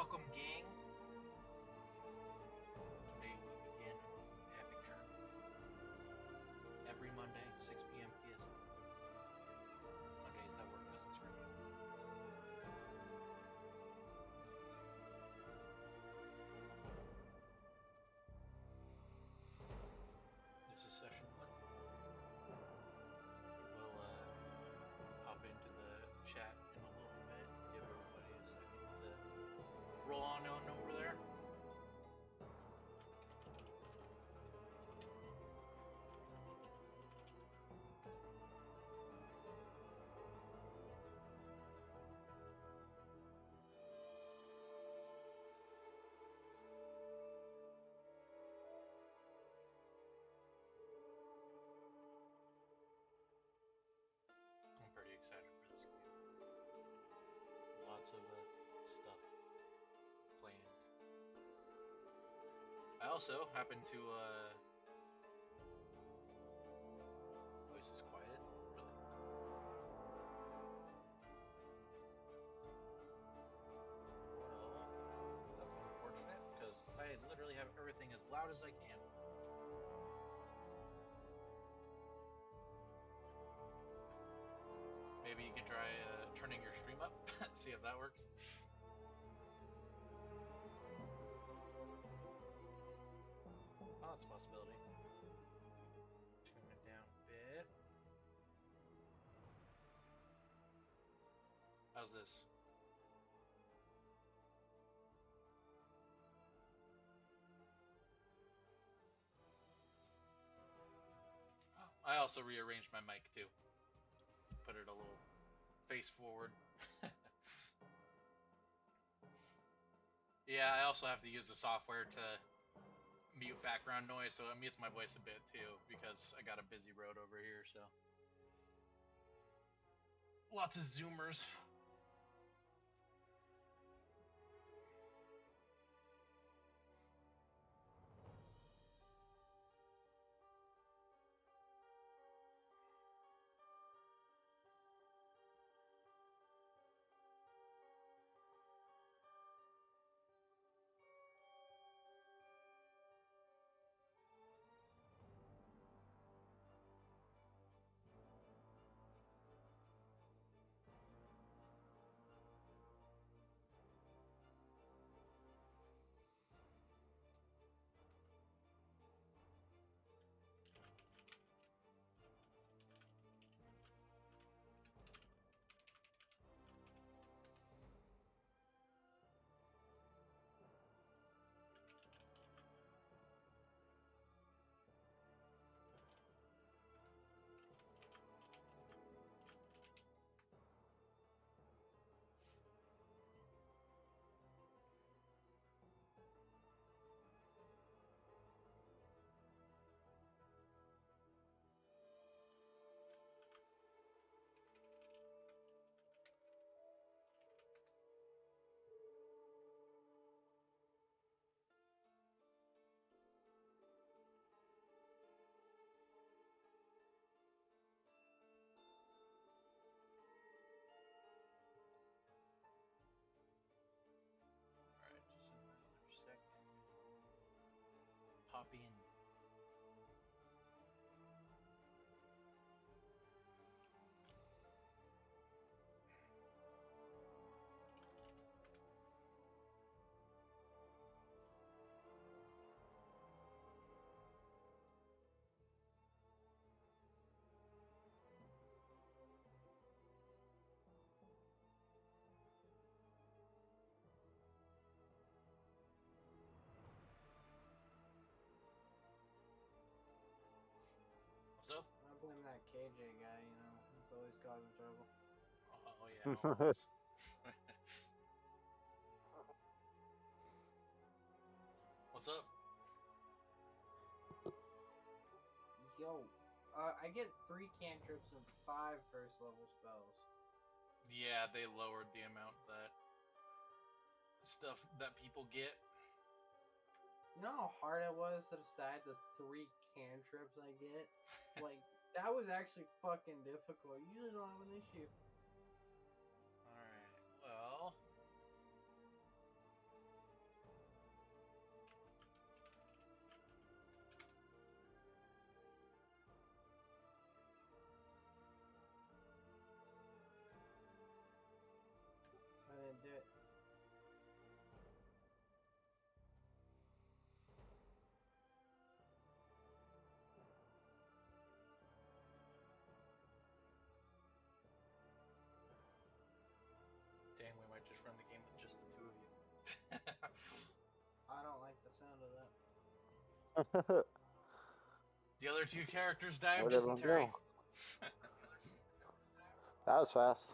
Welcome, gang. Today we begin an epic journey. Every Monday, 6 p.m. PST. Mondays that work doesn't screw me. This is session 1. We'll hop into the chat in a little bit. Give everybody a second to roll on over there. I'm pretty excited for this game. Lots of stuff planned. I also happen to voice is quiet. Really? Well, that's unfortunate because I literally have everything as loud as I can. Maybe you could try turning your stream up, see if that works. Oh, that's a possibility. Tune it down a bit. How's this? Oh, I also rearranged my mic too. Put it a little face forward. Yeah, I also have to use the software to mute background noise, so it mutes my voice a bit too, because I got a busy road over here, so. Lots of zoomers. Alright, just another second. Pop in. What's up? I blame that KJ guy, you know. He's always causing trouble. Oh yeah, always. What's up? Yo, I get 3 cantrips and 5 first level spells. Yeah, they lowered the amount that stuff that people get. You know how hard it was to decide the 3 cantrips I get? Like, that was actually fucking difficult. You usually don't have an issue. Alright, well. The other two characters die of Where'd everyone dysentery. go? That was fast.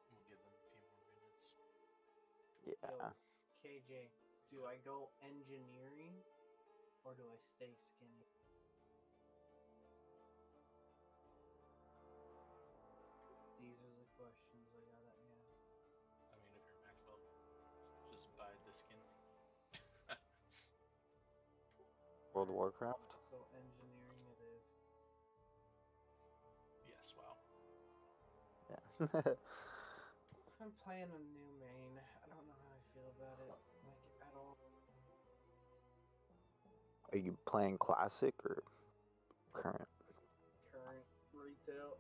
We'll give them a few more minutes. Yeah. Yo, KJ, do I go engineering or do I stay skinny? These are the questions I gotta ask. I mean, if you're maxed level, just buy the skins. World of Warcraft. So engineering it is. Yes, wow. Yeah. I'm playing a new main. I don't know how I feel about it, like at all. Are you playing classic or current? Current retail.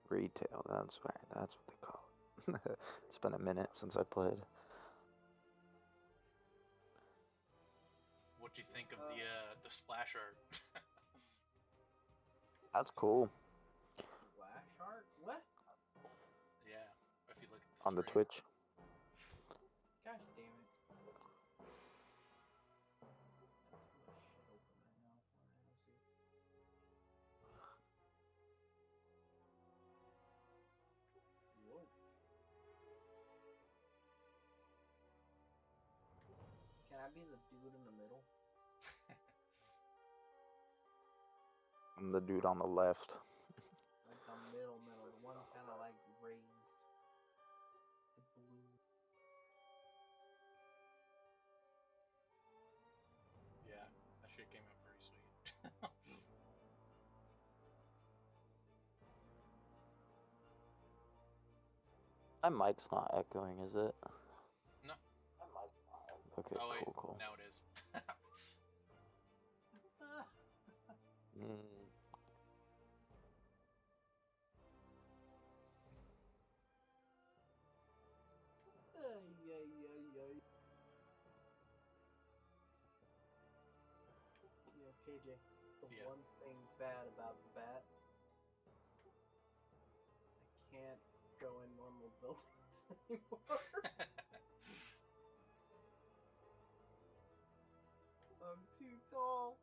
Retail. That's right. That's what they call it. It's been a minute since I played. What do you think of the splash art? That's cool. Flash art? What? Yeah, if you look at On the stream. Twitch. Gosh damn it. Too much shit open right now. Alright, let's see. Whoa. Can I be the dude in the middle? I'm the dude on the left. Like the middle, the one kind of like raised. The blue. Yeah, that shit came out pretty sweet. My mic's not echoing, is it? No. Okay, Oh wait, cool. now it is. Mm. Yo, KJ, the Yeah. one thing bad about the bat, I can't go in normal buildings anymore. I'm too tall.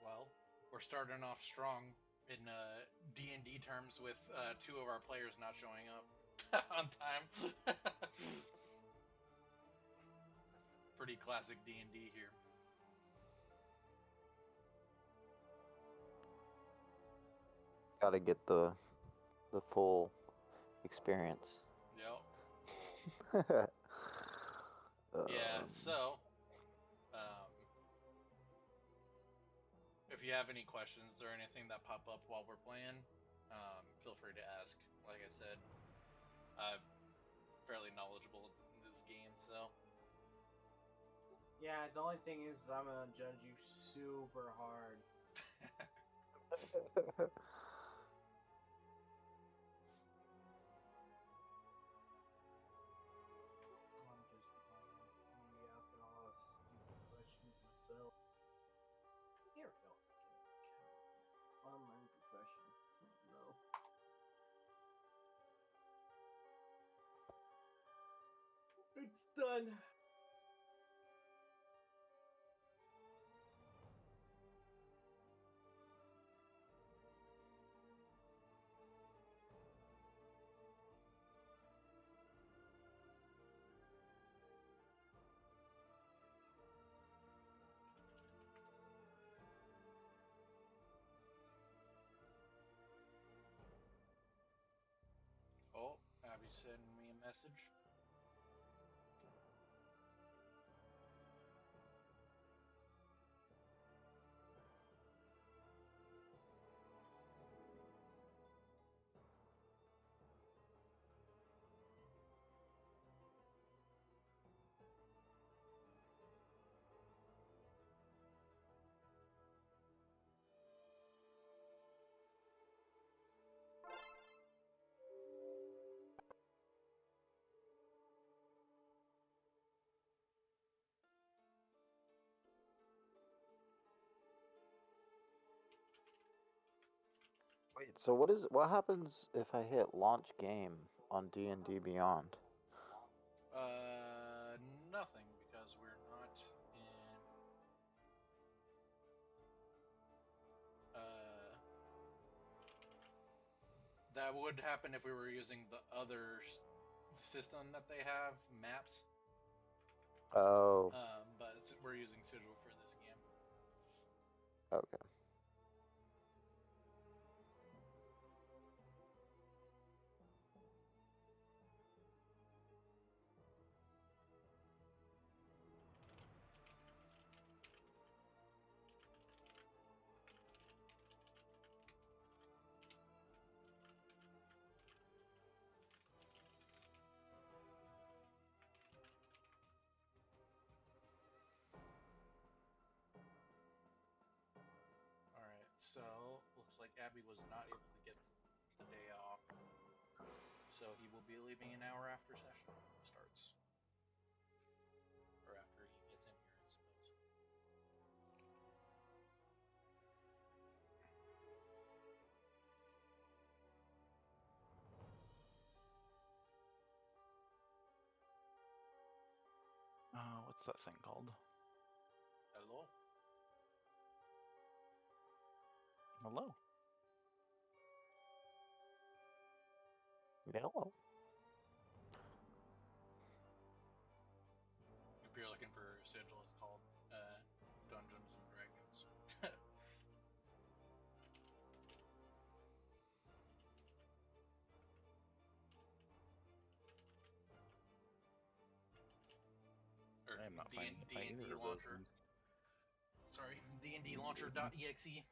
Well, we're starting off strong in D&D terms with two of our players not showing up on time. Pretty classic D&D here. Gotta get the full experience. Yep. Yeah, so if you have any questions or anything that pop up while we're playing, feel free to ask. Like I said, I'm fairly knowledgeable in this game, so. Yeah, the only thing is I'm gonna judge you super hard. I'm just playing. I'm gonna be asking a lot of stupid questions myself. Here we go. Online profession. No. It's done. Oh, Abby sending me a message. Wait, so what happens if I hit launch game on D&D Beyond? Nothing, because we're not in. That would happen if we were using the other system that they have, maps. Oh, But we're using Sigil for this game. okay. Alright, so looks like Abby was not able to get the day off. So he will be leaving an hour after session starts. Or after he gets in here, I suppose. What's that thing called? Hello? Hello. Hello. If you're looking for Sigil, it's called Dungeons and Dragons. Or I am not finding it by D&D either of those launcher. things. Sorry, D&D launcher.exe.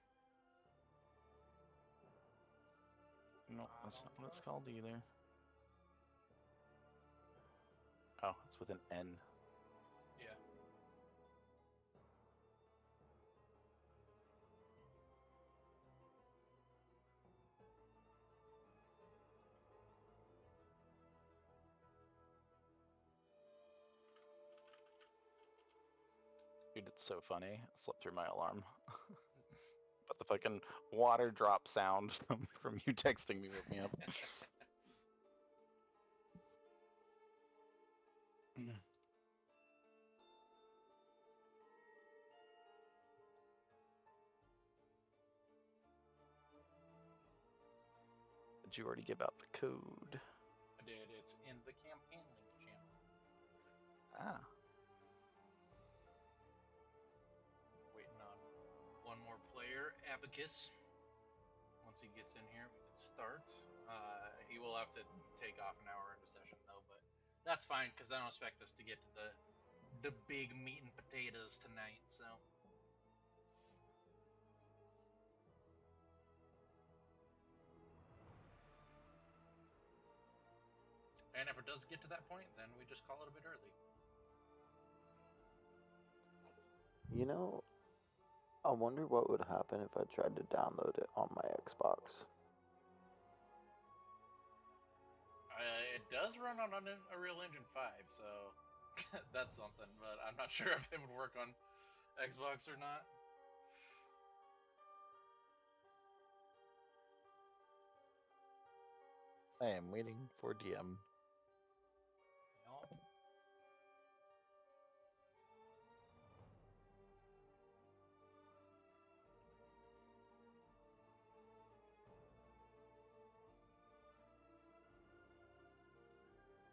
No, that's not what it's called either. Oh, it's with an N. Yeah. Dude, it's so funny. I slept through my alarm. But the fucking water drop sound from you texting me woke me up. Did you already give out the code? I did. It's in the campaign link channel. Ah. Waiting on one more player, Abacus. Once he gets in here, we can start. He will have to take off an hour into session, though, but that's fine, because I don't expect us to get to the big meat and potatoes tonight, so... And if it does get to that point, then we just call it a bit early. You know, I wonder what would happen if I tried to download it on my Xbox. It does run on Unreal Engine 5, so that's something, but I'm not sure if it would work on Xbox or not. I am waiting for DM. Yep.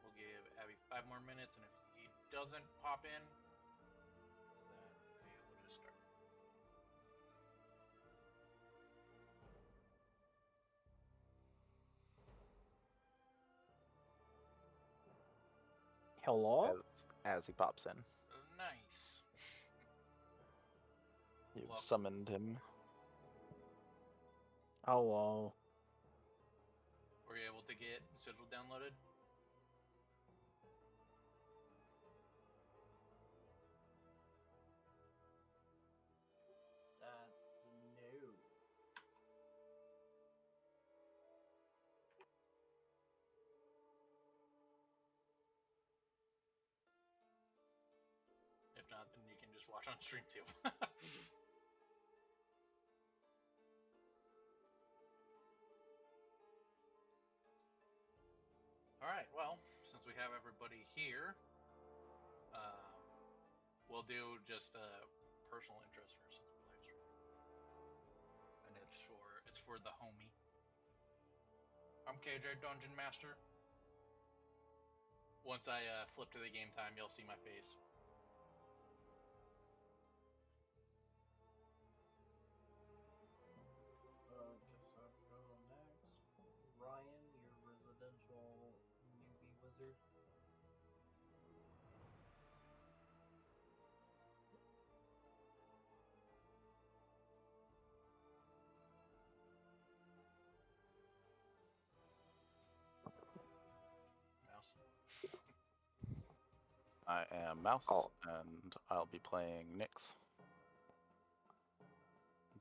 We'll give Abby 5 more minutes, and if he doesn't pop in, then we will just start. Hello? As he pops in. Nice. You've Welcome. summoned him. Hello. Were you able to get Sigil downloaded? That's new. If not, then you can just watch on stream too. right. Well, since we have everybody here, um, we'll do just personal interest first since we live stream, and it's for the homie. I'm KJ Dungeon Master. Once I flip to the game time, you'll see my face. Guess I'll go next. Ryan, your residential newbie wizard. Mouse. I am Mouse, Oh. and I'll be playing Nyx,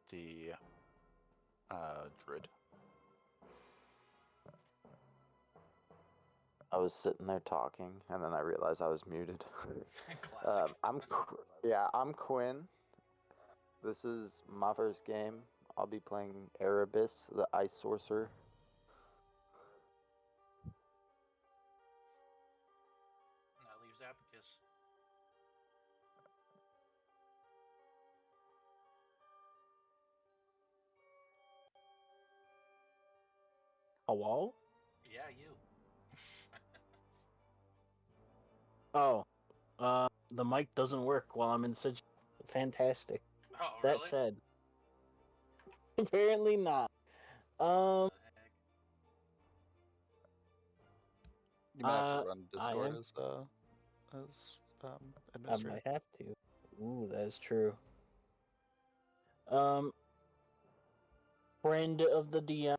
the druid. I was sitting there talking, and then I realized I was muted. Classic. I'm Quinn. This is my first game. I'll be playing Erebus, the Ice Sorcerer. And that leaves Abacus. Hello? Yeah, you. Oh, the mic doesn't work while I'm in such fantastic. Oh, That really? said, apparently not. What the heck? You might have to I run Discord am- as I administrator. might have to. Ooh, that is true. Friend of the DM,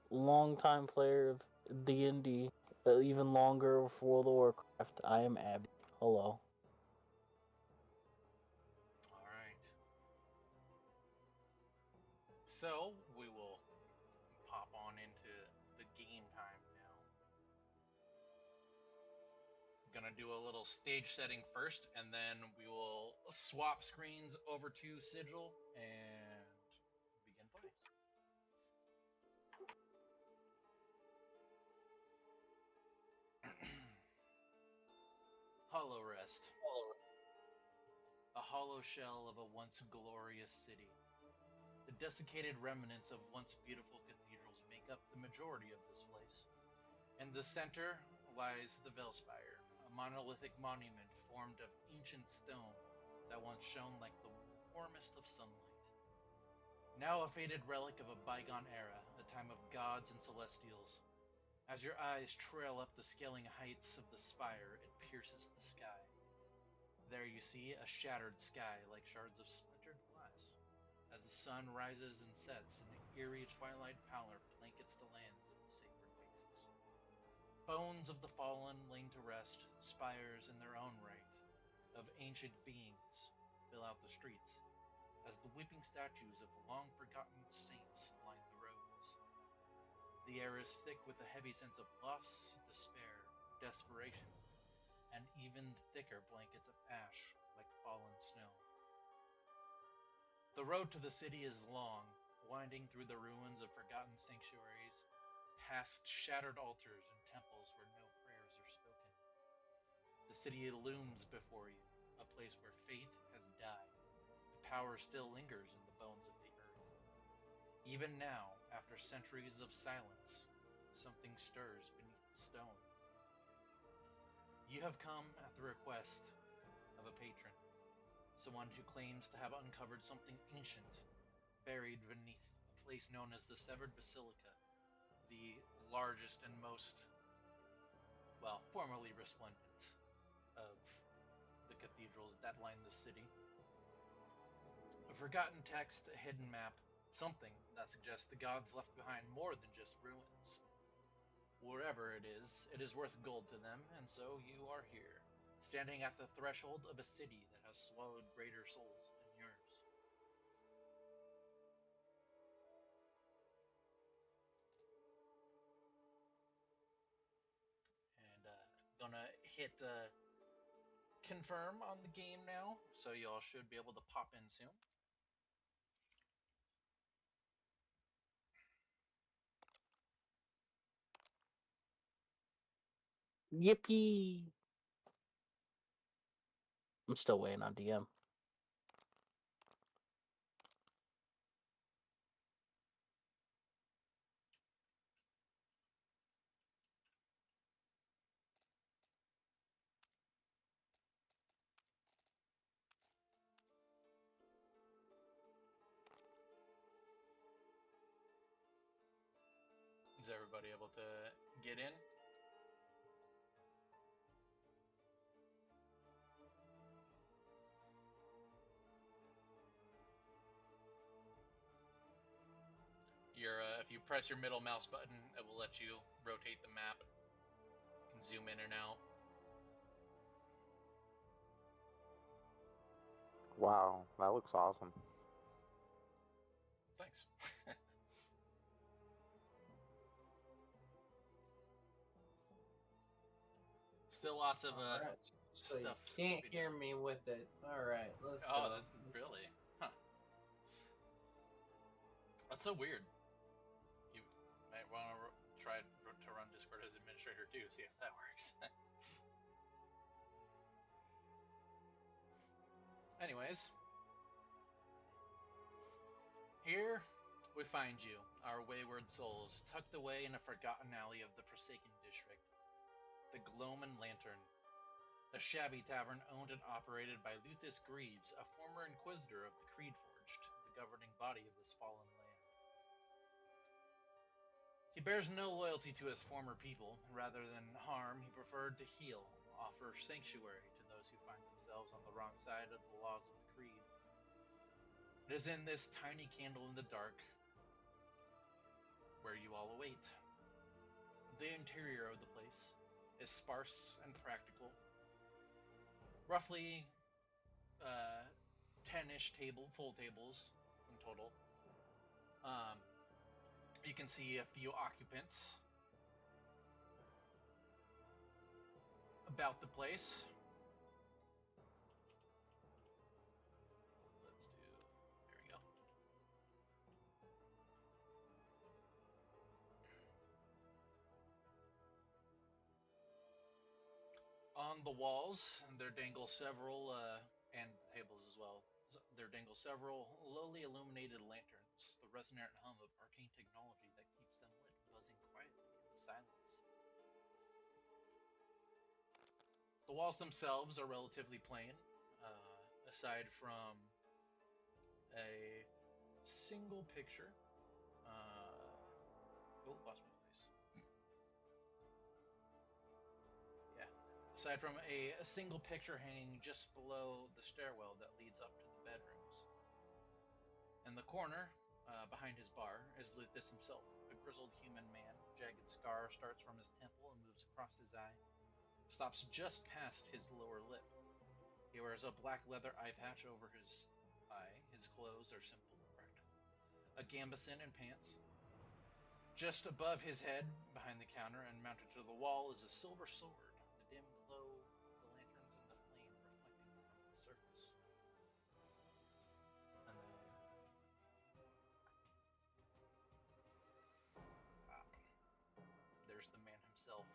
longtime player of D&D, but even longer of World of Warcraft. I am Abby. Hello. All right. So we will pop on into the game time now. Gonna do a little stage setting first, and then we will swap screens over to Sigil and begin play. Hollow Rest. A hollow shell of a once glorious city. The desiccated remnants of once beautiful cathedrals make up the majority of this place. In the center lies the Veilspire, a monolithic monument formed of ancient stone that once shone like the warmest of sunlight. Now a faded relic of a bygone era, a time of gods and celestials. As your eyes trail up the scaling heights of the spire, it pierces the sky. There you see a shattered sky like shards of splintered glass. As the sun rises and sets, an eerie twilight pallor blankets the lands of the sacred wastes. Bones of the fallen laid to rest, spires in their own right, of ancient beings, fill out the streets, as the weeping statues of long-forgotten saints line the roads. The air is thick with a heavy sense of loss, despair, desperation, and even thicker blankets of ash like fallen snow. The road to the city is long, winding through the ruins of forgotten sanctuaries, past shattered altars and temples where no prayers are spoken. The city looms before you, a place where faith has died. The power still lingers in the bones of the earth. Even now, after centuries of silence, something stirs beneath the stone. You have come at the request of a patron, someone who claims to have uncovered something ancient buried beneath a place known as the Severed Basilica, the largest and most, well, formerly resplendent of the cathedrals that line the city. A forgotten text, a hidden map, something that suggests the gods left behind more than just ruins. Wherever it is worth gold to them, and so you are here, standing at the threshold of a city that has swallowed greater souls than yours. And gonna hit confirm on the game now, so y'all should be able to pop in soon. Yippee! I'm still waiting on DM. Is everybody able to get in? If you press your middle mouse button, it will let you rotate the map. You can zoom in and out. Wow, that looks awesome. Thanks. Still lots of Alright, so stuff. you can't to be hear done. me with it. Alright, let's Oh, go. really? Huh. That's so weird. You might want to try to run Discord as administrator too, see if that works. Anyways, here we find you, our wayward souls, tucked away in a forgotten alley of the Forsaken District. The Gloamin' Lantern, a shabby tavern owned and operated by Luthus Greaves, a former inquisitor of the Creedforged, the governing body of this fallen land. He bears no loyalty to his former people. Rather than harm, he preferred to heal, offer sanctuary to those who find themselves on the wrong side of the laws of the Creed. It is in this tiny candle in the dark where you all await. The interior of the place is sparse and practical. Roughly 10-ish full tables in total. You can see a few occupants about the place. There we go. On the walls, there dangle several, and tables as well, there dangle several lowly illuminated lanterns, the resonant hum of arcane technology that keeps them lit, buzzing quietly in the silence. The walls themselves are relatively plain, aside from a single picture. Lost my place. Yeah. Aside from a single picture hanging just below the stairwell that leads up to the bedrooms. In the corner, behind his bar, is Luthus himself, a grizzled human man. Jagged scar starts from his temple and moves across his eye. Stops just past his lower lip. He wears a black leather eye patch over his eye. His clothes are simple and practical. A gambeson and pants. Just above his head, behind the counter and mounted to the wall, is a silver sword. The dim glow of the lanterns and the flame reflecting from its surface. And then there's the man himself.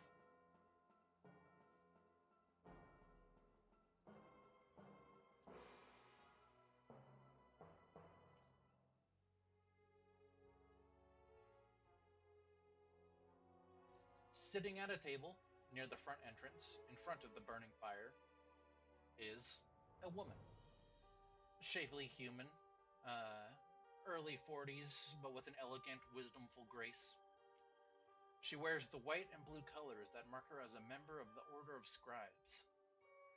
Sitting at a table near the front entrance, in front of the burning fire, is a woman. Shapely human, early 40s, but with an elegant, wisdomful grace. She wears the white and blue colors that mark her as a member of the Order of Scribes.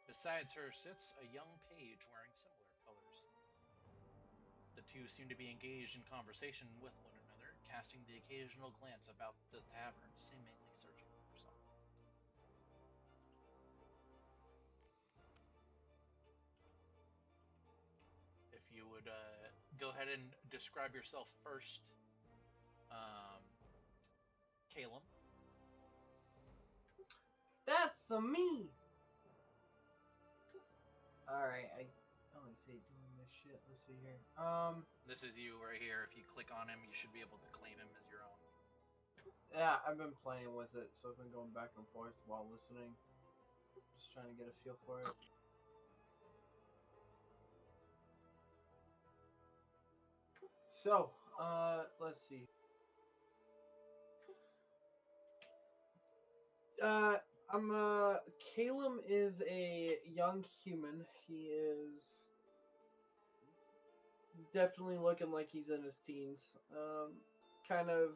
Besides her sits a young page wearing similar colors. The two seem to be engaged in conversation with one another, casting the occasional glance about the tavern, seemingly searching for something. If you would go ahead and describe yourself first, Calum. That's me! Alright, let me see, doing this shit. Let's see here. This is you right here. If you click on him, you should be able to claim him as your own. Yeah, I've been playing with it, so I've been going back and forth while listening. Just trying to get a feel for it. So, let's see. Calum is a young human. He is definitely looking like he's in his teens. Kind of,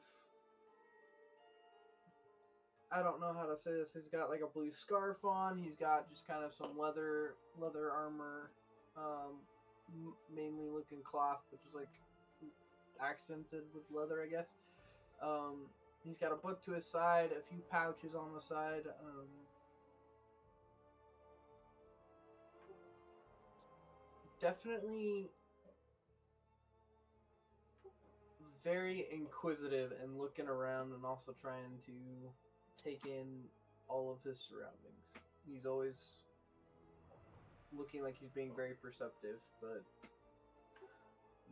I don't know how to say this. He's got like a blue scarf on. He's got just kind of some leather armor, mainly looking cloth, which is like accented with leather, I guess. He's got a book to his side, a few pouches on the side. Definitely very inquisitive and looking around and also trying to take in all of his surroundings. He's always looking like he's being very perceptive, but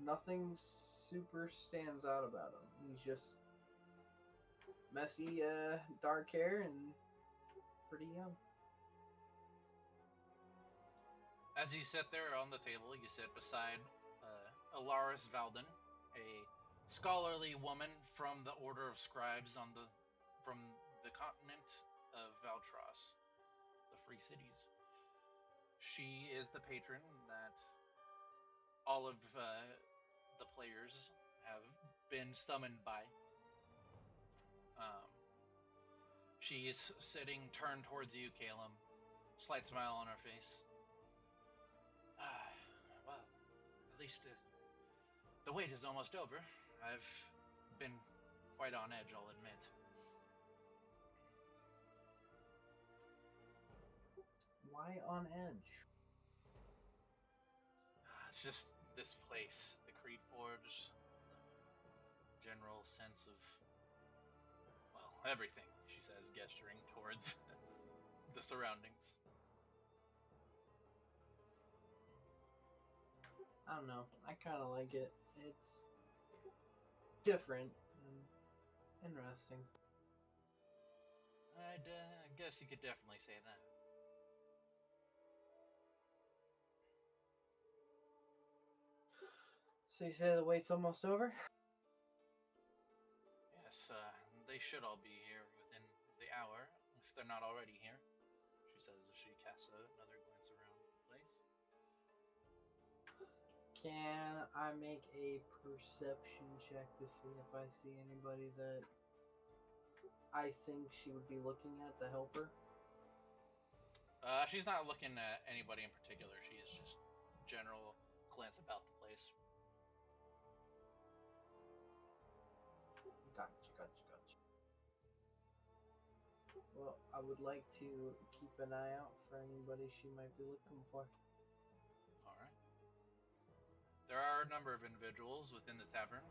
nothing super stands out about him. He's just messy, dark hair and pretty young. As you sit there on the table, you sit beside Alaris Valden, a scholarly woman from the Order of Scribes from the continent of Valtros, the Free Cities. She is the patron that all of the players have been summoned by. She's sitting turned towards you, Calum. Slight smile on her face. Well, at least the wait is almost over. I've been quite on edge, I'll admit. Why on edge? It's just this place, the Creed Forge, the general sense of, well, everything, she says, gesturing towards the surroundings. I don't know. I kind of like it. It's different and interesting. I guess you could definitely say that. So you say the wait's almost over? Yes, they should all be here within the hour, if they're not already here, she says as she casts another glance around the place. Can I make a perception check to see if I see anybody that I think she would be looking at to help her? She's not looking at anybody in particular. She's just general glance about the place. Gotcha. Well, I would like to keep an eye out for anybody she might be looking for. Alright. There are a number of individuals within the tavern.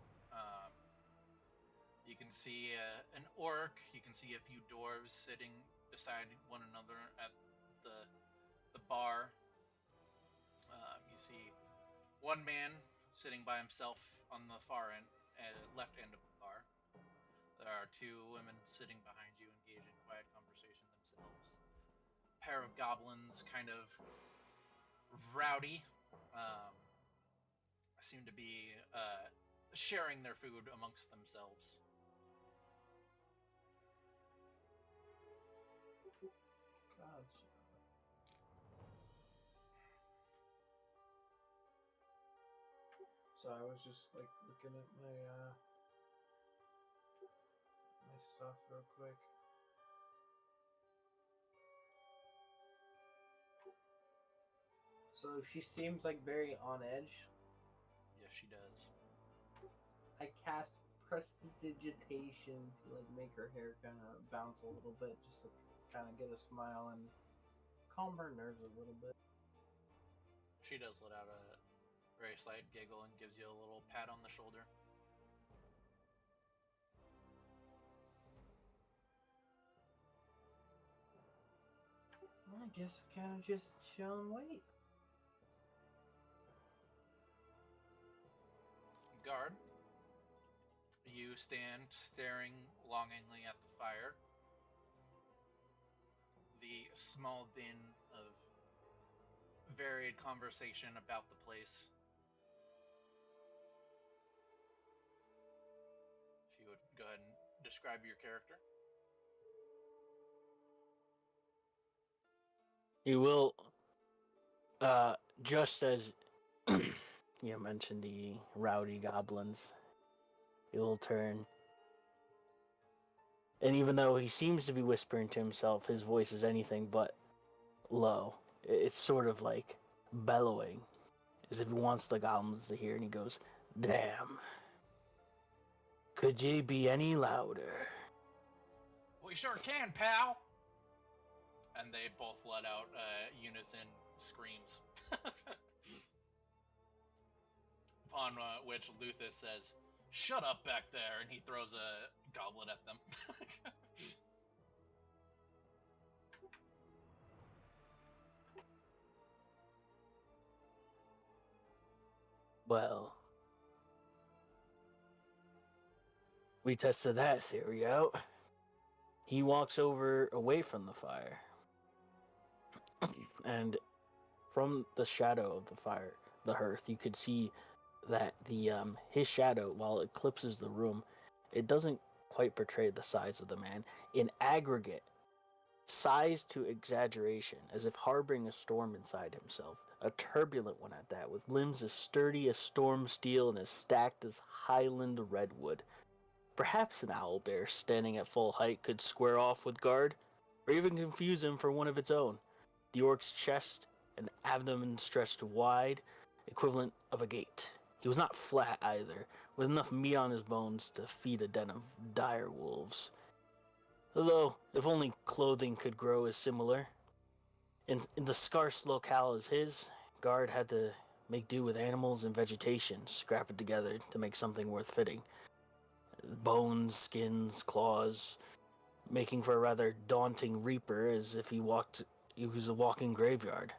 You can see an orc. You can see a few dwarves sitting beside one another at the bar. You see one man sitting by himself on the far end, left end of the bar. There are two women sitting behind you, engaged in quiet conversation themselves. A pair of goblins, kind of rowdy, seem to be sharing their food amongst themselves. Gotcha. So I was just like looking at my my stuff real quick. So she seems like very on edge. Yes, she does. I cast prestidigitation to like make her hair kind of bounce a little bit, just to kind of get a smile and calm her nerves a little bit. She does let out a very slight giggle and gives you a little pat on the shoulder. Well, I guess we kind of just chill and wait. Guard, you stand staring longingly at the fire. The small din of varied conversation about the place. If you would go ahead and describe your character. You will, just as you mentioned the rowdy goblins, he will turn. And even though he seems to be whispering to himself, his voice is anything but low. It's sort of like bellowing, as if he wants the goblins to hear, and he goes, "Damn. Could ye be any louder?" We sure can, pal! And they both let out unison screams. Upon which Luthus says, "Shut up back there," and he throws a goblet at them. Well, we tested that theory out. He walks over away from the fire. And from the shadow of the fire, the hearth, you could see that the his shadow, while it eclipses the room, it doesn't quite portray the size of the man. In aggregate, size to exaggeration, as if harboring a storm inside himself. A turbulent one at that, with limbs as sturdy as storm steel and as stacked as highland redwood. Perhaps an owlbear standing at full height could square off with guard, or even confuse him for one of its own. The orc's chest and abdomen stretched wide, equivalent of a gate. He was not flat either, with enough meat on his bones to feed a den of dire wolves. Although, if only clothing could grow as similar. In the scarce locale as his, Guard had to make do with animals and vegetation, scrap it together to make something worth fitting. Bones, skins, claws, making for a rather daunting reaper, as if he was a walking graveyard.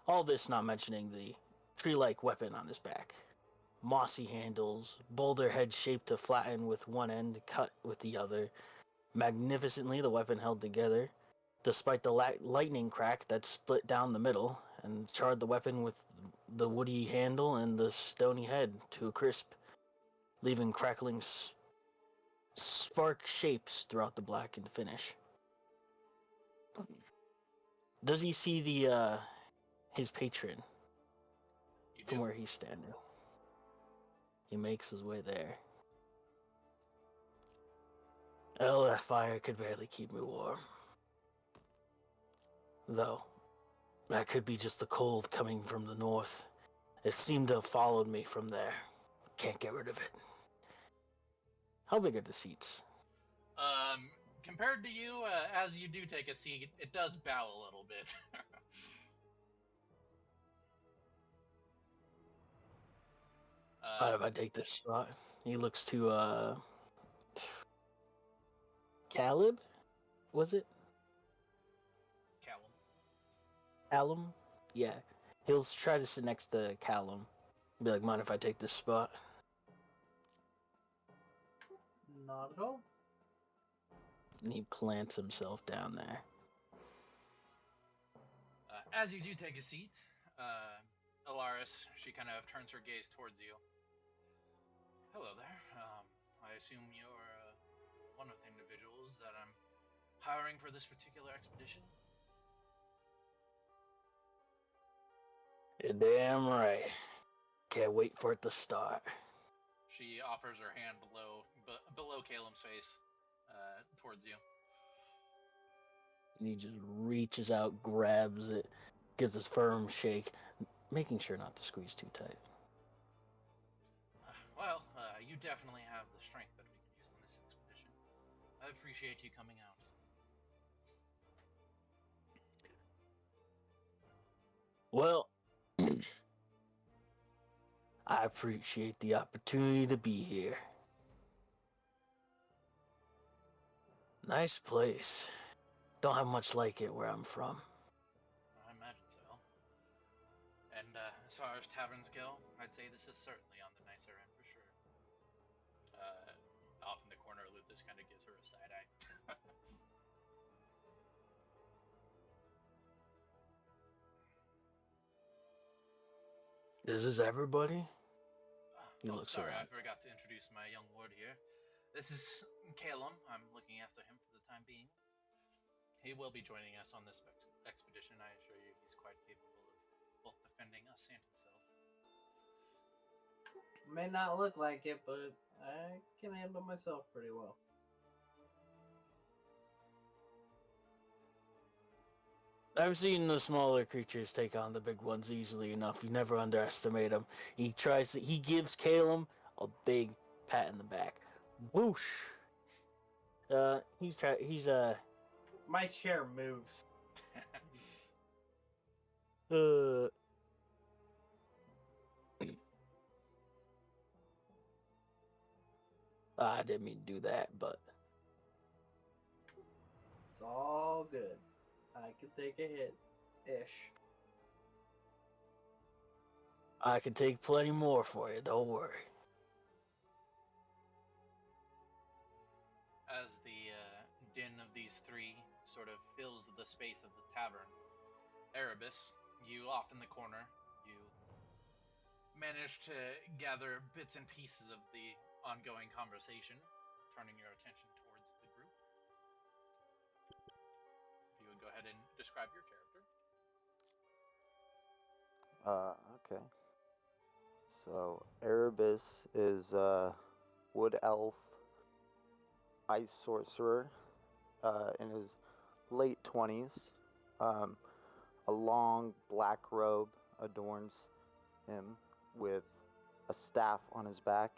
All this not mentioning the tree-like weapon on his back. Mossy handles, boulder head shaped to flatten with one end, cut with the other. Magnificently, the weapon held together, despite the lightning crack that split down the middle and charred the weapon with the woody handle and the stony head to a crisp, leaving crackling spark shapes throughout the blackened finish. Does he see the his patron from where he's standing? He makes his way there. Oh, that fire could barely keep me warm. Though, that could be just the cold coming from the north. It seemed to have followed me from there. Can't get rid of it. How big are the seats? Compared to you, as you do take a seat, it does bow a little bit. If I take this spot, he looks to Caleb? Was it? Callum. Callum? Yeah. He'll try to sit next to Callum. Be like, mind if I take this spot? Not at all. And he plants himself down there. As you do take a seat, Alaris, she kind of turns her gaze towards you. Hello there. I assume you're one of the individuals that I'm hiring for this particular expedition? You're damn right. Can't wait for it to start. She offers her hand below Caleb's face, towards you. And he just reaches out, grabs it, gives a firm shake, making sure not to squeeze too tight. You definitely have the strength that we could use in this expedition. I appreciate you coming out. Well, I appreciate the opportunity to be here. Nice place. Don't have much like it where I'm from. I imagine so. And as far as taverns go, I'd say this is certainly on the nicer end for sure. This kind of gives her a side eye. Is this everybody? He looks sorry, around. I forgot to introduce my young ward here. This is Calum. I'm looking after him for the time being. He will be joining us on this expedition. I assure you, he's quite capable of both defending us and himself. May not look like it, but I can handle myself pretty well. I've seen the smaller creatures take on the big ones easily enough. You never underestimate them. He gives Calum a big pat in the back. Whoosh. My chair moves. I didn't mean to do that, but It's all good. I can take a hit. Ish. I can take plenty more for you, don't worry. As the din of these three sort of fills the space of the tavern, Erebus, you off in the corner, you manage to gather bits and pieces of the ongoing conversation, turning your attention towards the group. If you would go ahead and describe your character. Okay. So Erebus is a wood elf, ice sorcerer, in his late 20s. A long black robe adorns him with a staff on his back,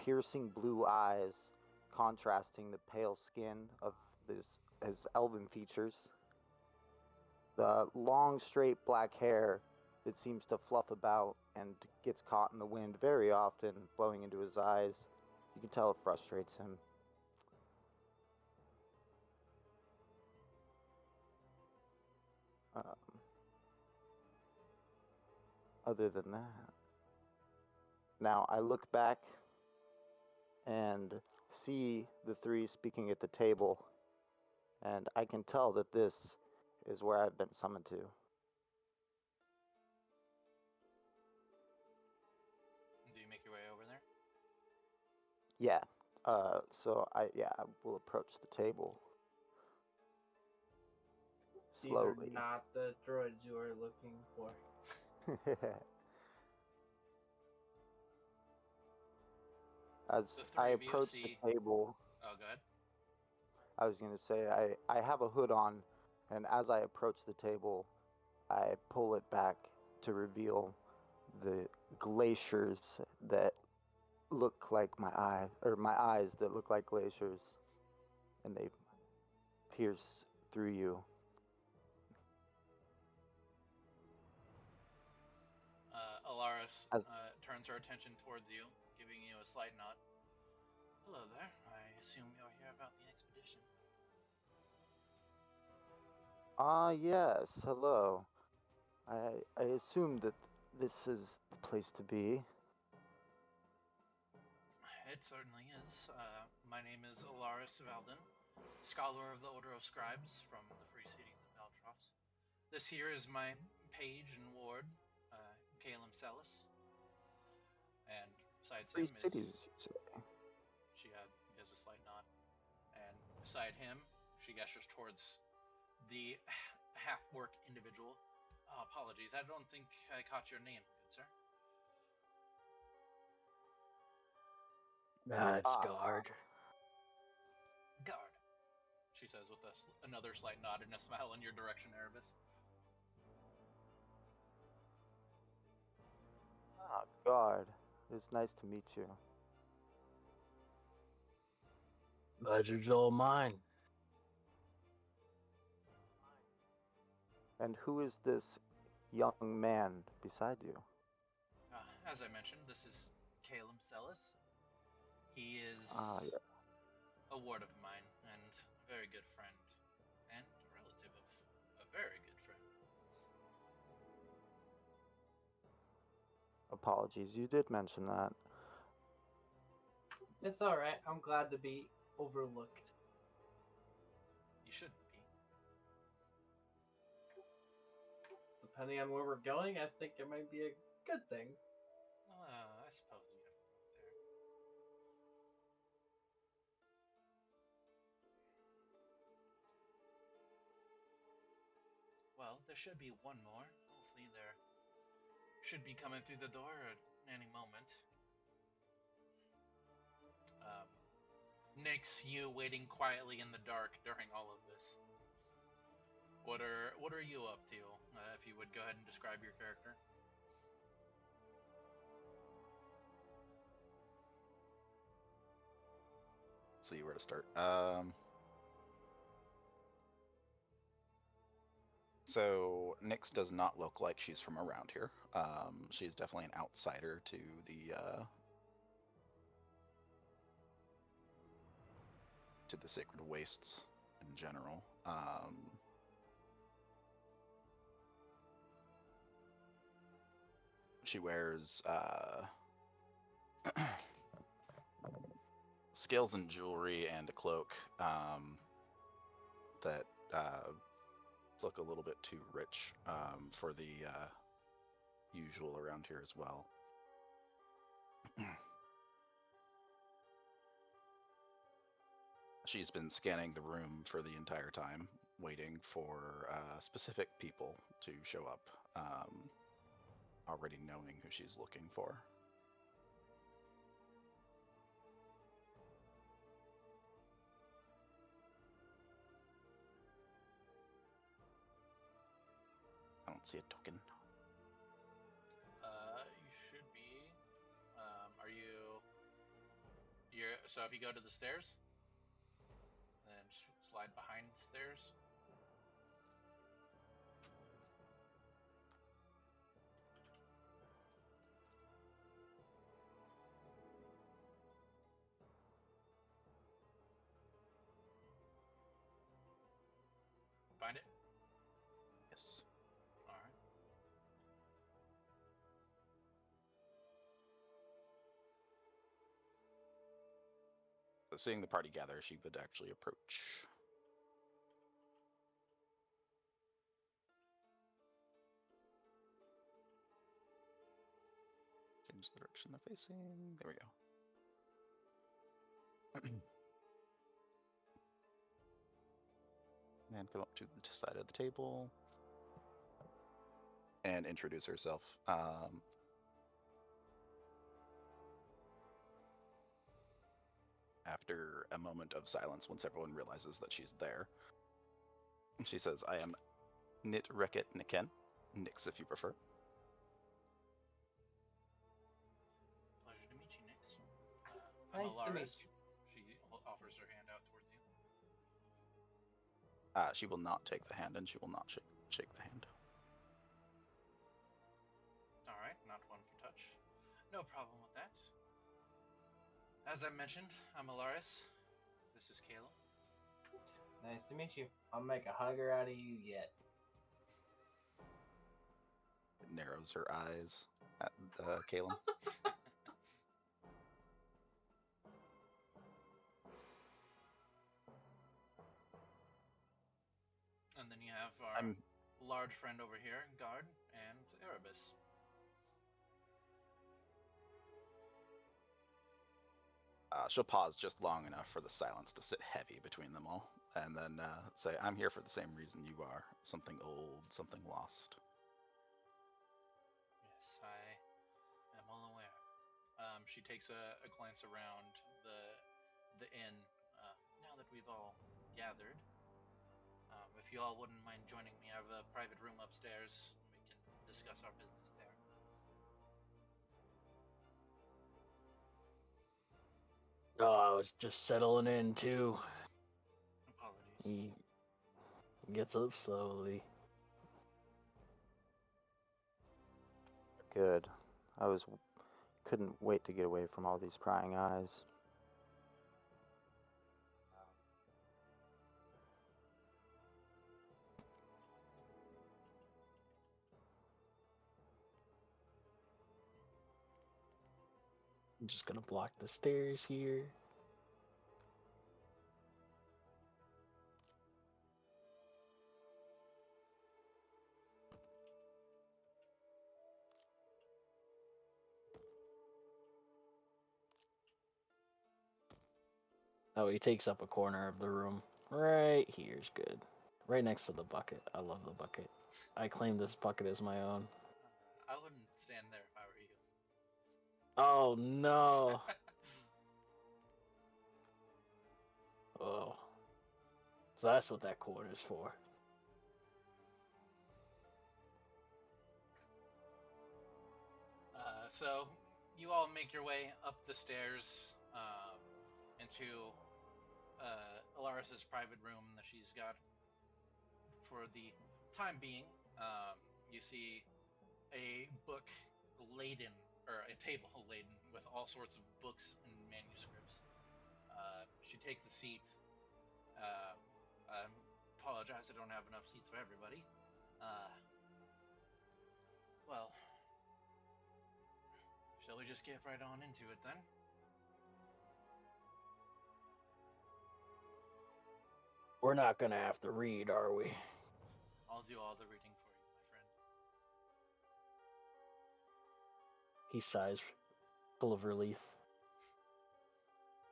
piercing blue eyes contrasting the pale skin of his elven features. The long, straight black hair that seems to fluff about and gets caught in the wind very often, blowing into his eyes. You can tell it frustrates him. Other than that, now I look back and see the three speaking at the table, and I can tell that this is where I've been summoned to. Do you make your way over there? Yeah. So I will approach the table slowly. These are not the droids you are looking for. As The three I of you approach see- the table, Oh, go ahead. I was going to say I have a hood on, and as I approach the table, I pull it back to reveal the glaciers that look like my eyes that look like glaciers, and they pierce through you. Alaris As- turns her attention towards you, giving you a slight nod. Hello there. I assume you're here about the expedition. Yes, hello. I assume that this is the place to be. It certainly is. My name is Alaris Valden, scholar of the Order of Scribes from the Free Cities of Valtros. This here is my page and ward, Calum Celis. And besides Free him cities, you say. She gives a slight nod. And beside him, she gestures towards the half-orc individual. Apologies, I don't think I caught your name, good sir. It's guard. Guard, she says with another slight nod and a smile in your direction, Erebus. Guard. It's nice to meet you. Pleasure's all mine. And who is this young man beside you? As I mentioned, this is Calum Celis. He is Yeah. a ward of mine and a very good friend, and a relative of a very good friend. Apologies, you did mention that. It's alright. I'm glad to be overlooked. You shouldn't be. Depending on where we're going, I think it might be a good thing. I suppose you have a point there. Well, there should be one more. Hopefully there should be coming through the door at any moment. Nyx, you waiting quietly in the dark during all of this. What are you up to? If you would go ahead and describe your character. See where to start. So Nyx does not look like she's from around here. She's definitely an outsider to the sacred wastes in general. She wears scales and jewelry and a cloak that look a little bit too rich for the usual around here as well. She's been scanning the room for the entire time, waiting for specific people to show up, already knowing who she's looking for. I don't see a token. You should be. So if you go to the stairs, then slide behind the stairs. Find it? Yes. Alright. So seeing the party gather, she would actually approach. Change the direction they're facing. There we go. And come up to the side of the table and introduce herself. After a moment of silence, once everyone realizes that she's there, she says, I am Nit Reket Niken. Nyx, if you prefer. Pleasure to meet you, Nyx. Nice to meet Alaris. you. She offers her hand out towards you. She will not take the hand, and she will not shake the hand. Alright, not one for touch. No problem with that. As I mentioned, I'm Alaris. This is Kayla. Nice to meet you. I'll make a hugger out of you yet. Narrows her eyes at Kalen. And then you have our large friend over here, Guard, and Erebus. She'll pause just long enough for the silence to sit heavy between them all, and then say, I'm here for the same reason you are. Something old, something lost. Yes, I am well aware. She takes a glance around the inn. Now that we've all gathered, if you all wouldn't mind joining me, I have a private room upstairs. We can discuss our business there. Oh, I was just settling in too. Apologies. He gets up slowly. Good. Couldn't wait to get away from all these prying eyes. I'm just gonna block the stairs here. Oh, he takes up a corner of the room. Right here's good. Right next to the bucket. I love the bucket. I claim this bucket as my own. I wouldn't stand there if I were you. Oh no. Oh. So that's what that corner's for. So you all make your way up the stairs into Alaris's private room that she's got for the time being. You see a book laden, or a table laden with all sorts of books and manuscripts. She takes a seat. I apologize, I don't have enough seats for everybody. Well, shall we just get right on into it then? We're not gonna have to read, are we? I'll do all the reading for you, my friend. He sighs, full of relief.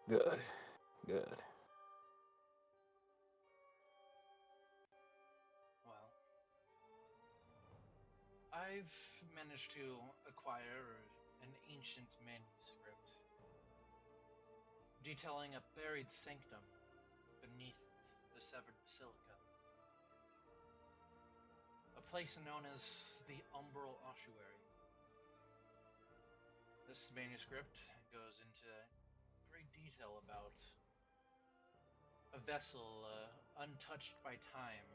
Good. Good. Well, I've managed to acquire an ancient manuscript detailing a buried sanctum beneath the severed basilica. A place known as the Umbral Ossuary. This manuscript goes into great detail about a vessel untouched by time,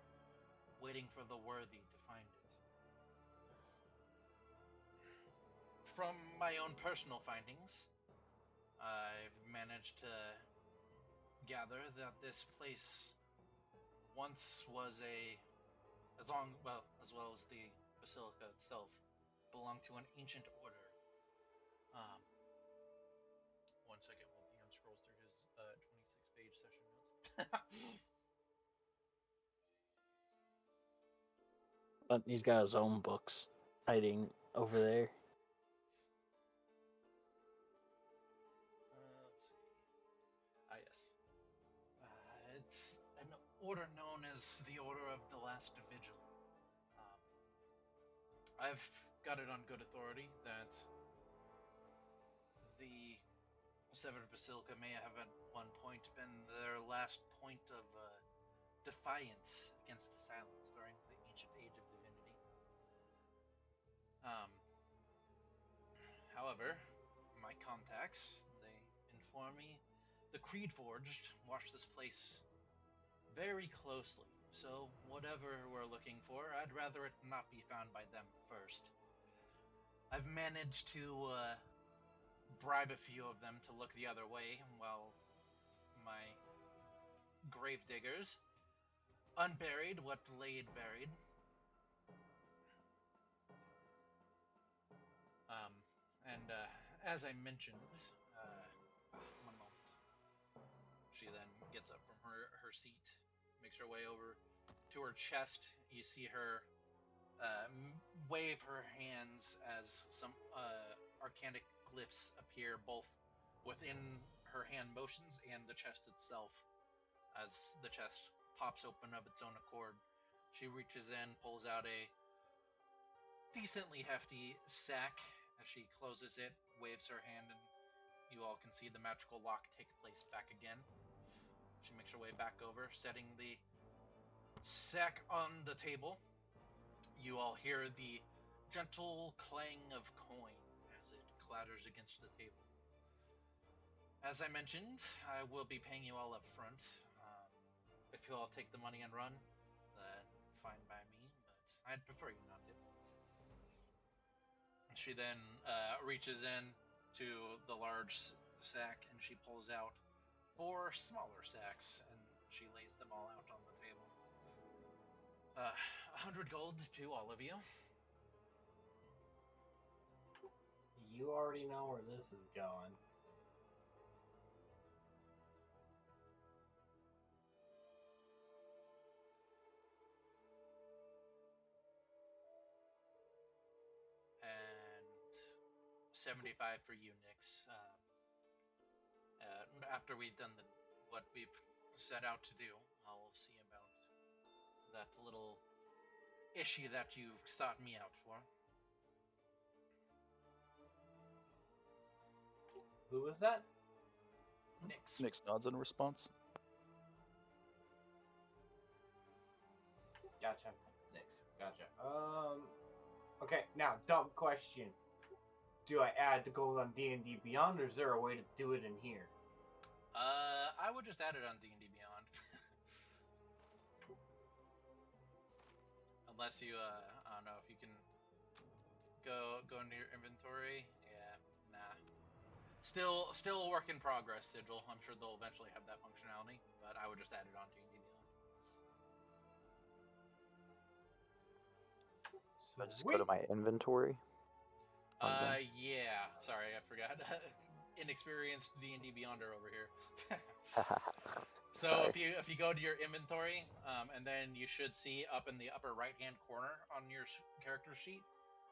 waiting for the worthy to find it. From my own personal findings, I've managed to gather that this place once was as well as the basilica itself, belonged to an ancient order. One second while DM scrolls through his 26-page session notes. But he's got his own books hiding over there. Let's see. Yes. It's an order known as the Order of the Last Vigil. I've got it on good authority that the Severed Basilica may have at one point been their last point of defiance against the Silence during the ancient age of Divinity. However, my contacts, they inform me the Creed Forged watch this place very closely. So whatever we're looking for, I'd rather it not be found by them first. I've managed to bribe a few of them to look the other way while my gravediggers unburied what laid buried. And as I mentioned, one moment. She then gets up from her seat, makes her way over to her chest. You see her wave her hands as some arcanic glyphs appear both within her hand motions and the chest itself. As the chest pops open of its own accord, she reaches in, pulls out a decently hefty sack. As she closes it, waves her hand, and you all can see the magical lock take place back again. She makes her way back over, setting the sack on the table. You all hear the gentle clang of coin as it clatters against the table. As I mentioned, I will be paying you all up front. If you all take the money and run, fine by me, but I'd prefer you not to. She then reaches in to the large sack and she pulls out 4 smaller sacks and she lays them all out on the table. 100 gold to all of you. You already know where this is going. 75 for you, Nix. After we've done what we've set out to do, I'll see about that little issue that you sought me out for. Who was that? Nix. Nix nods in response. Gotcha. Next. Gotcha. Okay, now, dumb question. Do I add the gold on D&D Beyond, or is there a way to do it in here? I would just add it on D&D Beyond. Unless you, I don't know if you can go into your inventory. Yeah, nah. Still a work in progress, Sigil. I'm sure they'll eventually have that functionality, but I would just add it on D&D Beyond. I just go to my inventory. Yeah. Sorry, I forgot. Inexperienced D&D Beyonder over here. So Sorry. if you go to your inventory, and then you should see up in the upper right hand corner on your character sheet,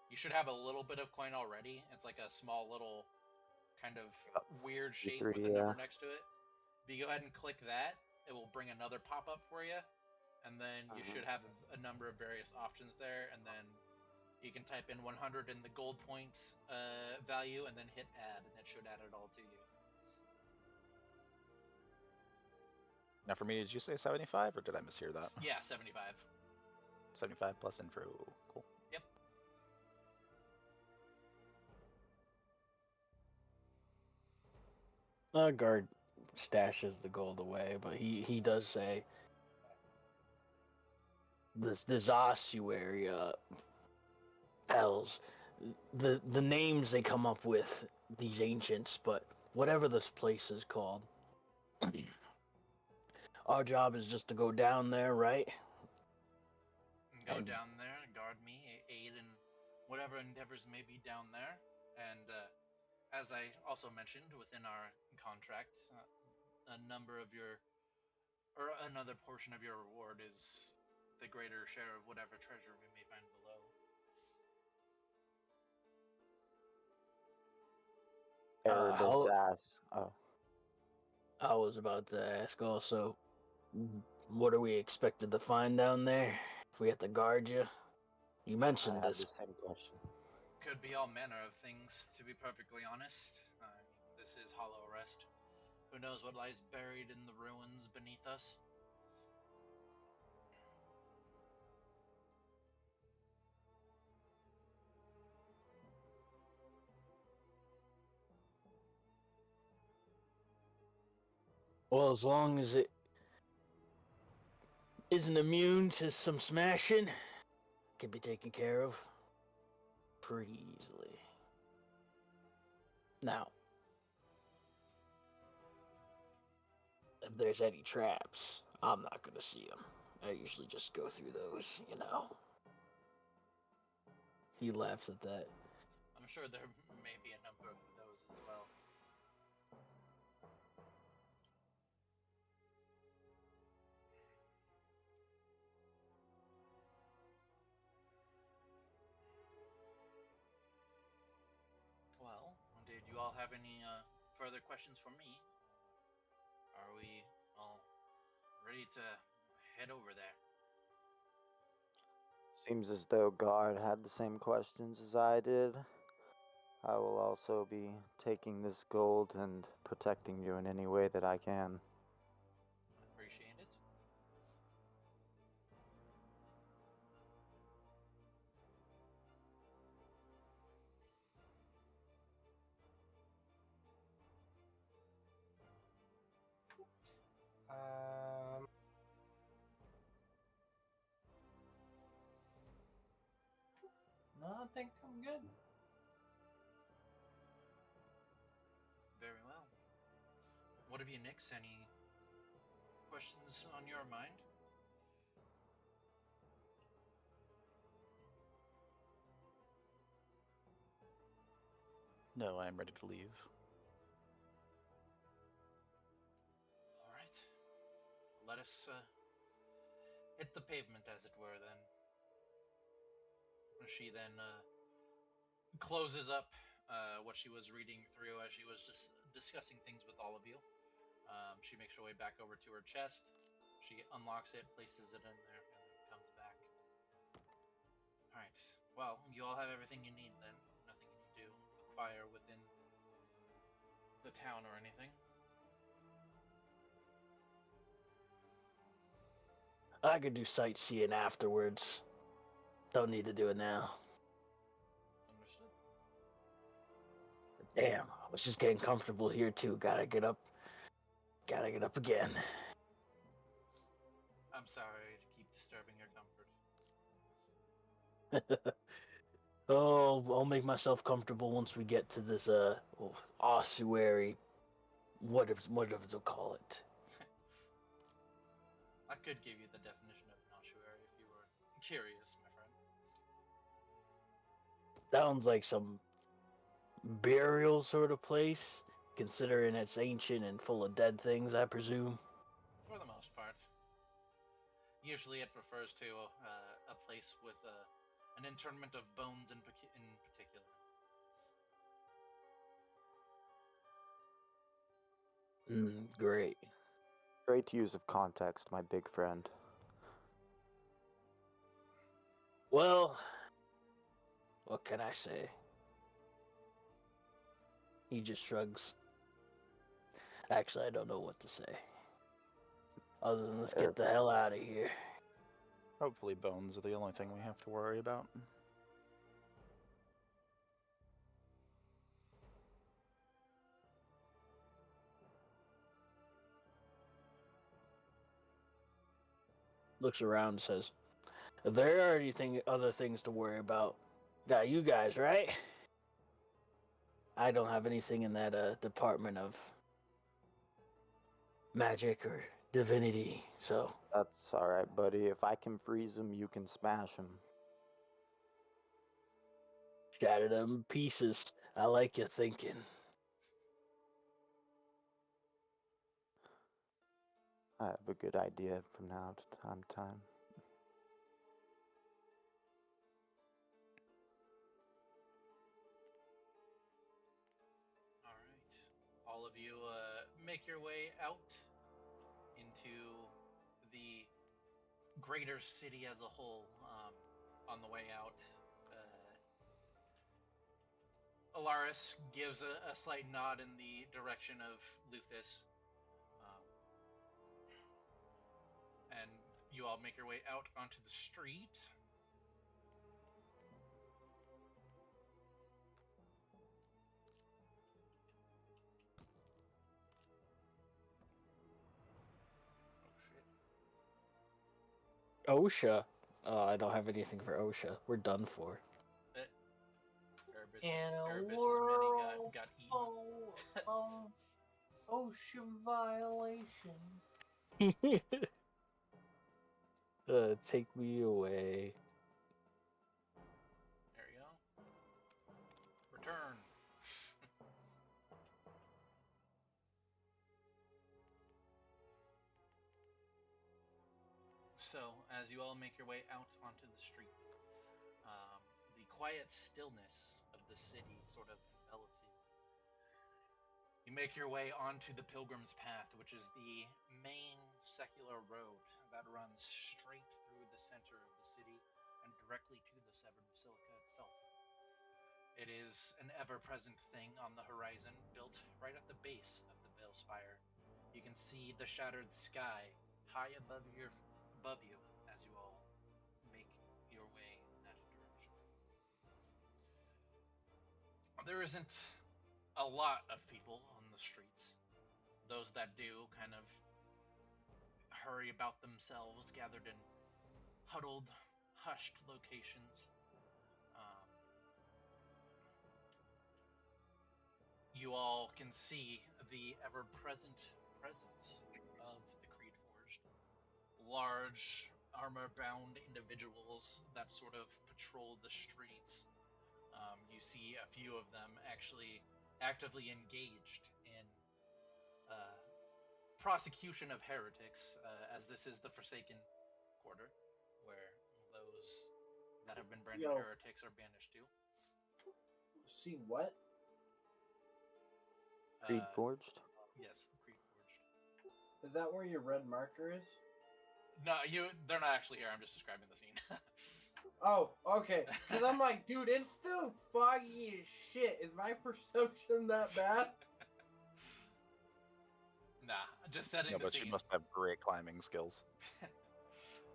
you should have a little bit of coin already. It's like a small little kind of weird shape with a number next to it. If you go ahead and click that, it will bring another pop up for you, and then you should have a number of various options there, and then you can type in 100 in the gold point value, and then hit add, and it should add it all to you. Now, for me, did you say 75, or did I mishear that? Yeah, 75. 75 plus info. Cool. Yep. Guard stashes the gold away, but he does say this ossuary hells, the names they come up with, these ancients, but whatever this place is called, our job is just to go down there, right? Go down there, guard me, aid in whatever endeavors may be down there, and as I also mentioned within our contract, another portion of your reward is the greater share of whatever treasure we may find below. Erebus asks. Oh. I was about to ask also, what are we expected to find down there if we have to guard you? You mentioned I had this. the same question. Could be all manner of things, to be perfectly honest. This is Hollow Rest. Who knows what lies buried in the ruins beneath us? Well, as long as it isn't immune to some smashing, it can be taken care of pretty easily. Now, if there's any traps, I'm not gonna see them. I usually just go through those, you know. He laughs at that. I'm sure there may be a number of those as well. Well, did you all have any further questions for me? Are we all ready to head over there? Seems as though God had the same questions as I did. I will also be taking this gold and protecting you in any way that I can. Appreciate it. No, I think I'm good. Very well. What of you, Nix? Any questions on your mind? No, I am ready to leave. All right. Let us hit the pavement, as it were, then. She then closes up what she was reading through as she was just discussing things with all of you. She makes her way back over to her chest. She unlocks it, places it in there, and then comes back. Alright, well, you all have everything you need then. Nothing you need to acquire within the town or anything. I could do sightseeing afterwards. Don't need to do it now. Understood. Damn, I was just getting comfortable here too. Gotta get up again. I'm sorry to keep disturbing your comfort. Oh, I'll make myself comfortable once we get to this ossuary. Whatever they'll call it. I could give you the definition of an ossuary if you were curious, my friend. Sounds like some burial sort of place, considering it's ancient and full of dead things, I presume. For the most part. Usually it refers to a place with an internment of bones in particular. Great. Great use of context, my big friend. Well, what can I say? He just shrugs. Actually, I don't know what to say. Other than let's get the hell out of here. Hopefully bones are the only thing we have to worry about. Looks around and says, if there are anything other things to worry about, got you guys, right? I don't have anything in that department of magic or divinity, so That's alright, buddy. If I can freeze him, you can smash him. shatter them pieces. I like your thinking. I have a good idea from now to time. Alright. All of you make your way out into the greater city as a whole. On the way out, Alaris gives a slight nod in the direction of Luthus. And you all make your way out onto the street. Oh shit. OSHA. I don't have anything for OSHA. We're done for. In a Erebus' world many got eaten. full of OSHA violations. Take me away. There you go. Return. So, as you all make your way out onto the street, the quiet stillness of the city sort of envelops you. You make your way onto the Pilgrim's Path, which is the main secular road that runs straight through the center of the city and directly to the Severed Basilica itself. It is an ever-present thing on the horizon, built right at the base of the Bale Spire. You can see the shattered sky high above you as you all make your way in that direction. There isn't a lot of people on the streets. Those that do kind of hurry about themselves, gathered in huddled, hushed locations. You all can see the ever-present presence of the Creed-Forged. Large, armor-bound individuals that sort of patrol the streets. You see a few of them actually actively engaged in prosecution of heretics, as this is the Forsaken Quarter, where those that have been branded heretics are banished to. See what? Creed Forged? Yes, the Creed Forged. Is that where your red marker is? No, they're not actually here. I'm just describing the scene. Oh, okay. Because I'm like, dude, it's still foggy as shit. Is my perception that bad? Nah, just setting No, the but scene. she must have great climbing skills.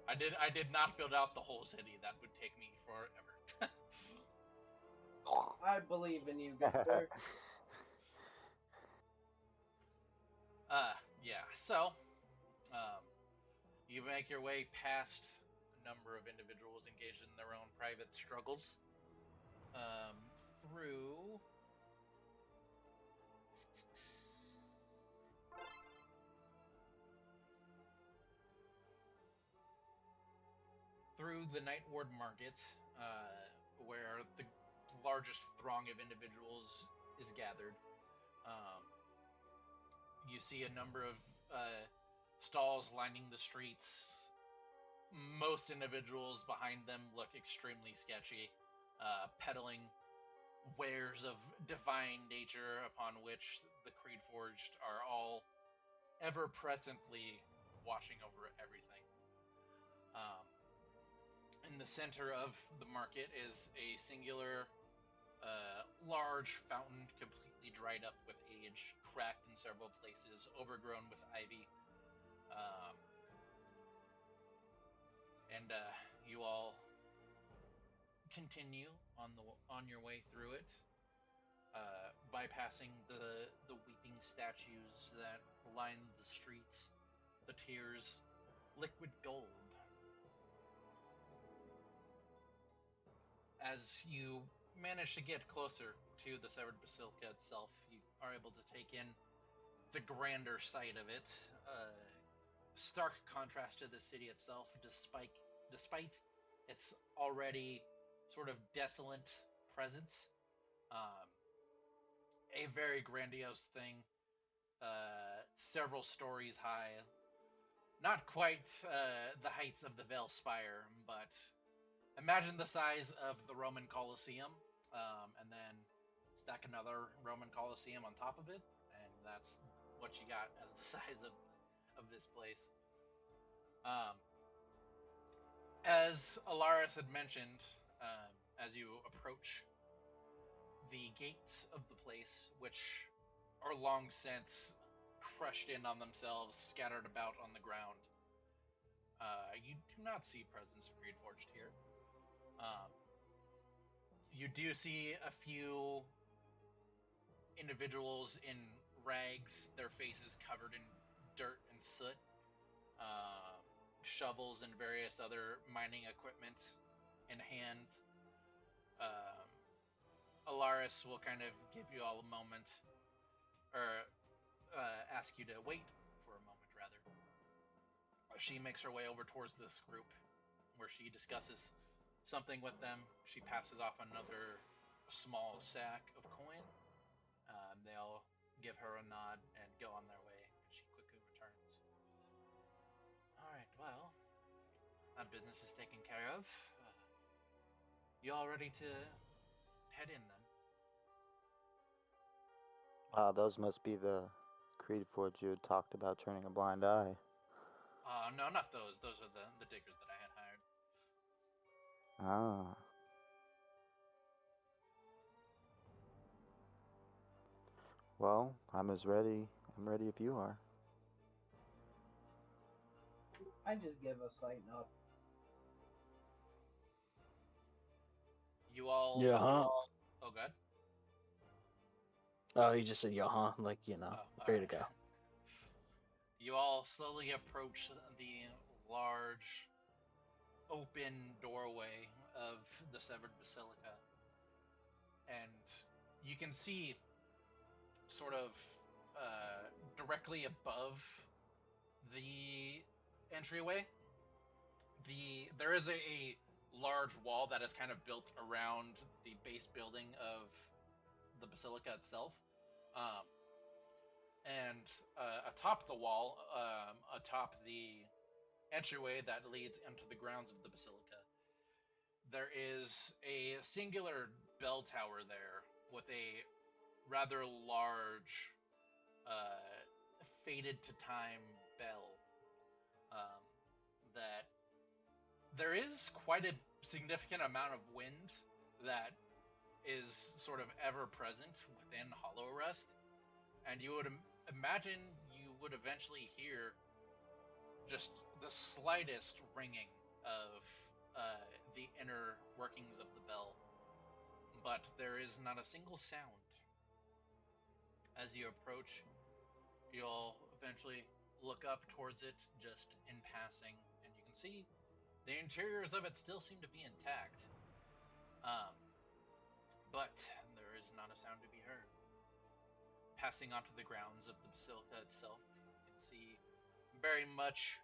I did not build out the whole city. That would take me forever. I believe in you, good sir. Yeah. So, you make your way past a number of individuals engaged in their own private struggles. Through the Night Ward Market, where the largest throng of individuals is gathered. You see a number of stalls lining the streets. Most individuals behind them look extremely sketchy, peddling wares of divine nature upon which the Creed Forged are all ever presently watching over everything. In the center of the market is a singular large fountain, completely dried up with age, cracked in several places, overgrown with ivy. And you all continue on your way through it, bypassing the weeping statues that line the streets, the tears, liquid gold. As you manage to get closer to the Severed Basilica itself, you are able to take in the grander sight of it. Stark contrast to the city itself, despite its already sort of desolate presence. A very grandiose thing, several stories high. Not quite the heights of the Veil Spire, but imagine the size of the Roman Colosseum, and then stack another Roman Colosseum on top of it, and that's what you got as the size of this place. As Alaris had mentioned, as you approach the gates of the place, which are long since crushed in on themselves, scattered about on the ground, you do not see presence of Creed Forged here. You do see a few individuals in rags, their faces covered in dirt and soot, shovels and various other mining equipment in hand. Alaris will kind of give you all a moment, or ask you to wait for a moment, rather. She makes her way over towards this group, where she discusses something with them. She passes off another small sack of coin. They all give her a nod and go on their way. She quickly returns. Alright, well, that business is taken care of. You all ready to head in then? Those must be the Creed Forge you had talked about turning a blind eye. No, not those. Those are the diggers that I had hired. Ah. Well, I'm ready if you are. I just give a slight nod. You all... Yeah, huh? Oh, good. Oh, he just said, yeah, huh? Like, ready to go. You all slowly approach the large, open doorway of the Severed Basilica. And you can see, sort of, directly above the entryway, there is a large wall that is kind of built around the base building of the basilica itself. And atop the wall, atop the entryway that leads into the grounds of the basilica, there is a singular bell tower there with a rather large faded to time bell. That there is quite a significant amount of wind that is sort of ever present within Hollow Rest, and you would imagine you would eventually hear just the slightest ringing of the inner workings of the bell, but there is not a single sound. As you approach, you'll eventually look up towards it just in passing, and you can see the interiors of it still seem to be intact. But there is not a sound to be heard. Passing onto the grounds of the basilica itself, you can see very much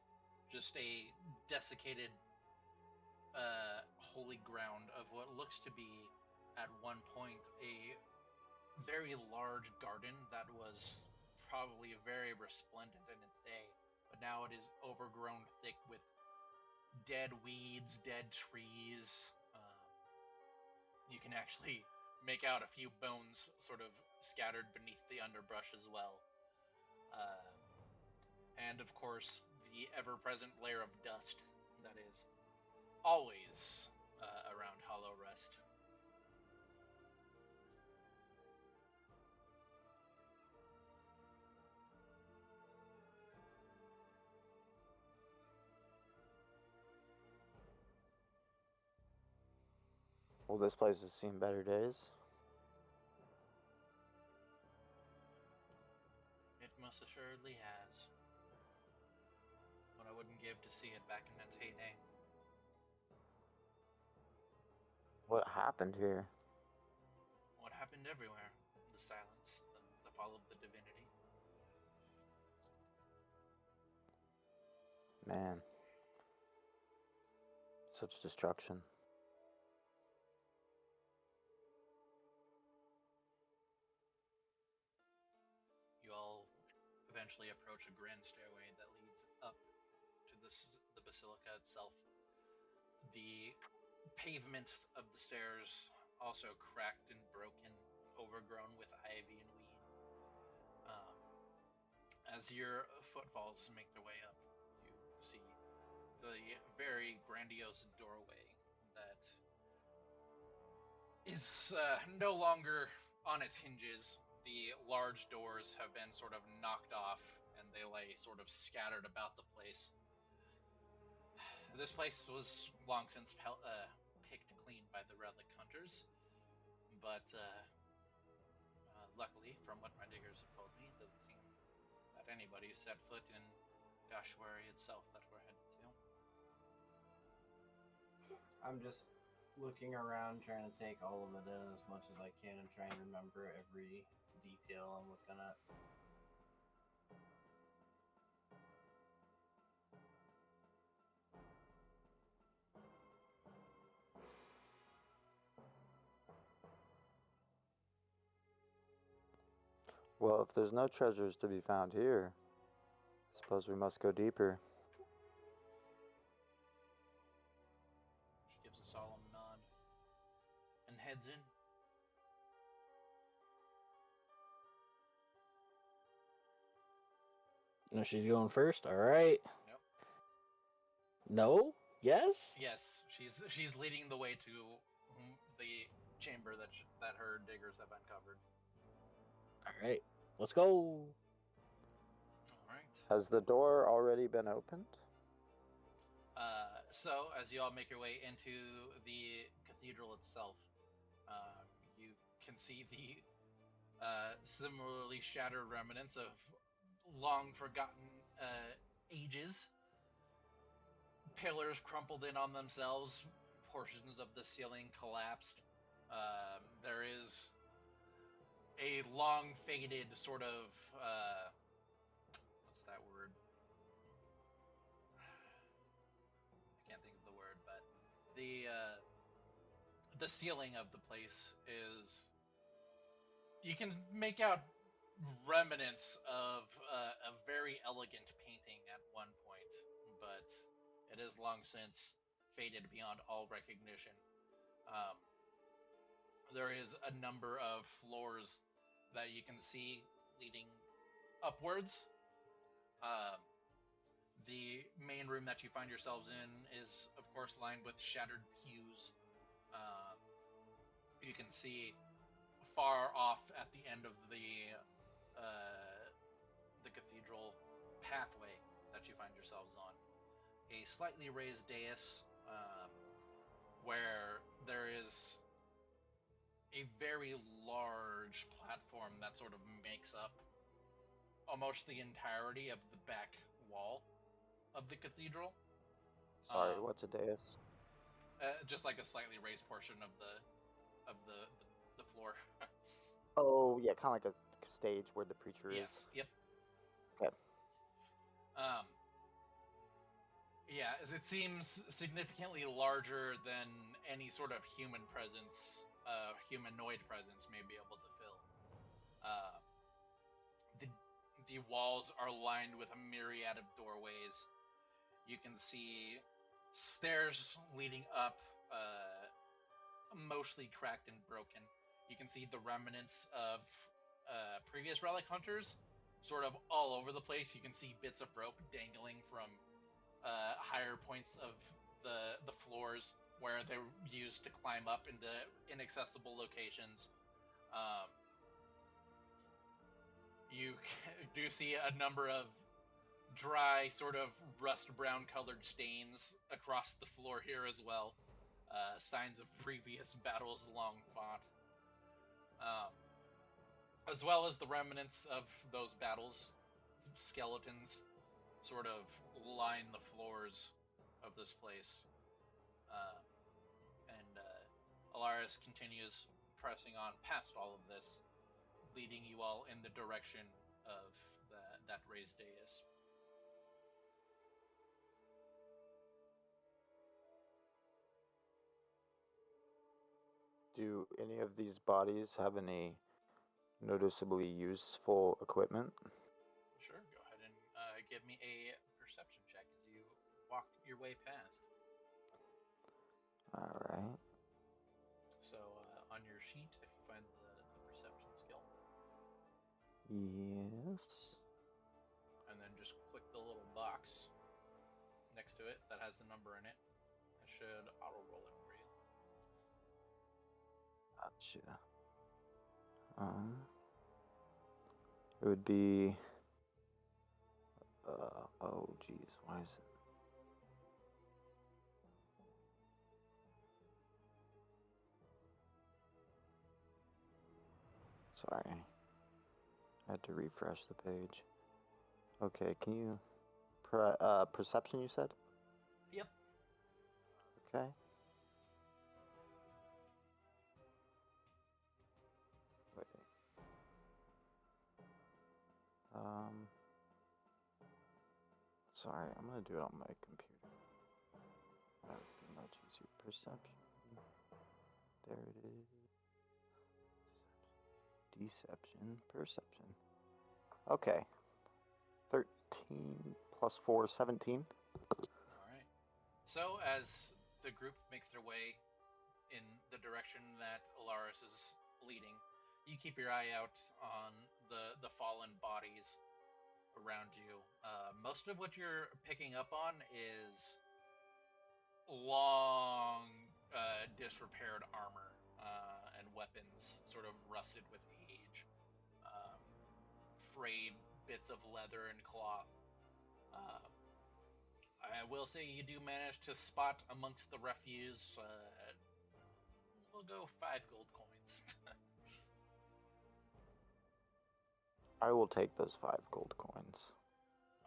just a desiccated holy ground of what looks to be, at one point, a very large garden that was probably very resplendent in its day, but now it is overgrown thick with dead weeds, dead trees. You can actually make out a few bones sort of scattered beneath the underbrush as well. And of course, the ever-present layer of dust that is always around Hollow Rest. Well, this place has seen better days. It most assuredly has. What I wouldn't give to see it back in its heyday. What happened here? What happened everywhere? The silence, the fall of the divinity. Man. Such destruction. You all eventually approach a grand stairway that leads up to the basilica itself. The pavement of the stairs also cracked and broken, overgrown with ivy and weed. As your footfalls make their way up, you see the very grandiose doorway that is no longer on its hinges. The large doors have been sort of knocked off, and they lay sort of scattered about the place. This place was long since picked clean by the relic hunters, but luckily, from what my diggers have told me, it doesn't seem that anybody set foot in Dashwari itself that we're headed to. I'm just looking around, trying to take all of it in as much as I can and trying to remember every detail I'm looking at. Well, if there's no treasures to be found here, I suppose we must go deeper. She gives a solemn nod and heads in. No, she's going first. All right. Yep. No. Yes. Yes, she's leading the way to the chamber that her diggers have uncovered. All right. Let's go. All right. Has the door already been opened? So, as you all make your way into the cathedral itself, you can see the similarly shattered remnants of long forgotten ages. Pillars crumpled in on themselves, portions of the ceiling collapsed. There is a long faded sort of what's that word? I can't think of the word, but the ceiling of the place is, you can make out remnants of a very elegant painting at one point, but it is long since faded beyond all recognition. There is a number of floors that you can see leading upwards. The main room that you find yourselves in is, of course, lined with shattered pews. You can see far off at the end of the cathedral pathway that you find yourselves on, a slightly raised dais where there is a very large platform that sort of makes up almost the entirety of the back wall of the cathedral. Sorry, what's a dais? Just like a slightly raised portion of the floor. Oh, yeah, kind of like a stage where the preacher is. Yes. Yep. Okay. Yeah, as it seems significantly larger than any sort of human presence, humanoid presence may be able to fill. The walls are lined with a myriad of doorways. You can see stairs leading up, mostly cracked and broken. You can see the remnants of previous relic hunters sort of all over the place. You can see bits of rope dangling from higher points of the floors where they were used to climb up into inaccessible locations. You do see a number of dry, sort of rust brown colored stains across the floor here as well. Signs of previous battles long fought. As well as the remnants of those battles. Skeletons sort of line the floors of this place. And Alaris continues pressing on past all of this, leading you all in the direction of that raised dais. Do any of these bodies have any noticeably useful equipment? Sure, go ahead and give me a perception check as you walk your way past. Alright. So, on your sheet, if you find the perception skill, Yes. and then just click the little box next to it that has the number in it, it should auto-roll it for you. Gotcha. It would be... oh, geez, why is it... Sorry. I had to refresh the page. Okay, can you... perception, you said? Yep. Okay. Wait. Sorry, I'm gonna do it on my computer. That would be much easier. Perception. There it is. Deception. Perception. Okay. 13 plus 4, 17. Alright. So, as the group makes their way in the direction that Alaris is leading, you keep your eye out on the fallen bodies around you. Most of what you're picking up on is long, disrepaired armor and weapons, sort of rusted with age. Frayed bits of leather and cloth. I will say you do manage to spot amongst the refuse. We'll go 5 gold coins. I will take those 5 gold coins.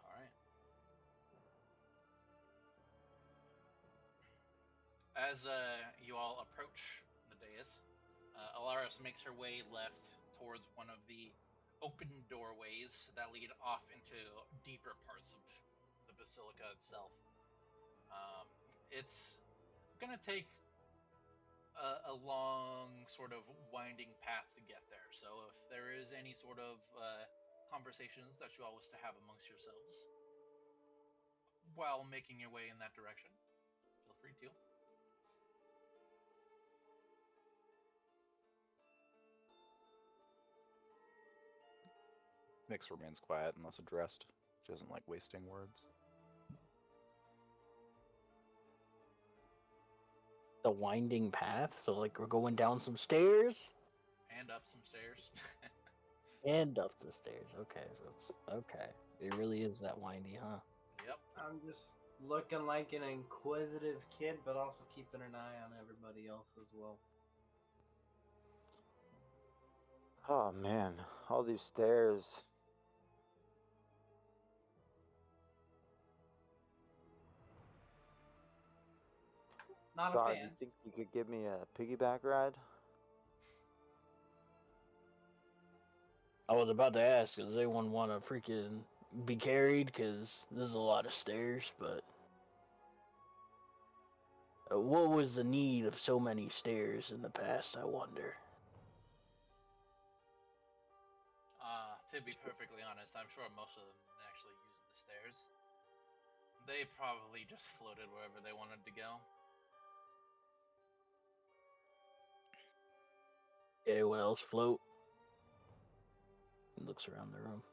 Alright. As you all approach the dais, Alaris makes her way left towards one of the open doorways that lead off into deeper parts of the basilica itself. It's gonna take a long, sort of winding path to get there. So if there is any sort of conversations that you all wish to have amongst yourselves while making your way in that direction, feel free to. Nyx remains quiet unless addressed. She doesn't like wasting words. The winding path, so like we're going down some stairs And up some stairs. and up the stairs. Okay, so it's okay. It really is that windy, huh? Yep. I'm just looking like an inquisitive kid, but also keeping an eye on everybody else as well. Oh man, all these stairs. Not a God, you fan. think you could give me a piggyback ride? I was about to ask, does anyone want to freaking be carried? Because there's a lot of stairs, but what was the need of so many stairs in the past, I wonder? To be perfectly honest, I'm sure most of them didn't actually use the stairs. They probably just floated wherever they wanted to go. Anyone else float? He looks around the room.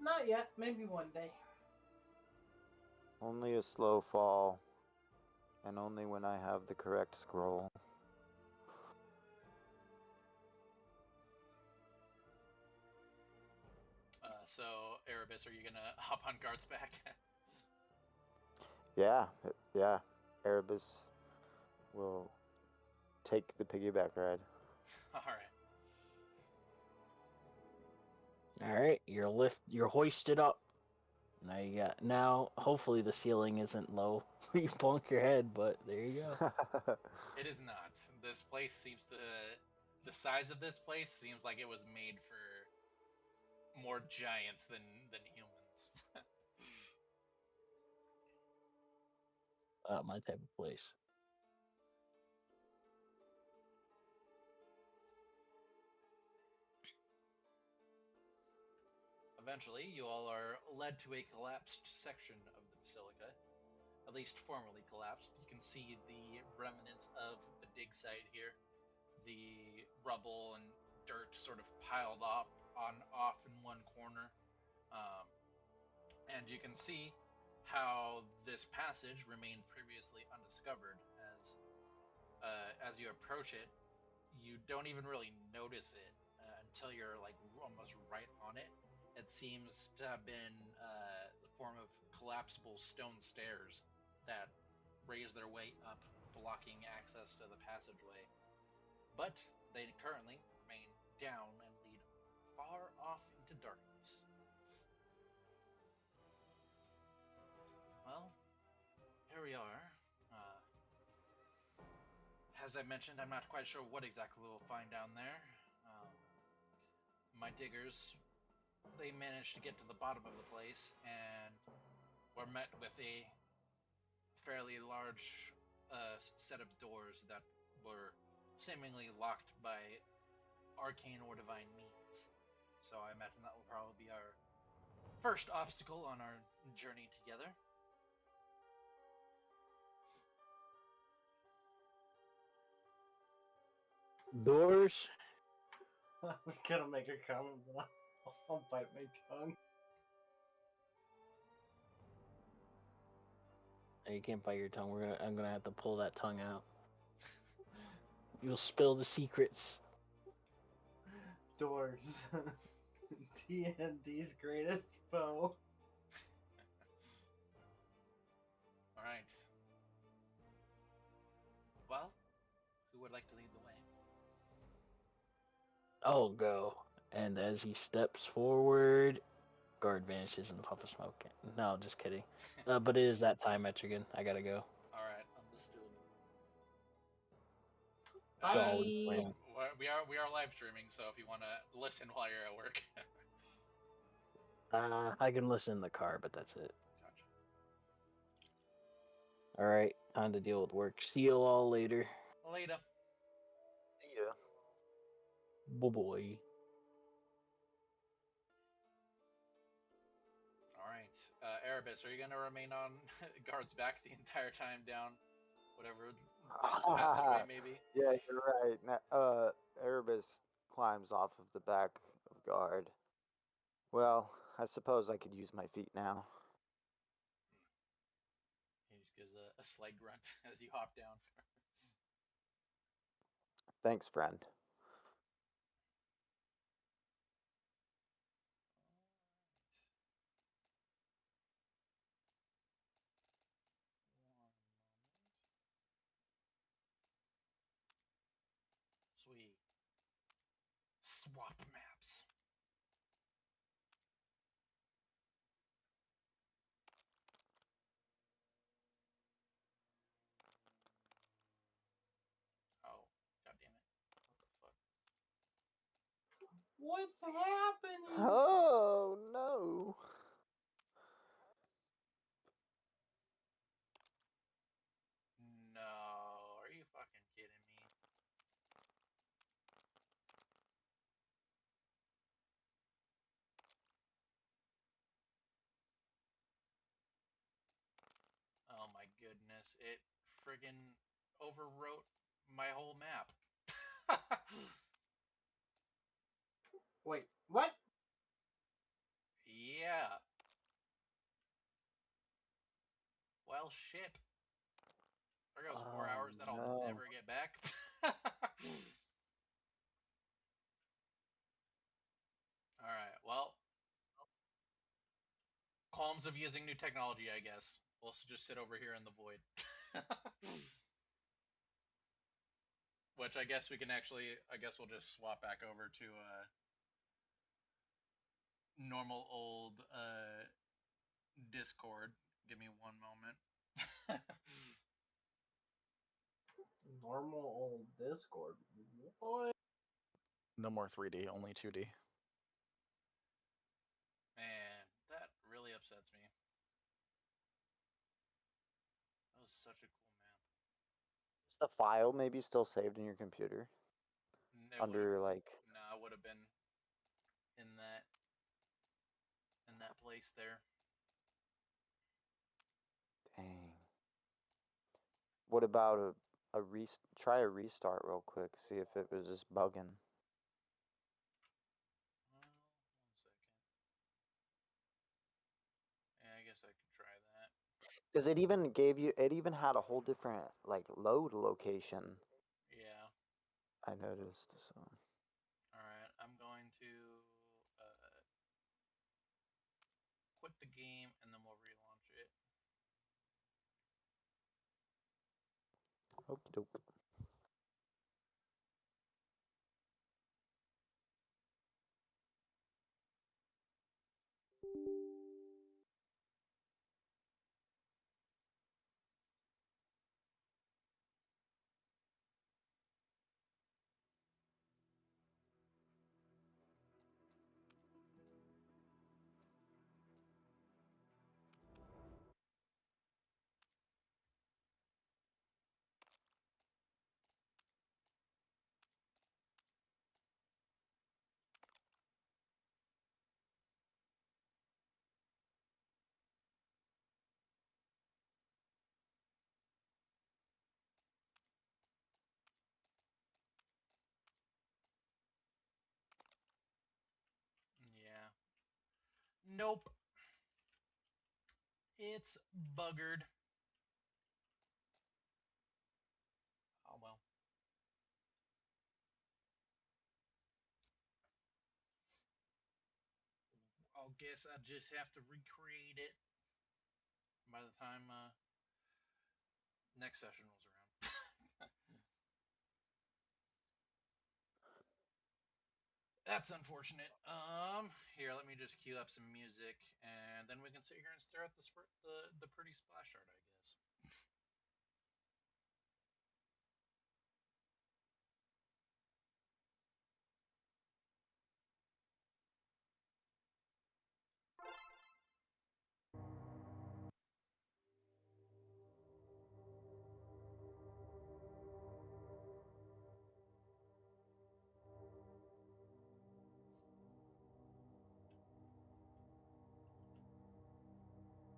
Not yet. Maybe one day. Only a slow fall, and only when I have the correct scroll. So, Erebus, are you gonna hop on guard's back? Yeah, Erebus will take the piggyback ride. Alright. All right, you're hoisted up. Now hopefully the ceiling isn't low. You bonk your head, but there you go. It is not. This place seems to. The size of this place seems like it was made for more giants than humans. My type of place. Eventually, you all are led to a collapsed section of the basilica, at least formerly collapsed. You can see the remnants of the dig site here, the rubble and dirt sort of piled off in one corner, and you can see how this passage remained previously undiscovered. As you approach it, you don't even really notice it until you're like almost right on it. It seems to have been the form of collapsible stone stairs that raise their way up, blocking access to the passageway. But they currently remain down and lead far off into darkness. Well, here we are. As I mentioned, I'm not quite sure what exactly we'll find down there. My diggers, they managed to get to the bottom of the place and were met with a fairly large set of doors that were seemingly locked by arcane or divine means. So I imagine that will probably be our first obstacle on our journey together. Doors. I was gonna make a comment, but I'll bite my tongue. You can't bite your tongue. I'm gonna have to pull that tongue out. You'll spill the secrets. Doors. D&D's greatest foe. Alright. Well, who would like to lead the way? I'll go. And as he steps forward, guard vanishes in a puff of smoke. No, just kidding. But it is that time, Etrigan. I gotta go. Alright, understood. Bye. We are live streaming, so if you want to listen while you're at work. I can listen in the car, but that's it. Gotcha. All right, time to deal with work. See you all later. Later. Yeah. Boy. Alright. Erebus, are you going to remain on guard's back the entire time down whatever this passageway may be? Yeah, you're right. Erebus climbs off of the back of guard. Well, I suppose I could use my feet now. He just gives a slight grunt as you hop down. Thanks, friend. Sweet. Swap maps. Oh, god damn it. What the fuck? What's happening? Oh no! No, are you fucking kidding me? Oh my goodness, it friggin' overwrote my whole map. Wait, what? Yeah. Well, shit. There goes 4 hours that I'll no. never get back. Alright, well. Qualms of using new technology, I guess. We'll just sit over here in the void. Which I guess we can actually, I guess we'll just swap back over to normal old Discord. Give me one moment. Normal old Discord. What? No more 3D, only 2D. Man, that really upsets me. That was such a cool map. Is the file maybe still saved in your computer? Under like... No, I would have been in that place there. Dang. What about try a restart real quick, see if it was just bugging. Well, 1 second. Yeah, I guess I could try that. Because it even had a whole different like load location. Yeah. I noticed. So. All right, I'm going to quit the game and then we'll relaunch it. Okie doke. Yeah. Nope. It's buggered. Oh well. I guess I just have to recreate it by the time next session rolls around. That's unfortunate. Here, let me just cue up some music, and then we can sit here and stare at the pretty splash art, I guess.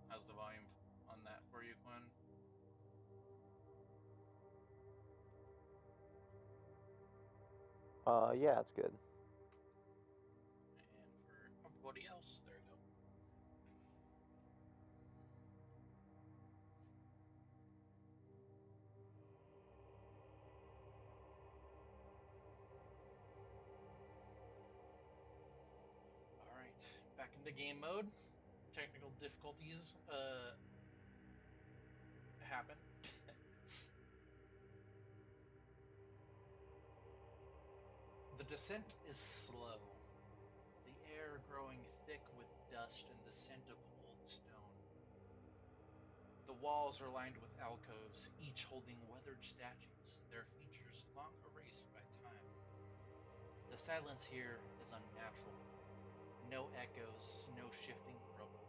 How's the volume on that for you, Quinn? Yeah, it's good. to game mode. Technical difficulties happen. The descent is slow, the air growing thick with dust and the scent of old stone. The walls are lined with alcoves, each holding weathered statues, their features long erased by time. The silence here is unnatural. No echoes, no shifting rubble,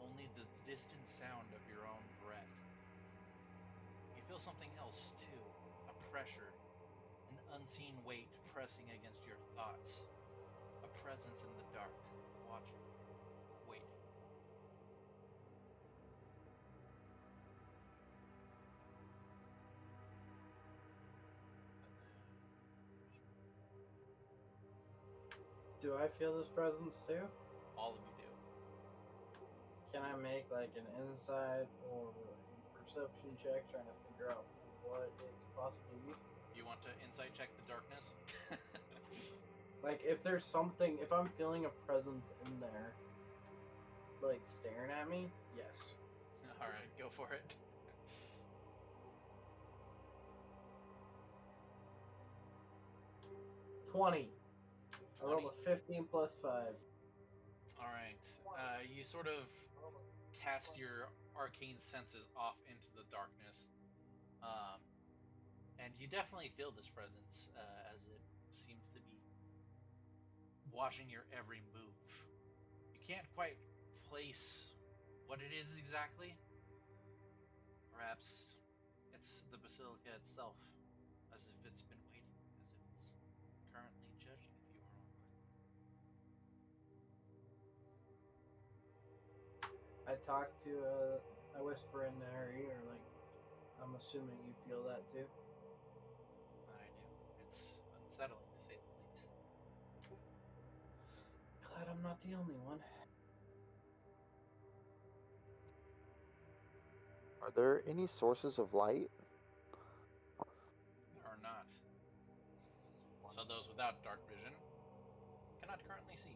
only the distant sound of your own breath. You feel something else, too, a pressure, an unseen weight pressing against your thoughts, a presence in the dark, watching, waiting. Do I feel this presence too? All of you do. Can I make like an insight or a perception check trying to figure out what it could possibly be? You want to insight check the darkness? Like if there's something, if I'm feeling a presence in there, like staring at me, yes. Alright, go for it. 20. I 20. rolled a 15 plus 5. Alright. You sort of cast your arcane senses off into the darkness. And you definitely feel this presence as it seems to be watching your every move. You can't quite place what it is exactly. Perhaps it's the basilica itself, as if it's been waiting, as if it's currently judging if you are online. I talk to, I whisper in their ear, like, I'm assuming you feel that too. I do. It's unsettling to say the least. Glad I'm not the only one. Are there any sources of light? There are not. So those without dark vision cannot currently see.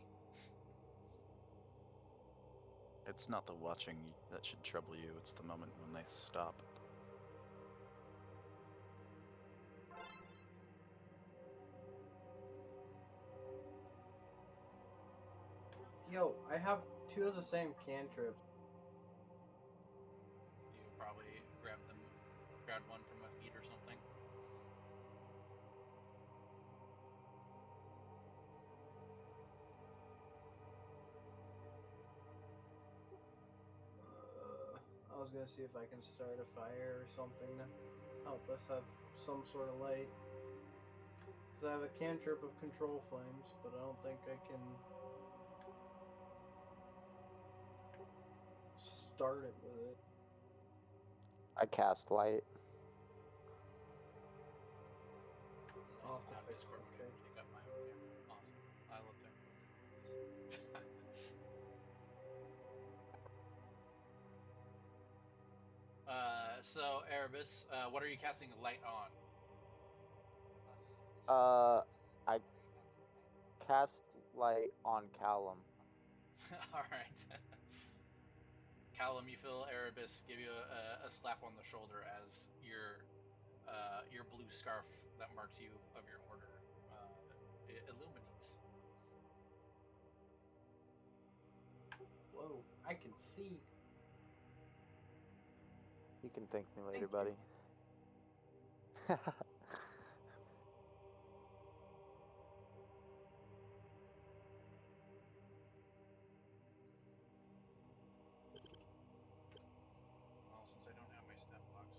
It's not the watching that should trouble you, it's the moment when they stop. Yo, I have 2 of the same cantrips. You probably grabbed one from a feed or something. I was gonna see if I can start a fire or something to help us have some sort of light. Because I have a cantrip of control flames, but I don't think I can start it with it. I cast light. I'll Nice have to enough fix Discord it, when okay. you pick up my own camera. Awesome. I love technical difficulties. So Erebus, what are you casting light on? I cast light on Callum. All right. Callum, you feel Erebus give you a slap on the shoulder as your blue scarf that marks you of your order it illuminates. Whoa, I can see. You can thank me later, Thank you. buddy. Well, since I don't have my stat blocks,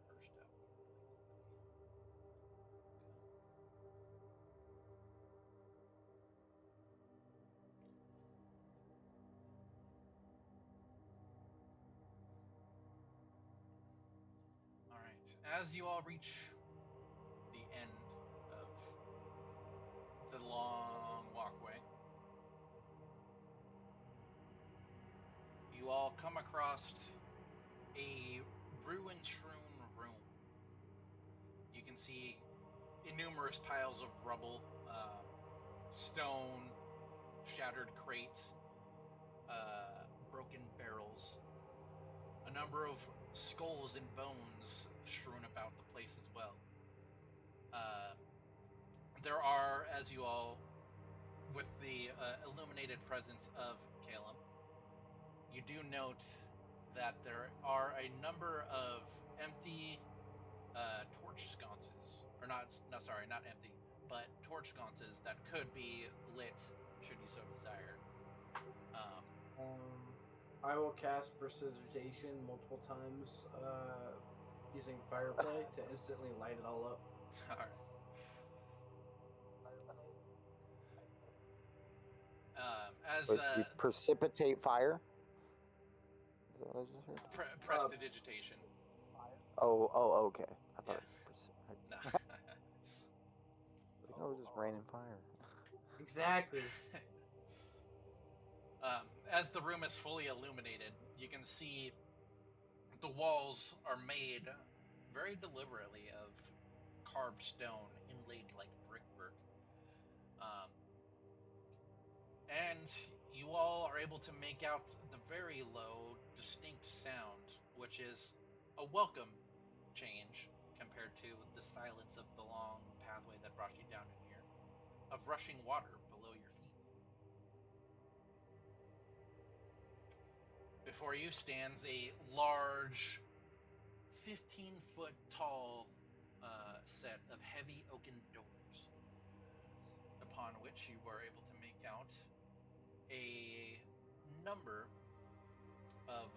her stat block really quickly. All right. As you all reach the end of the long walkway, you all come across a ruin-strewn room. You can see innumerous piles of rubble stone, shattered crates, broken barrels, a number of skulls and bones strewn about the place as well. There are, as you all, with the illuminated presence of Caleb, you do note that there are a number of empty torch sconces, or not empty, but torch sconces that could be lit should you so desire. I will cast Precipitation multiple times using Fireplay to instantly light it all up. All right. You precipitate fire? Is that what I just heard? Prestidigitation. Oh, okay. I thought No. it was just raining fire. Exactly. As the room is fully illuminated, you can see the walls are made very deliberately of carved stone, inlaid like brickwork. And you all are able to make out the very low, distinct sound, which is a welcome change compared to the silence of the long pathway that brought you down in here, of rushing water below your feet. Before you stands a large, 15-foot tall set of heavy oaken doors, upon which you were able to make out a number of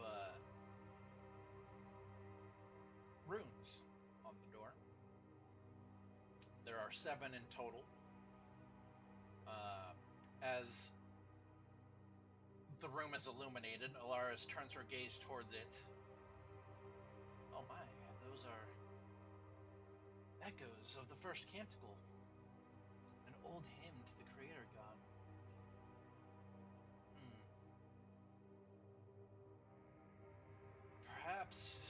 runes on the door. There are 7 in total. As the room is illuminated, Alaris turns her gaze towards it. Oh my, those are echoes of the first canticle. An old hymn to the creator god. Perhaps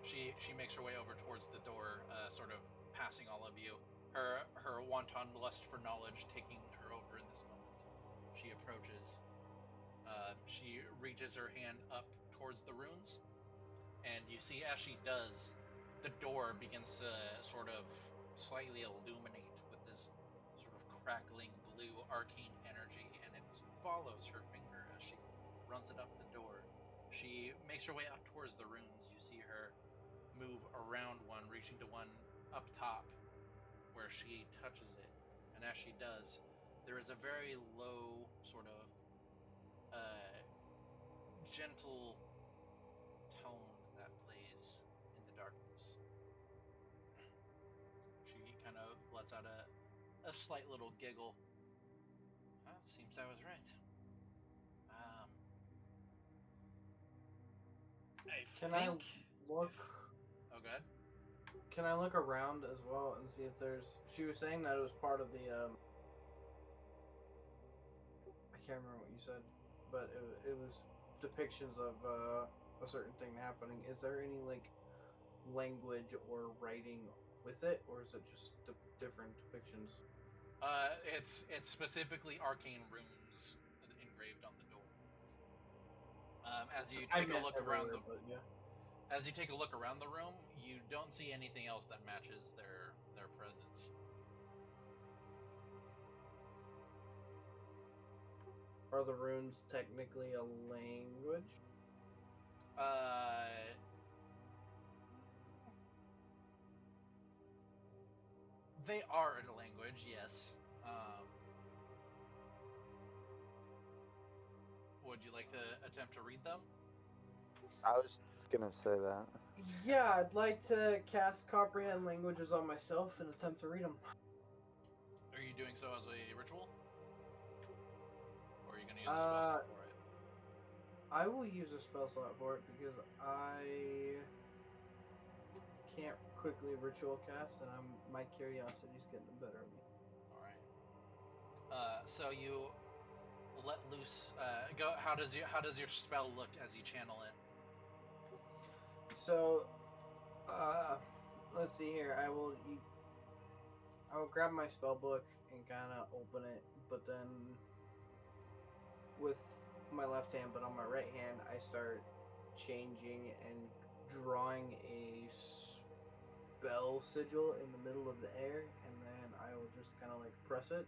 she makes her way over towards the door, sort of passing all of you. Her wanton lust for knowledge taking her over in this moment. She approaches. She reaches her hand up towards the runes, and you see as she does, the door begins to sort of slightly illuminate with this sort of crackling blue arcane energy, and it follows her finger as she runs it up the door. She makes her way up towards the runes. You see her move around one, reaching to one up top, where she touches it. And as she does, there is a very low, sort of gentle tone that plays in the darkness. She kind of lets out a slight little giggle. Well, seems I was right. I look? Oh, go ahead. Can I look around as well and see if there's? She was saying that it was part of the. I can't remember what you said, but it was depictions of a certain thing happening. Is there any language or writing with it, or is it just different depictions? It's specifically arcane runes engraved on the door. As you take a look around the as you take a look around the room, you don't see anything else that matches their presence. Are the runes technically a language? They are a language, yes. Would you like to attempt to read them? I was gonna say that. Yeah, I'd like to cast Comprehend Languages on myself and attempt to read them. Are you doing so as a ritual? Or are you going to use a spell slot for it? I will use a spell slot for it because I can't quickly ritual cast, and my curiosity's getting the better of me. Alright. So you let loose. Go. How does your spell look as you channel it? So, let's see here. I will grab my spell book and kind of open it, but then with my left hand, but on my right hand, I start changing and drawing a spell sigil in the middle of the air, and then I will just kind of like press it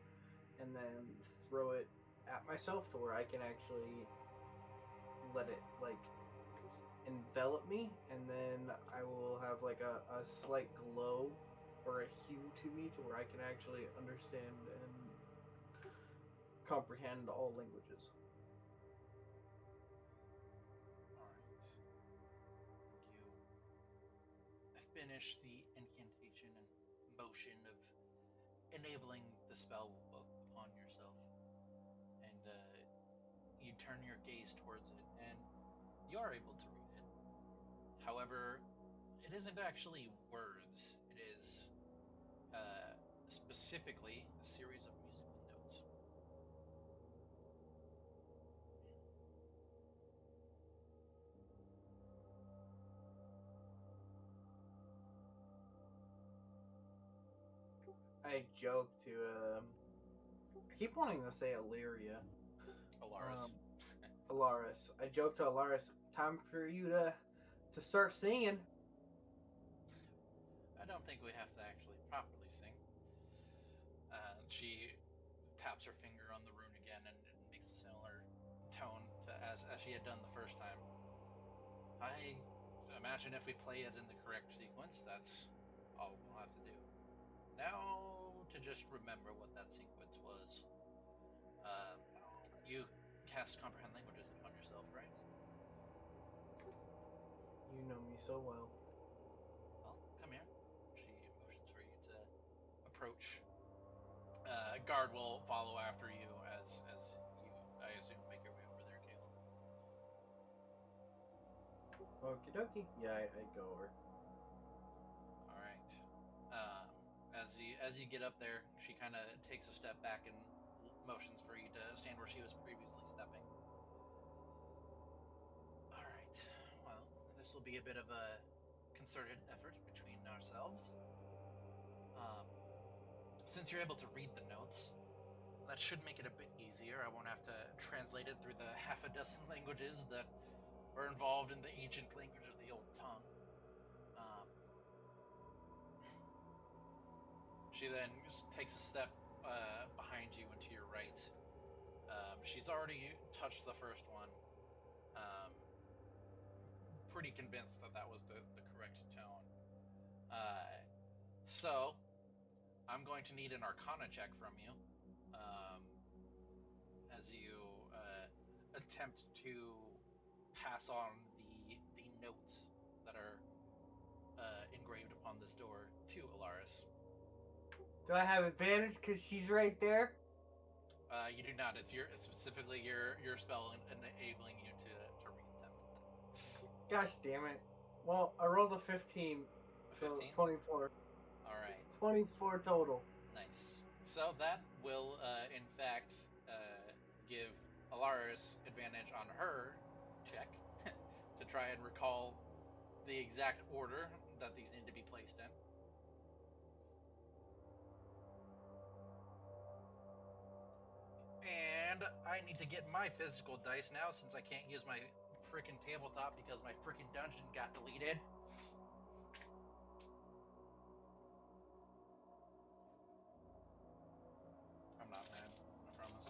and then throw it at myself to where I can actually let it like envelop me, and then I will have like a slight glow or a hue to me to where I can actually understand and comprehend all languages. Alright. You finish the incantation and motion of enabling the spell upon yourself. And you turn your gaze towards it, and you are able to read it. However, it isn't actually words. It is specifically a series of musical notes. I joke to I keep wanting to say Illyria. Alaris. Alaris. I joke to Alaris, time for you to start singing. I don't think we have to actually properly sing. She taps her finger on the rune again and it makes a similar tone to as she had done the first time. I imagine if we play it in the correct sequence, that's all we'll have to do. Now, to just remember what that sequence was. You cast Comprehend Languages upon yourself, right? You know me so well. Well, come here. She motions for you to approach. Guard will follow after you as you, I assume, make your way over there, Caleb. Okie dokie. Yeah, I go over. All right. As you get up there, she kind of takes a step back and motions for you to stand where she was previously stepping. All right. Well, this will be a bit of a concerted effort between ourselves. Since you're able to read the notes, that should make it a bit easier. I won't have to translate it through the half a dozen languages that were involved in the ancient language of the old tongue. She then just takes a step behind you and to your right. She's already touched the first one. Pretty convinced that was the correct tone. So, I'm going to need an Arcana check from you as you attempt to pass on the notes that are engraved upon this door to Alaris. Do I have advantage because she's right there? You do not. It's specifically your spell enabling you to read them. Gosh damn it. Well, I rolled a 15. A 15? So 24. All right. 24 total. Nice. So that will, in fact, give Alaris advantage on her check to try and recall the exact order that these need to be placed in. And I need to get my physical dice now since I can't use my freaking tabletop because my freaking dungeon got deleted. I'm not mad, I promise.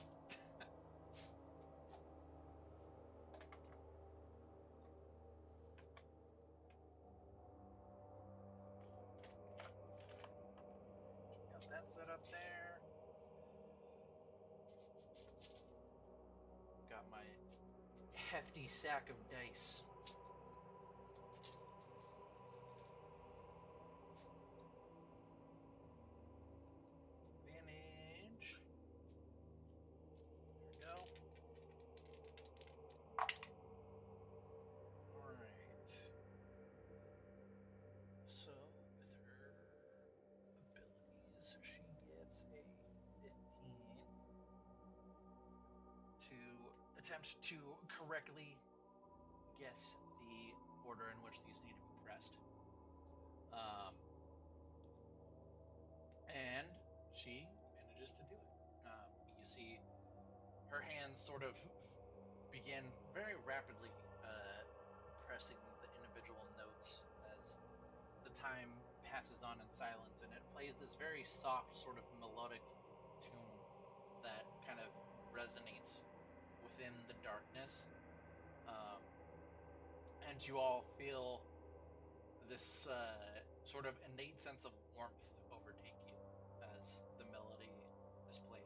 Got that set up there. Got my hefty sack of dice. Advantage. There we go. Alright. So, with her abilities, she gets a 15 to attempt to correctly guess the order in which these need to be pressed. And she manages to see her hands sort of begin very rapidly pressing the individual notes as the time passes on in silence, and it plays this very soft, sort of melodic tune that kind of resonates within the darkness. And you all feel this sort of innate sense of warmth overtake you as the melody is played.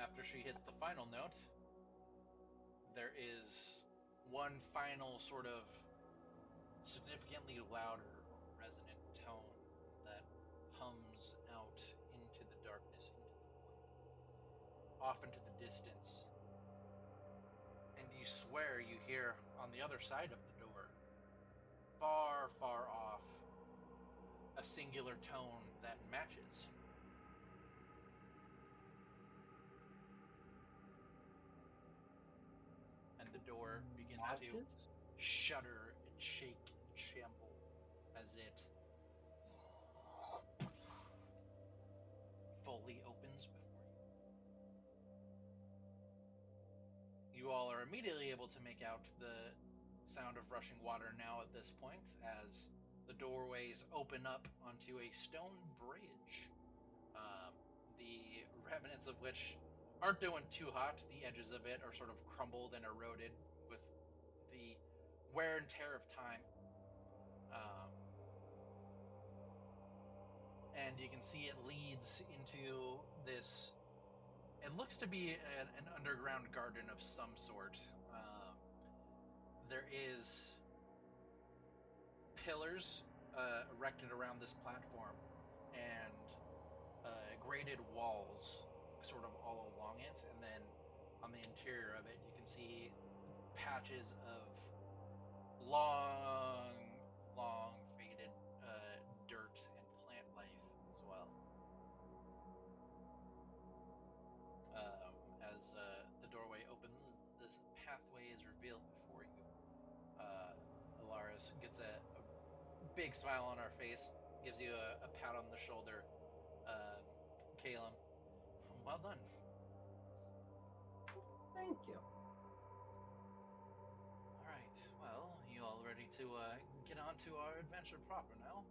After she hits the final note, there is one final sort of significantly louder or resonant tone that hums out into the darkness, into the void, off into the distance. And you swear you hear on the other side of the door, far, far off, a singular tone that matches. And the door begins to shudder and shake and shamble as it fully opens before you. You all are immediately able to make out the sound of rushing water now at this point as the doorways open up onto a stone bridge, the remnants of which aren't doing too hot. The edges of it are sort of crumbled and eroded with the wear and tear of time. And you can see it leads into this, it looks to be an underground garden of some sort. There is pillars erected around this platform and graded walls sort of all along it, and then on the interior of it you can see patches of long faded dirt and plant life as well. As the doorway opens, this pathway is revealed before you. Alaris gets a big smile on her face, gives you a pat on the shoulder. Caleb, well done. Thank you. All right, well, you all ready to get on to our adventure proper now?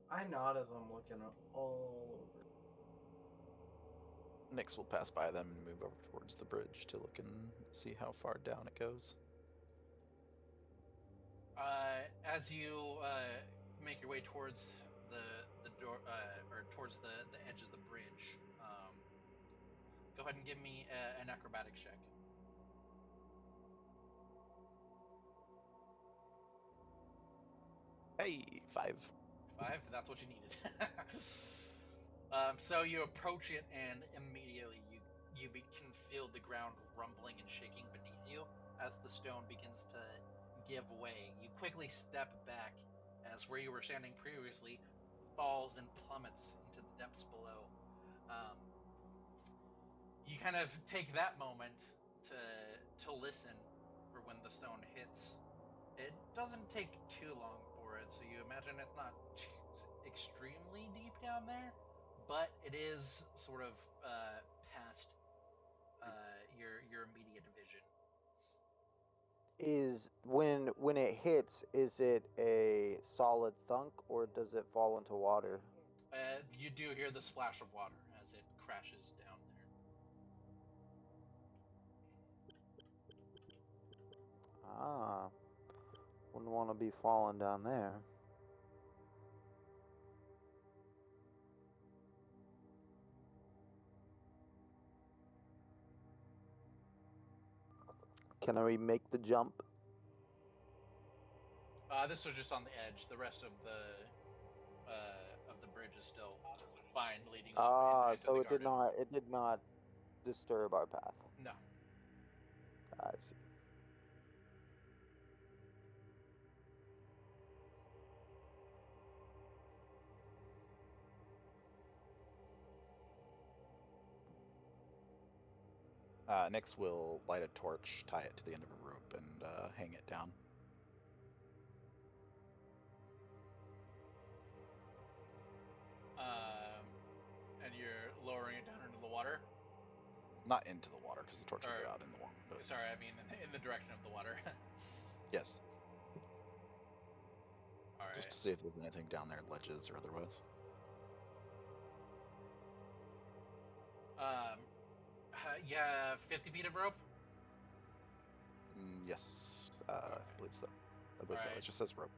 I nod as I'm looking all over. Nyx will pass by them and move over towards the bridge to look and see how far down it goes. As you make your way towards the door, or towards the edge of the bridge, go ahead and give me an acrobatics check. Hey, 5. 5, that's what you needed. So you approach it, and immediately you can feel the ground rumbling and shaking beneath you as the stone begins to give way. You quickly step back as where you were standing previously falls and plummets into the depths below. You kind of take that moment to listen for when the stone hits. It doesn't take too long for it, so you imagine it's not extremely deep down there, but it is sort of past your immediate vision. Is when it hits, is it a solid thunk or does it fall into water? You do hear the splash of water as it crashes down there. Ah, wouldn't want to be falling down there. Can I make the jump? This was just on the edge. The rest of the bridge is still fine, leading up into So the it garden. did not disturb our path. No. I see. Nyx will light a torch, tie it to the end of a rope, and hang it down. And you're lowering it down into the water? Not into the water, because the torch will Or- go out in the water. But Sorry, I mean in the direction of the water. yes, All just right. to see if there's anything down there, ledges or otherwise. Yeah, 50 feet of rope? Yes, Okay. I believe so. I believe so. Alright. It just says rope.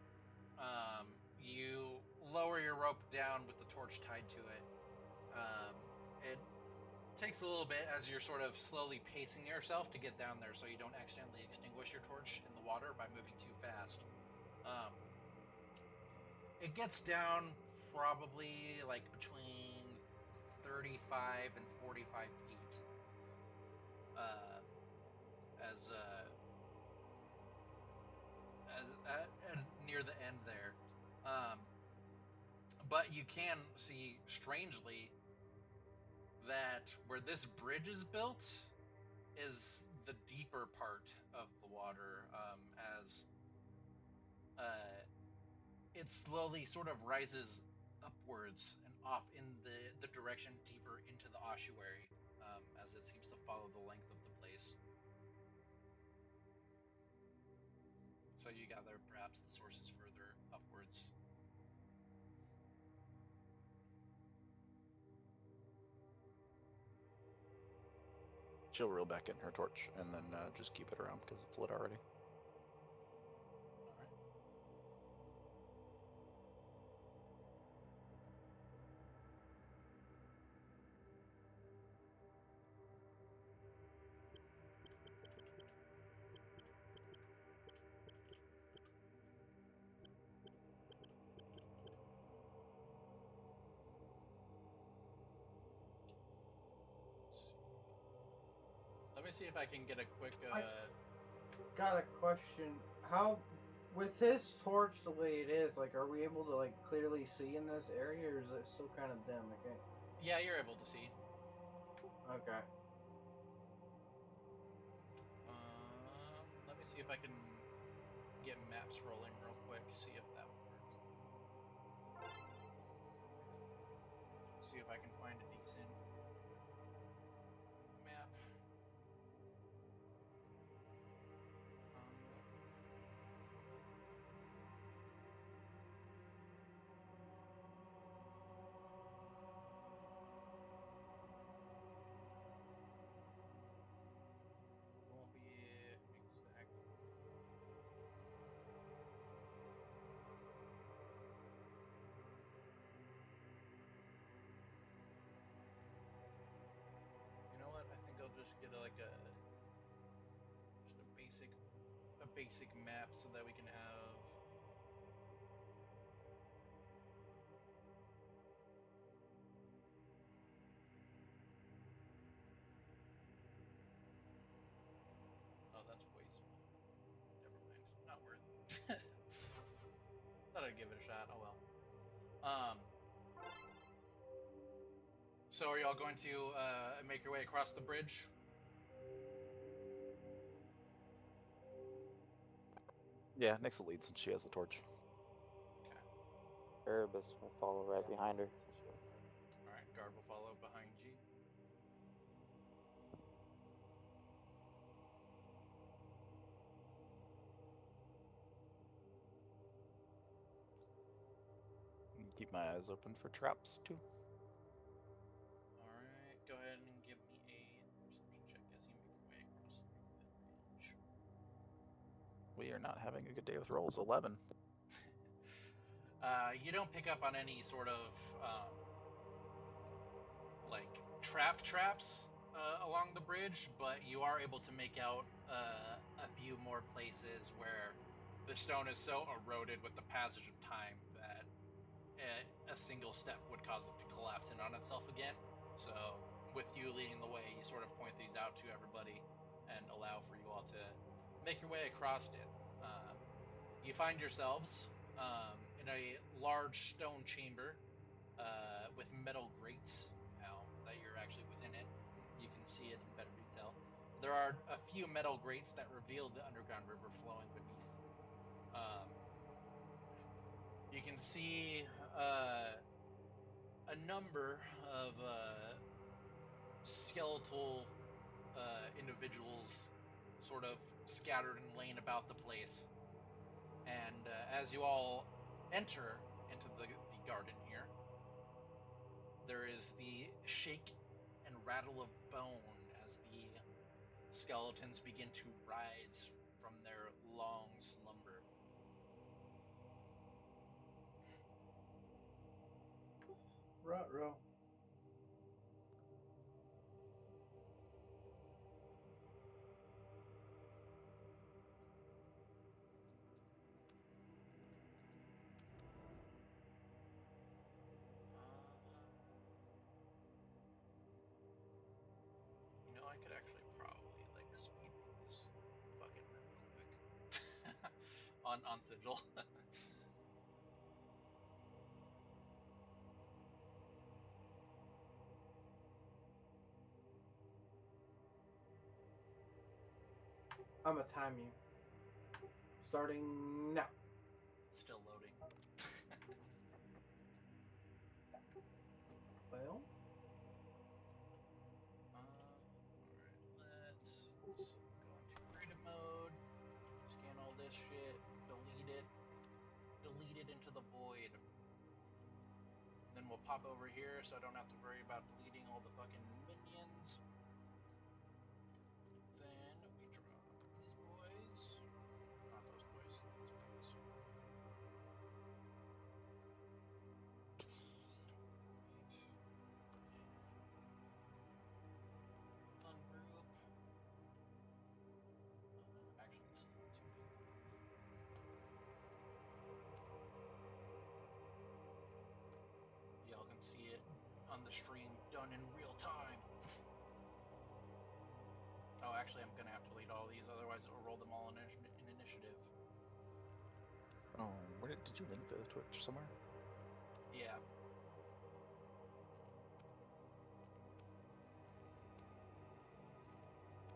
You lower your rope down with the torch tied to it. It takes a little bit as you're sort of slowly pacing yourself to get down there so you don't accidentally extinguish your torch in the water by moving too fast. It gets down probably like between 35 and 45 feet. As near the end there. But you can see, strangely, that where this bridge is built is the deeper part of the water, as it slowly sort of rises upwards and off in the direction deeper into the ossuary, as it seems to follow the length of the place. So you gather perhaps the source is further upwards. She'll reel back in her torch and then just keep it around because it's lit already. Alright. Let me see if I can get a quick. Got a question. How, with his torch the way it is, like, are we able to like clearly see in this area, or is it still kind of dim? Okay. Yeah, you're able to see. Okay. Let me see if I can get maps rolling real quick. See if that will work. See if I can find a decent map. Won't be exact. You know what? I think I'll just get like a basic map so that we can have. Oh, that's way small. Never mind. Not worth. Thought I'd give it a shot. Oh well. So are y'all going to make your way across the bridge? Yeah, Nyx will lead since she has the torch. Erebus will follow right behind her. All right, guard will follow behind G. Keep my eyes open for traps too. All right, go ahead and give me a perception check as you make your way across the bridge. We are not having a good day with rolls. 11. You don't pick up on any sort of like traps along the bridge, but you are able to make out a few more places where the stone is so eroded with the passage of time that a single step would cause it to collapse in on itself again. So, with you leading the way, you sort of point these out to everybody and allow for you all to make your way across it. You find yourselves in a large stone chamber with metal grates now that you're actually within it. You can see it in better detail. There are a few metal grates that reveal the underground river flowing beneath. You can see a number of skeletal individuals sort of scattered and laying about the place. And as you all enter into the garden here, there is the shake and rattle of bone as the skeletons begin to rise from their long slumber. Ruh-roh. I could actually probably like speed this fucking real quick on Sigil. I'm gonna time you. Starting now. Still loading. Well, Alright, let's go into creative mode, scan all this shit, delete it into the void. Then we'll pop over here so I don't have to worry about deleting all the fucking minions. Then we draw these boys. Not those boys, those boys. Ungroup. Actually, this is too big. Y'all can see it on the stream done in real time. Oh, actually, I'm gonna have to delete all these, otherwise it will roll them all in initiative. Oh, where did you link the Twitch somewhere? Yeah.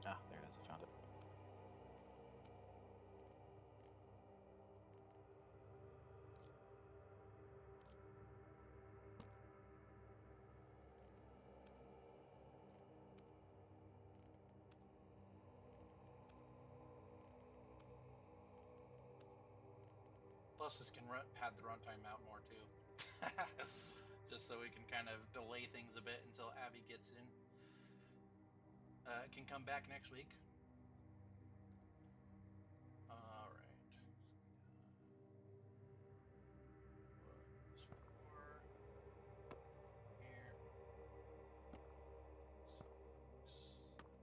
Ah, there it is. I found it. Plus, this can pad the runtime out more too. Just so we can kind of delay things a bit until Abby gets in. Can come back next week. Alright. Was 4. Here. 6. 2.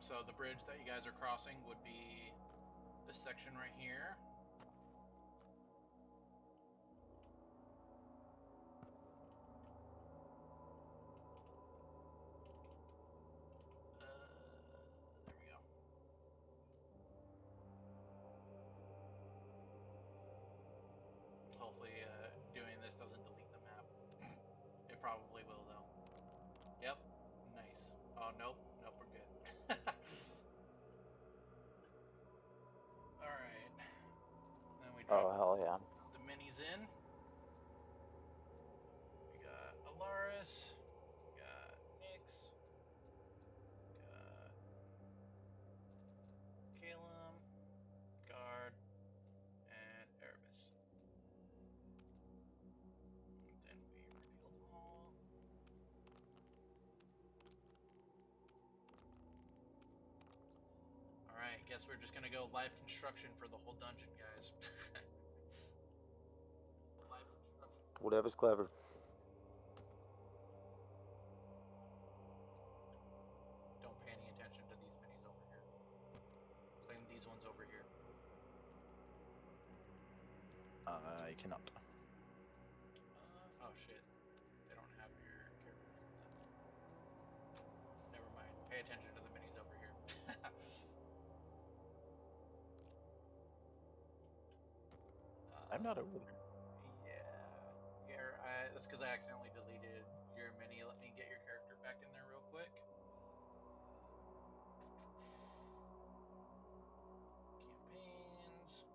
So the bridge that you guys are crossing would be this section right here. There we go. Hopefully, doing this doesn't delete the map. It probably will, though. Yep. Nice. Oh, nope. Nope, we're good. Alright. Then we drop hell yeah. the minis in. We got Alaris. We got Nyx. Got Calum. Guard. And Erebus. Then we reveal them all. Alright, guess we're just gonna go live construction for the whole dungeon, guys. Live construction. Whatever's clever. Don't pay any attention to these minis over here. Claim these ones over here. I cannot. Oh shit. They don't have your characters in them. Never mind. Pay attention to the minis over here. I'm not over there. Yeah. That's because I accidentally deleted your mini. Let me get your character back in there real quick. Campaigns.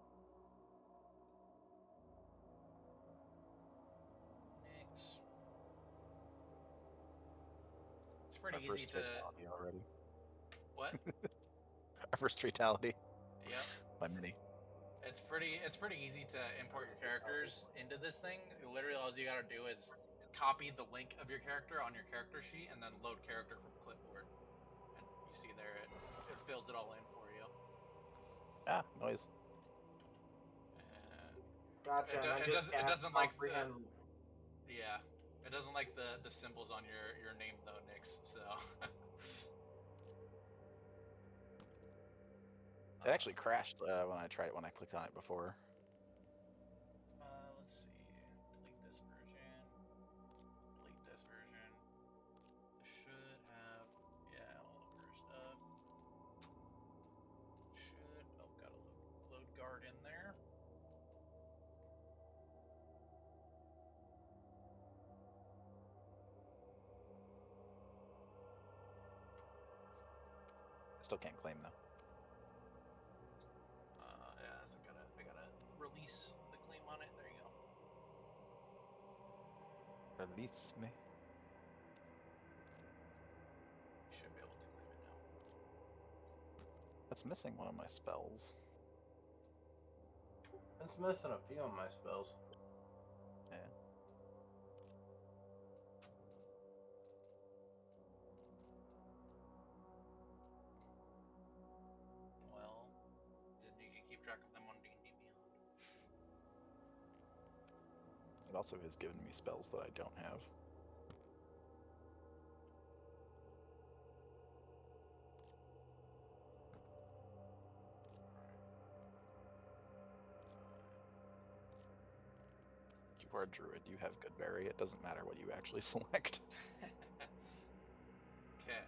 Nyx. It's pretty Our easy first to. fatality already. What? Our first fatality. Yep. My mini. It's pretty easy to import your characters into this thing. Literally, all you gotta do is copy the link of your character on your character sheet and then load character from clipboard. And you see there, it fills it all in for you. Ah, noise. And Gotcha. it doesn't like the, comprehend. yeah, it doesn't like the symbols on your name though, Nyx. So. It actually crashed when I tried it when I clicked on it before. Let's see. Delete this version. Delete this version. This should have, yeah, all of her stuff. Should, oh, got a load guard in there. I still can't claim though. Yeah, so I gotta release the claim on it. There you go. Release me. You should be able to claim it now. That's missing one of my spells. It's missing a few of my spells. Yeah. Well, didn't you keep track of them on D&D Beyond? It also has given me spells that I don't have. You are a druid, you have good berry. It doesn't matter what you actually select. Okay.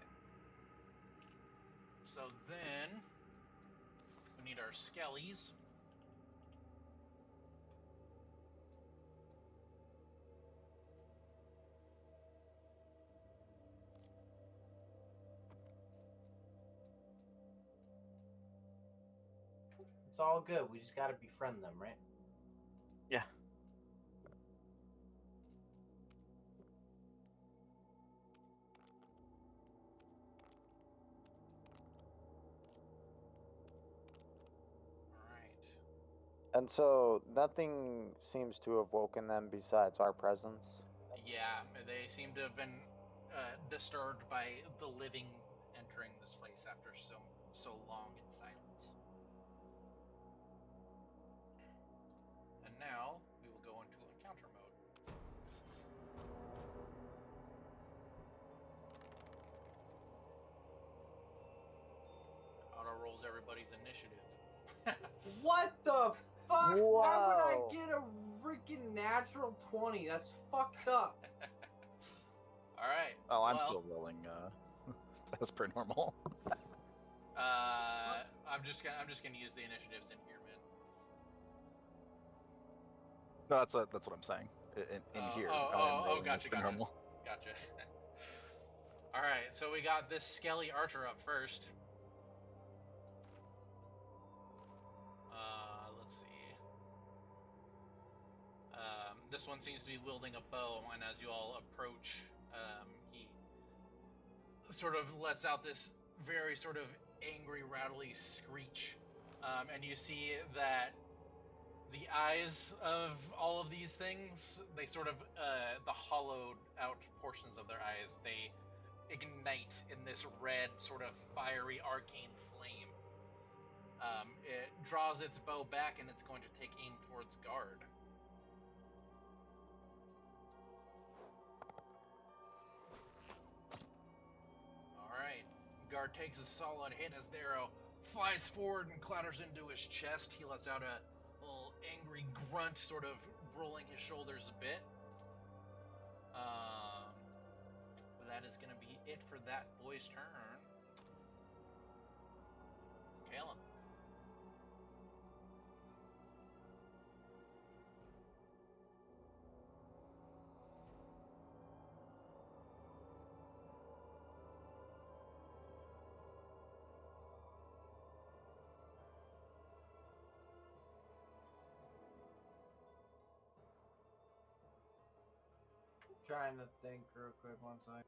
So then we need our skellies. It's all good. We just gotta befriend them, right? Yeah. And so nothing seems to have woken them besides our presence. Yeah, they seem to have been disturbed by the living entering this place after so long in silence. And now we will go into encounter mode. What the fuck? Why would I Whoa. get a freaking natural 20? That's fucked up. All right. Oh, I'm well, still rolling as per normal. I'm just gonna use the initiatives in here, man. No, that's what I'm saying. In here, I am rolling as Gotcha. per normal. Gotcha. All right, so we got this Skelly Archer up first. Let's see. This one seems to be wielding a bow, and as you all approach, he sort of lets out this very sort of angry, rattly screech, and you see that the eyes of all of these things, they sort of, the hollowed out portions of their eyes, they ignite in this red, sort of fiery, arcane flame. It draws its bow back, and it's going to take aim towards Guard. Alright. Guard takes a solid hit as the arrow flies forward and clatters into his chest. He lets out a little angry grunt, sort of rolling his shoulders a bit. But that is going to be it for that boy's turn. Kalen. Trying to think real quick, one sec.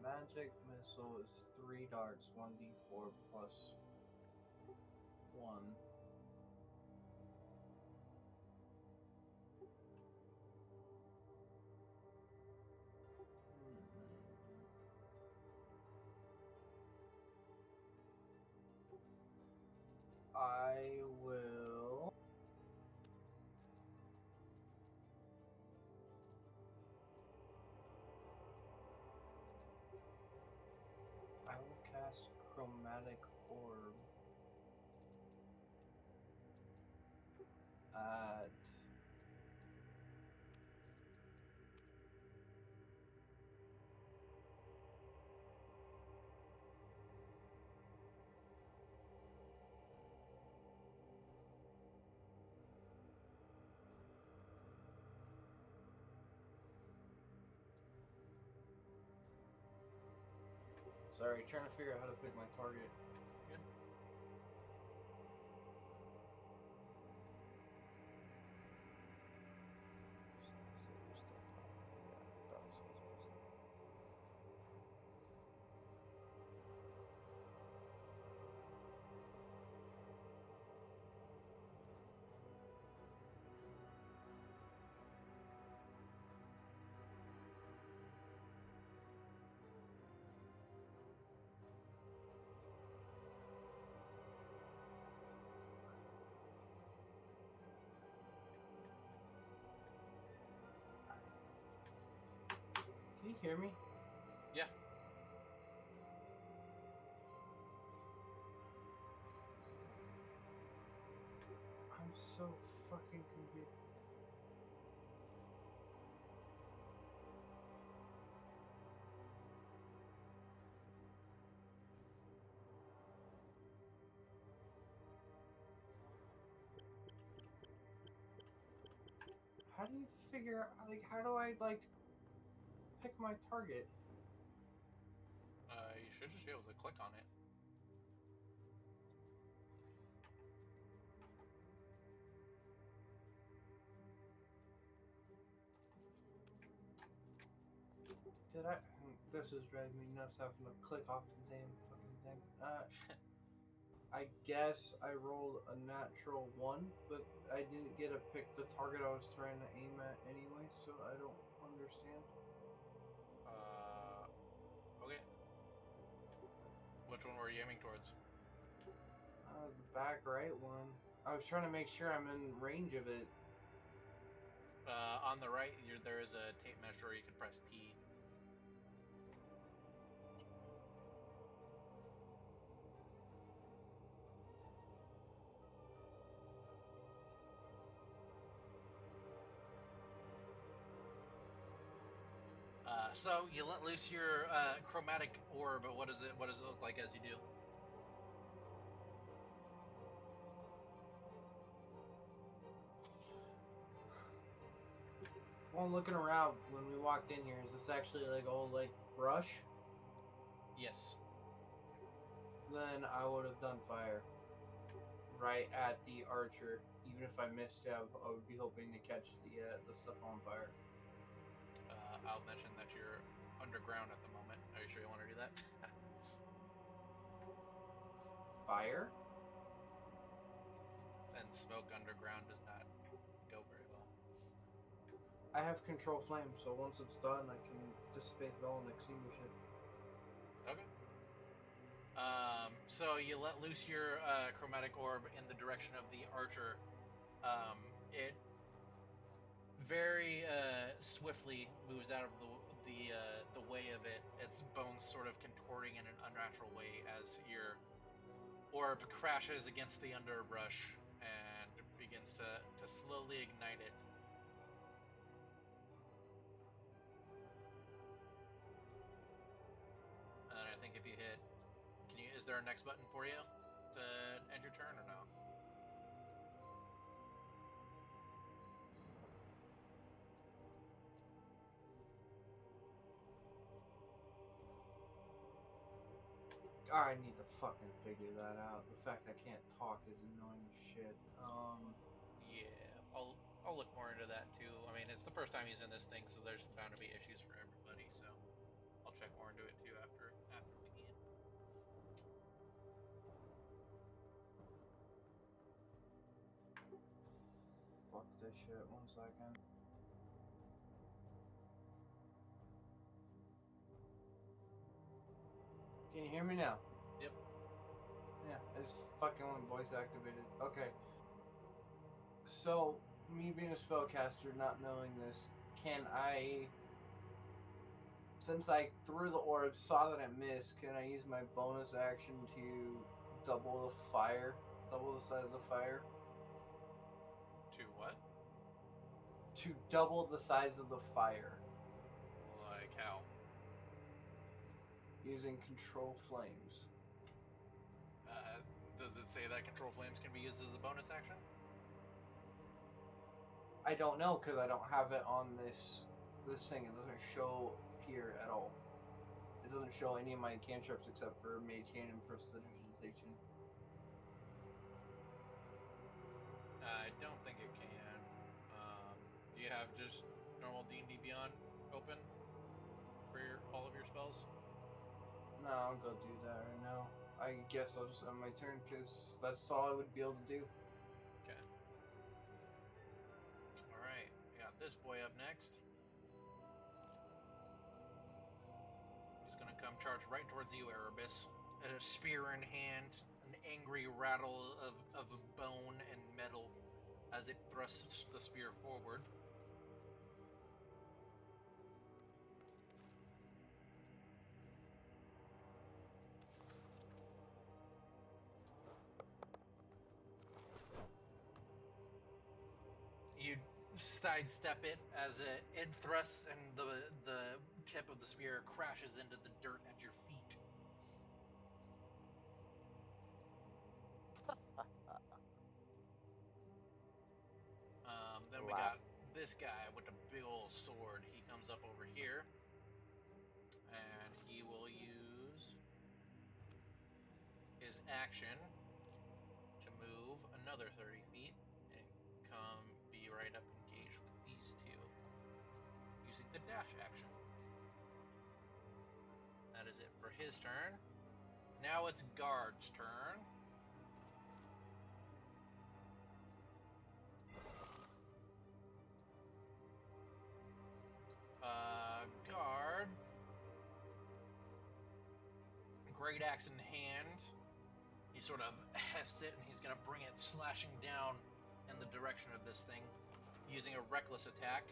Magic missile is 3 darts, 1d4 plus 1. I will. I will cast Chromatic Orb at Sorry, trying to figure out how to pick my target. Good. Can you hear me? Yeah. I'm so fucking confused. How do you figure out, like, how do I, like, pick my target? You should just be able to click on it. Did I? This is driving me nuts having to click off the damn fucking thing. I guess I rolled a natural 1, but I didn't get to pick the target I was trying to aim at anyway, so I don't understand. Okay. Which one were you aiming towards? The back right one. I was trying to make sure I'm in range of it. On the right, there is a tape measure. You can press T. So you let loose your chromatic orb. What does it look like as you do? Well, looking around when we walked in here, is this actually like all like brush? Yes. Then I would have done fire right at the archer. Even if I missed it, I would be hoping to catch the stuff on fire. I'll mention that you're underground at the moment. Are you sure you want to do that? Fire? And smoke underground does not go very well. I have control flame, so once it's done, I can dissipate the bell and extinguish it. Okay. So you let loose your chromatic orb in the direction of the archer. It very swiftly moves out of the way of it. Its bones sort of contorting in an unnatural way as your orb crashes against the underbrush and begins to slowly ignite it. And I think if you hit, is there a next button for you to end your turn or no? I need to fucking figure that out. The fact I can't talk is annoying as shit. Yeah, I'll look more into that too. I mean, it's the first time he's in this thing, so there's bound to be issues for everybody. So I'll check more into it too after we end. Fuck this shit. 1 second. Can you hear me now? Yep. Yeah, it's fucking one voice activated. Okay. So, me being a spellcaster, not knowing this, can I, since I threw the orb, saw that it missed, can I use my bonus action to double the size of the fire? To what? To double the size of the fire, Like how? using control flames. Does it say that control flames can be used as a bonus action? I don't know, because I don't have it on this thing. It doesn't show here at all. It doesn't show any of my cantrips except for Mage Hand and Prestidigitation. I don't think it can. Do you have just normal D&D Beyond open for all of your spells? No, I'll go do that right now. I guess I'll just end my turn, because that's all I would be able to do. Okay. Alright, we got this boy up next. He's gonna come charge right towards you, Erebus. A spear in hand, an angry rattle of bone and metal as it thrusts the spear forward. You sidestep it as it thrusts, and the tip of the spear crashes into the dirt at your feet. Then we got this guy with the big old sword. He comes up over here, and he will use his action to move another 30 feet and come be right up engaged with these two using the dash action. That is it for his turn. Now it's Guard's turn. Guard, great axe in hand. He sort of hefts it, and he's going to bring it slashing down in the direction of this thing, using a reckless attack.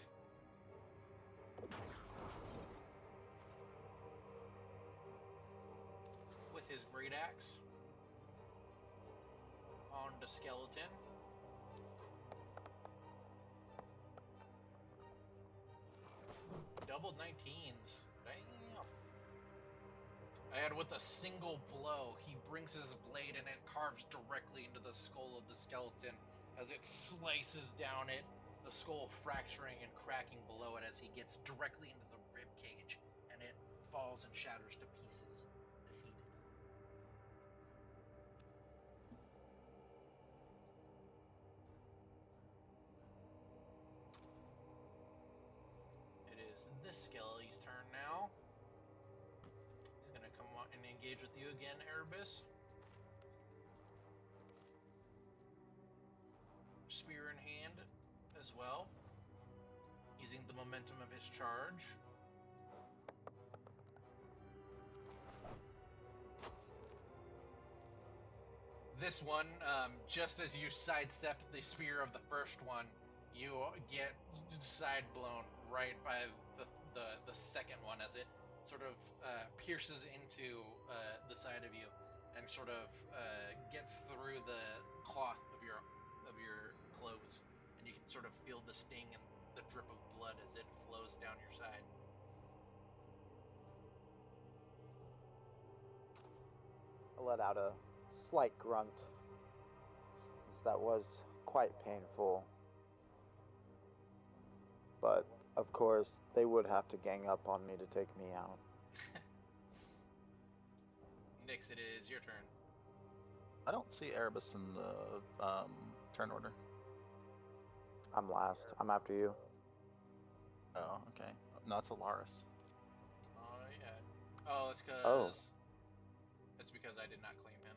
With his great axe on the skeleton. Double 19s. And with a single blow, he brings his blade and it carves directly into the skull of the skeleton as it slices down it, the skull fracturing and cracking below it as he gets directly into the rib cage, and it falls and shatters to pieces, defeated. It is this Skelly's turn now. He's gonna come on and engage with you again, Erebus. Spear in hand as well, using the momentum of his charge. This one, just as you sidestep the spear of the first one, you get side blown right by the second one as it sort of pierces into the side of you and sort of gets through the cloth of your clothes, and you can sort of feel the sting and the drip of blood as it flows down your side. I let out a slight grunt, as that was quite painful. But, of course, they would have to gang up on me to take me out. Nyx, it is your turn. I don't see Erebus in the turn order. I'm last. I'm after you. Oh, okay. No, it's Alaris. Oh, yeah. Oh, it's because... Oh. It's because I did not claim him.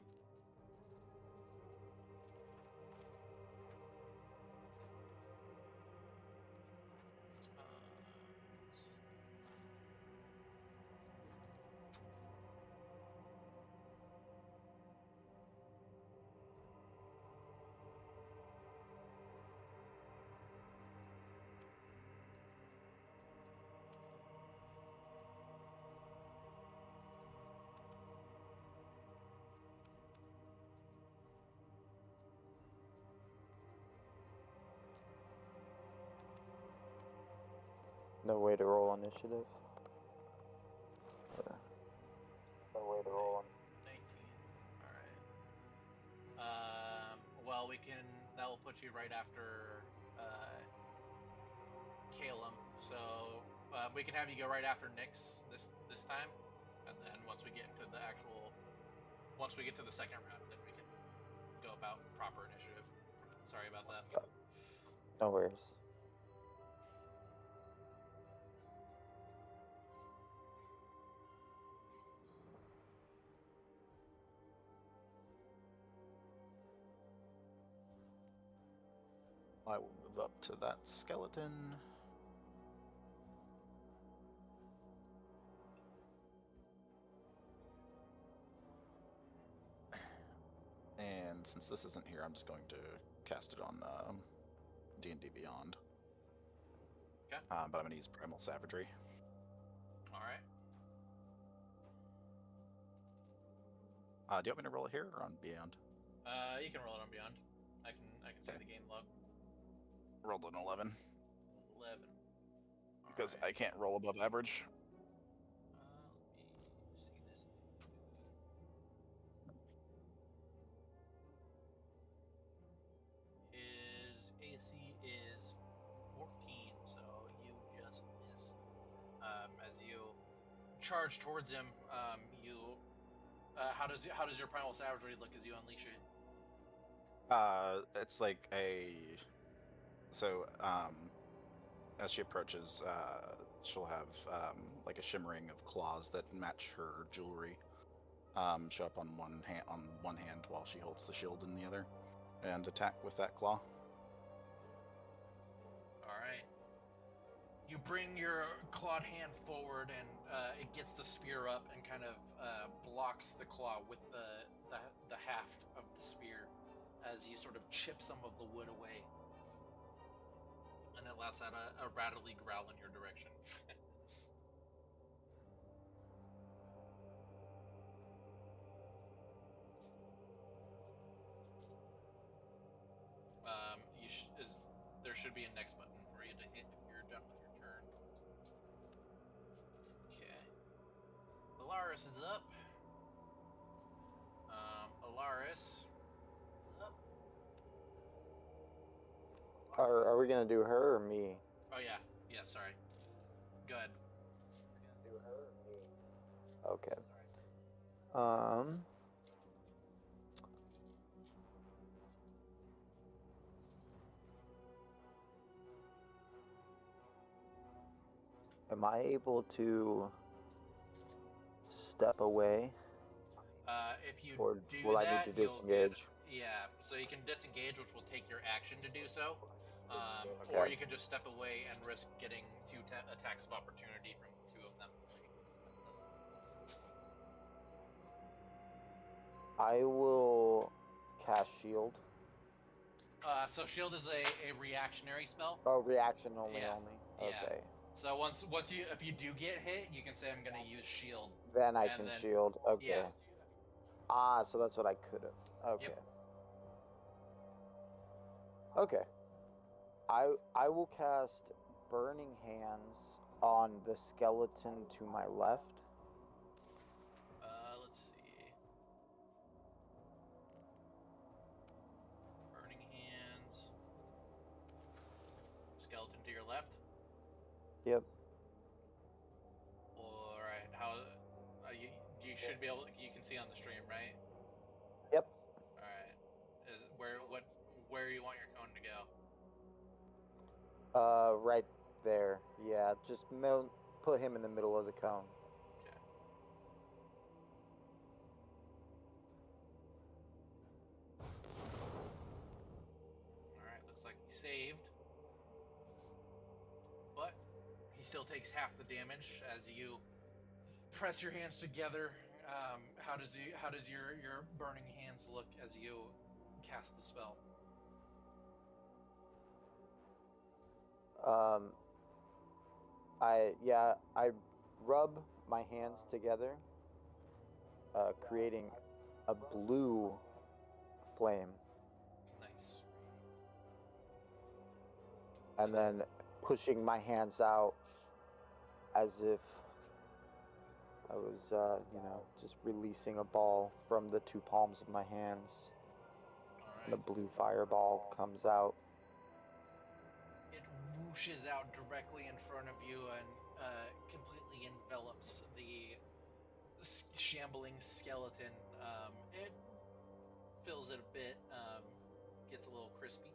No way to roll initiative. No way to roll on. 19. Alright. Well, we can... That will put you right after Calum. So, we can have you go right after Nyx this time. And then once we get into the actual... Once we get to the second round, then we can go about proper initiative. Sorry about that. No worries. I will move up to that skeleton. And since this isn't here, I'm just going to cast it on D&D Beyond. Okay. But I'm going to use Primal Savagery. Alright. Do you want me to roll it here or on Beyond? You can roll it on Beyond. I can see Okay. the game log. Rolled an 11. 11. Because Alright. I can't roll above average. Let me see this. His AC is 14, so you just miss. As you charge towards him, how does your primal savagery look as you unleash it? It's like as she approaches, she'll have like a shimmering of claws that match her jewelry. Show up on one hand while she holds the shield in the other, and attack with that claw. All right. You bring your clawed hand forward, and it gets the spear up and kind of blocks the claw with the haft of the spear as you sort of chip some of the wood away. And it lets out a rattly growl in your direction. There should be a next button for you to hit if you're done with your turn. Okay. Alaris is up. Are we gonna do her or me? Oh yeah, sorry. Go ahead. Okay. Am I able to step away? If you Or do will I that, need to you'll get disengage? so you can disengage, which will take your action to do so, Okay. or you can just step away and risk getting two attacks of opportunity from two of them. I will cast shield. So shield is a reactionary spell. Oh, reaction only. Yeah. Okay. Yeah. So once you if you do get hit, you can say I'm gonna use shield. Then I can shield. Okay. Yeah. Ah, so that's what I could have. Okay. Yep. Okay. I will cast Burning Hands on the skeleton to my left. Let's see. Burning hands. Skeleton to your left. Yep. All right. How? You should be able. You can see on the stream, right? Yep. All right. Where you want your cone to go? Right there. Yeah, just put him in the middle of the cone. Okay. All right. Looks like he saved, but he still takes half the damage as you press your hands together. How does your burning hands look as you cast the spell? I rub my hands together, creating a blue flame. Nice. And then pushing my hands out as if I was, just releasing a ball from the two palms of my hands. All right. And the blue fireball comes out. It whooshes out directly in front of you and completely envelops the shambling skeleton. It fills it a bit, gets a little crispy.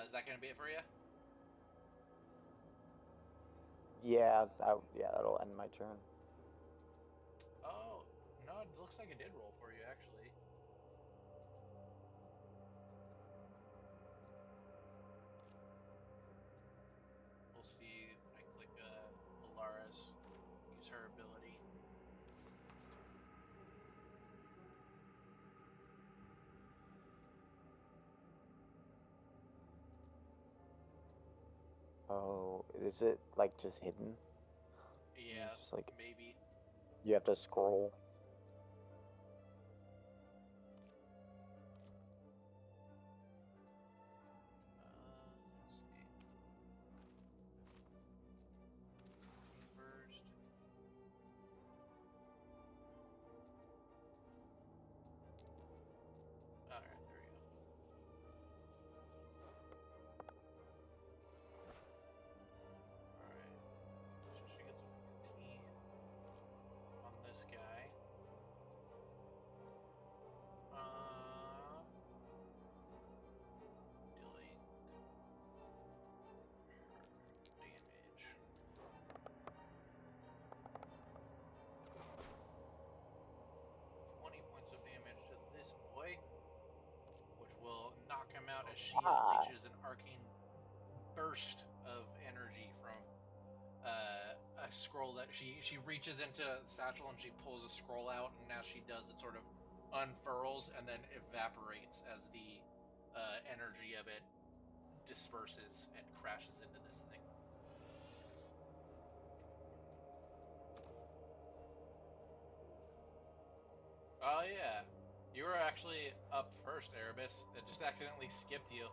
Is that going to be it for you? Yeah, that'll end my turn. Oh, no, it looks like it did roll for you, actually. We'll see when I click Alara's, use her ability. Oh, is it like just hidden? Yeah, just like maybe. you have to scroll. Let's see. First. Alright, there we go. Alright. So she gets a 14 on this guy. Dealing damage. 20 points of damage to this boy, which will knock him out as she unleashes an arcane burst of energy from a scroll that she reaches into the satchel and she pulls a scroll out, and as she does, it sort of unfurls and then evaporates as the energy of it disperses and crashes into this thing. Oh yeah, you were actually up first, Erebus. It just accidentally skipped you.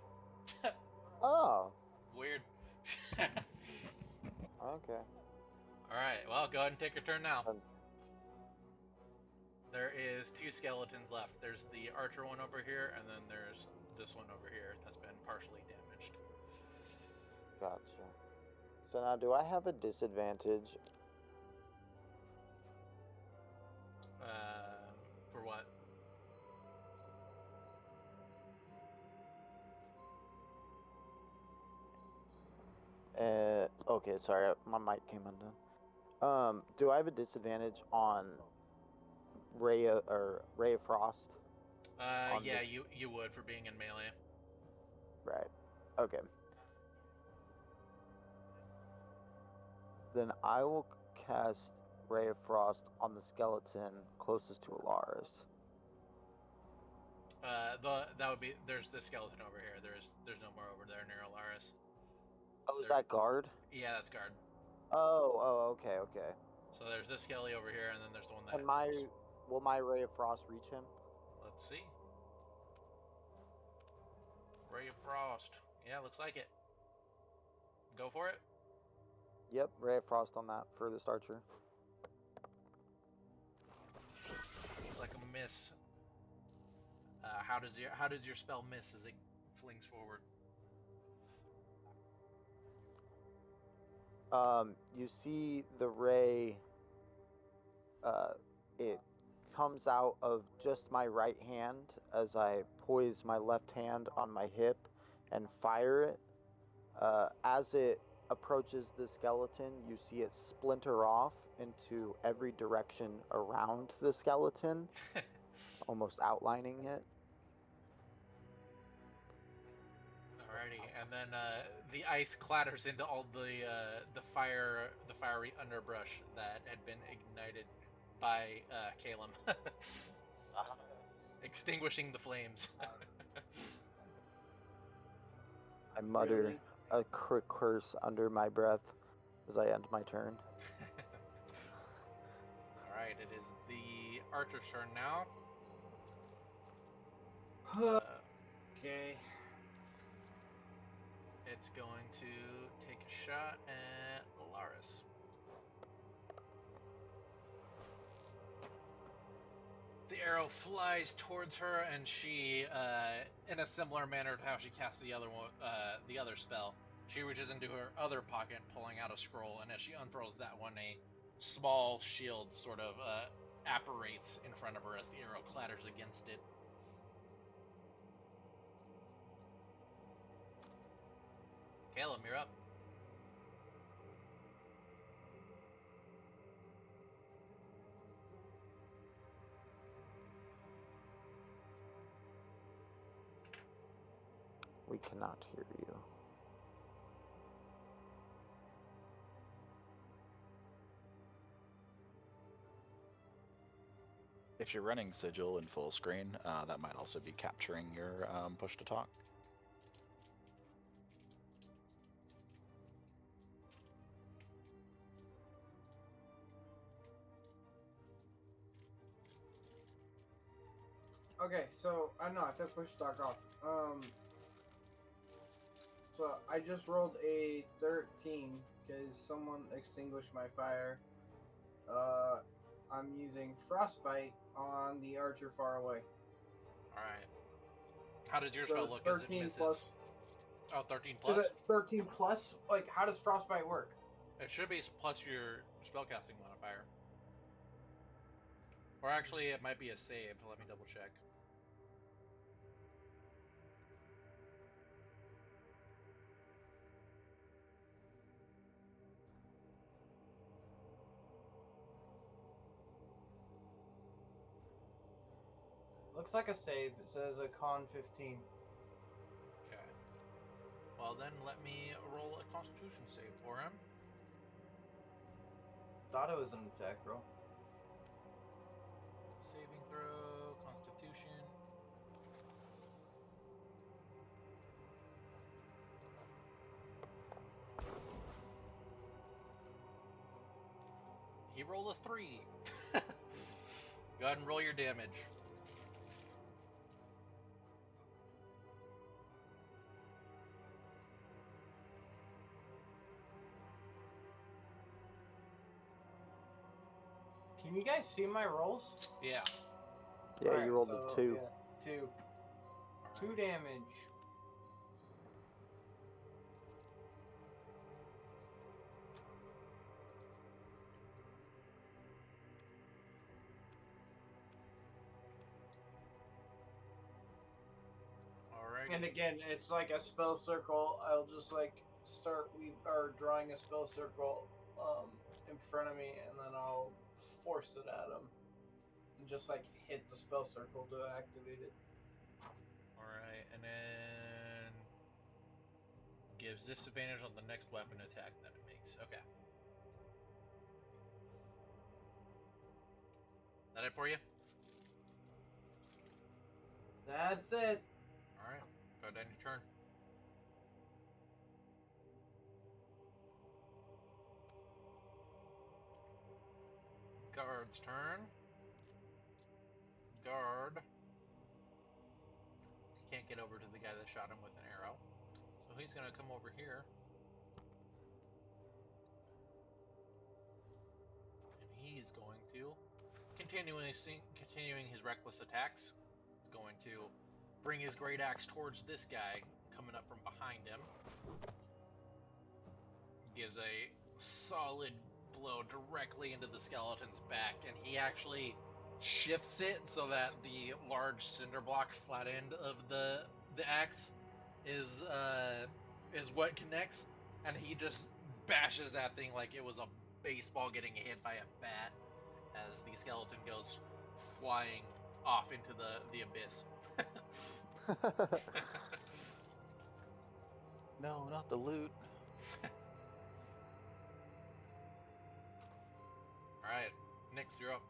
Oh. Weird. Okay. Alright, well, go ahead and take your turn now. Um, There is 2 skeletons left. There's the archer one over here, and then there's this one over here that's been partially damaged. Gotcha. So now, do I have a disadvantage? For what? Okay, sorry, my mic came undone. Do I have a disadvantage on Ray of Frost? On Yeah, this- you would for being in melee. Right. Okay. Then I will cast Ray of Frost on the skeleton closest to Alaris. That would be, there's the skeleton over here. There's no more over there near Alaris. Oh, is There- that guard? Yeah, that's guard. Oh, okay, okay. So there's this skelly over here, and then there's the one that. And will my Ray of Frost reach him? Let's see. Ray of Frost. Yeah, looks like it. Go for it. Yep, Ray of Frost on that furthest archer. Looks like a miss. How does your spell miss as it flings forward? You see the ray. It comes out of just my right hand as I poise my left hand on my hip and fire it. As it approaches the skeleton, you see it splinter off into every direction around the skeleton, almost outlining it. Alrighty, and then the ice clatters into all the fiery underbrush that had been ignited by Calum, extinguishing the flames. I mutter Really? a curse under my breath as I end my turn. Alright, it is the archer's turn now. Okay. It's going to take a shot at Alaris. The arrow flies towards her, and she, in a similar manner to how she cast the other one, the other spell, she reaches into her other pocket, pulling out a scroll. And as she unfurls that one, a small shield sort of apparates in front of her as the arrow clatters against it. Caleb, you're up. We cannot hear you. If you're running Sigil in full screen, that might also be capturing your push to talk. Okay, so I know I took push stock off. So I just rolled a 13 because someone extinguished my fire. I'm using frostbite on the archer far away. Alright. How does your So spell it's look as it 13 misses? plus. Oh, 13 Is plus? it 13 plus? Like, how does frostbite work? It should be plus your spellcasting modifier. Or actually, it might be a save. Let me double check. Looks like a save. It says a con 15. Okay. Well, then let me roll a Constitution save for him. Thought it was an attack roll. Saving throw, Constitution. He rolled a 3. Go ahead and roll your damage. Can you guys see my rolls? Yeah. Yeah, Alright, you rolled so, a 2. Yeah, 2. All 2 damage. Alright. And again, it's like a spell circle. I'll just like start drawing a spell circle in front of me, and then I'll force it at him, and just like hit the spell circle to activate it. Alright, and then gives disadvantage on the next weapon attack that it makes. Okay. That it for you? That's it. Alright. Go down your turn. Guard's turn. Guard can't get over to the guy that shot him with an arrow. So he's gonna come over here. And he's going to continuing his reckless attacks. He's going to bring his great axe towards this guy coming up from behind him. Gives a solid blow directly into the skeleton's back, and he actually shifts it so that the large cinder block flat end of the axe is what connects, and he just bashes that thing like it was a baseball getting hit by a bat as the skeleton goes flying off into the abyss. No, not the loot. Alright, Nyx, you're up.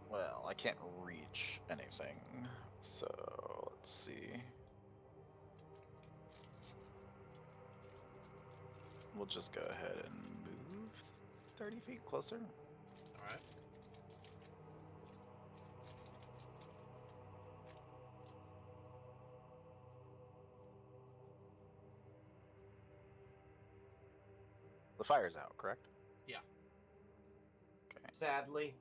Well, I can't reach anything, so let's see. We'll just go ahead and move 30 feet closer. Alright. The fire's out, correct? Yeah. Okay. Sadly.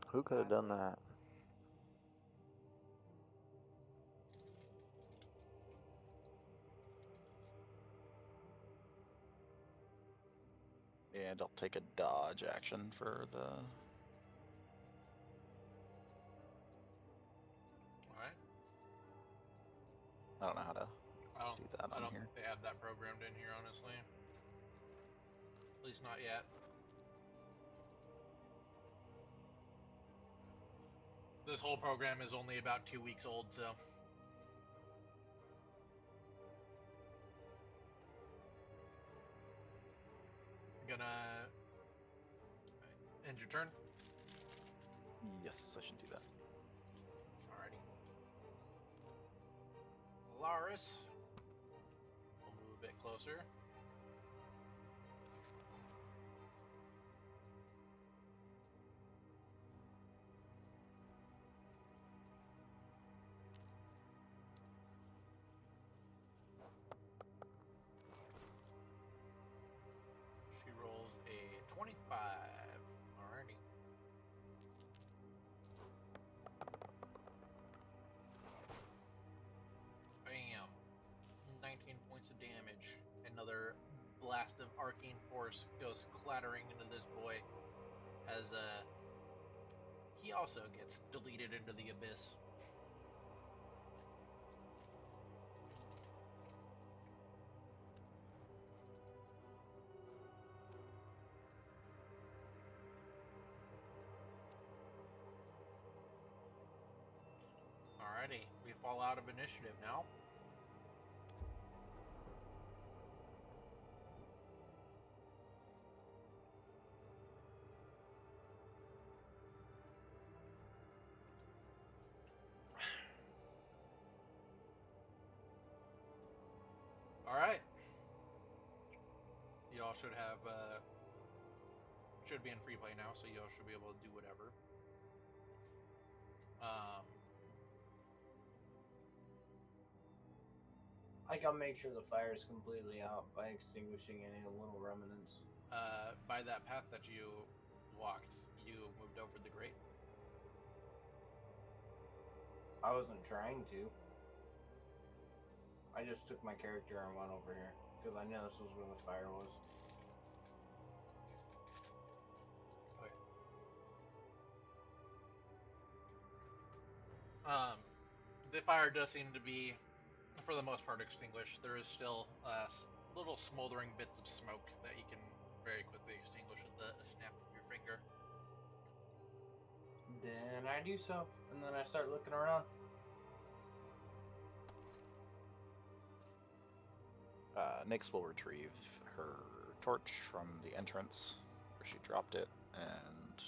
Who could have done that? And I'll take a dodge action for the... Alright. I don't know how to I don't do that I on don't here. think they have that programmed in here, honestly. At least not yet. This whole program is only about 2 weeks old, so. Gonna end your turn. Yes, I should do that. Alrighty. Laris. We'll move a bit closer. She rolls a 25. Alrighty. Bam. 19 points of damage. Another blast of arcane force goes clattering into this boy as he also gets deleted into the abyss. Alrighty, we fall out of initiative now. Alright. Y'all should have, should be in free play now, so y'all should be able to do whatever. I can make sure the fire is completely out by extinguishing any little remnants. By that path that you walked, you moved over the grate. I wasn't trying to. I just took my character and went over here because I knew this was where the fire was. The fire does seem to be, for the most part, extinguished. There is still little smoldering bits of smoke that you can very quickly extinguish with a snap of your finger. Then I do so, and then I start looking around. Nyx will retrieve her torch from the entrance where she dropped it and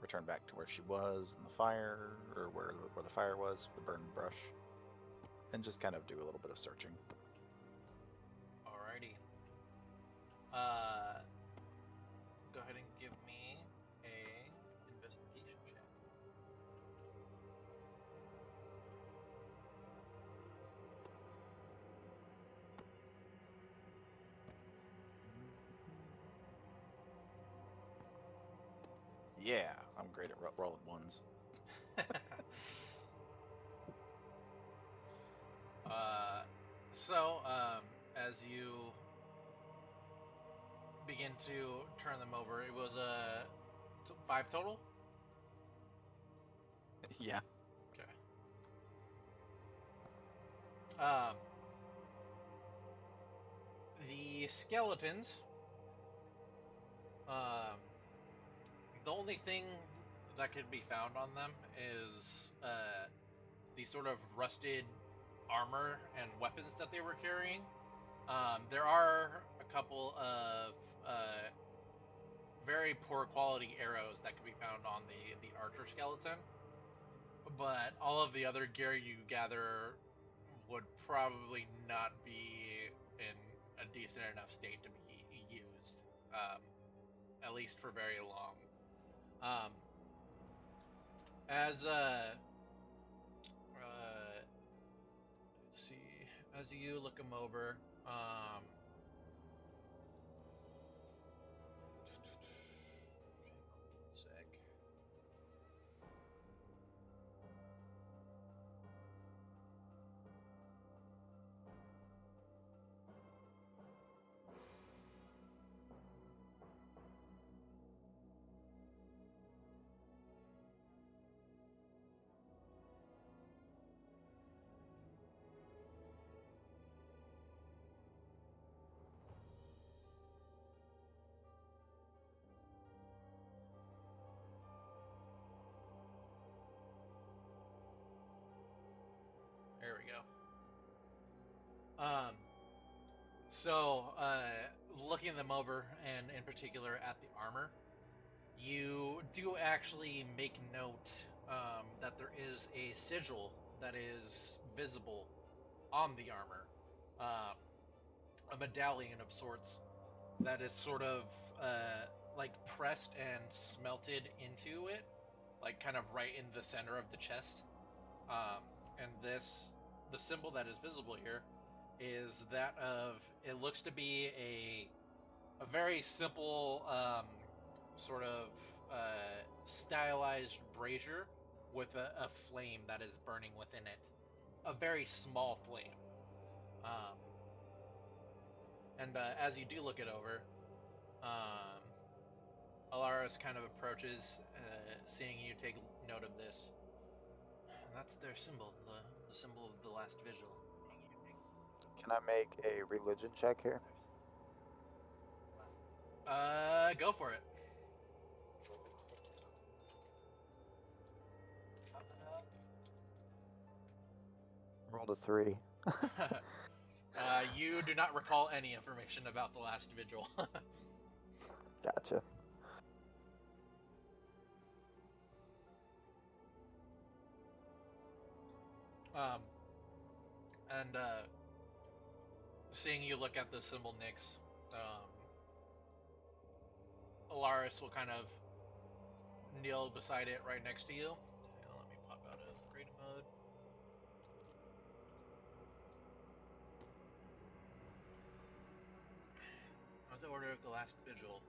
return back to where she was in the fire, or where the fire was, the burned brush, and just kind of do a little bit of searching. Alrighty. Go ahead and give me a investigation check. Yeah, I'm great at rolling ones. As you begin to turn them over, it was 5 total? Yeah. Okay. The skeletons, the only thing that could be found on them is the sort of rusted armor and weapons that they were carrying. There are a couple of very poor quality arrows that could be found on the archer skeleton, but all of the other gear you gather would probably not be in a decent enough state to be used, at least for very long. As let's see, as you look them over, sec. There we go. Looking them over, and in particular at the armor, you do actually make note that there is a sigil that is visible on the armor, a medallion of sorts that is sort of like pressed and smelted into it, like kind of right in the center of the chest. And the symbol that is visible here is that of, it looks to be a very simple sort of stylized brazier with a flame that is burning within it, a very small flame. As you do look it over, Alaris kind of approaches, seeing you take note of this. That's their symbol, the symbol of the last vigil. Can I make a religion check here? Go for it. Rolled a 3. You do not recall any information about the last vigil. Gotcha. Seeing you look at the symbol, Nyx, Alaris will kind of kneel beside it right next to you. Let me pop out of creative mode. With the order of the last vigil,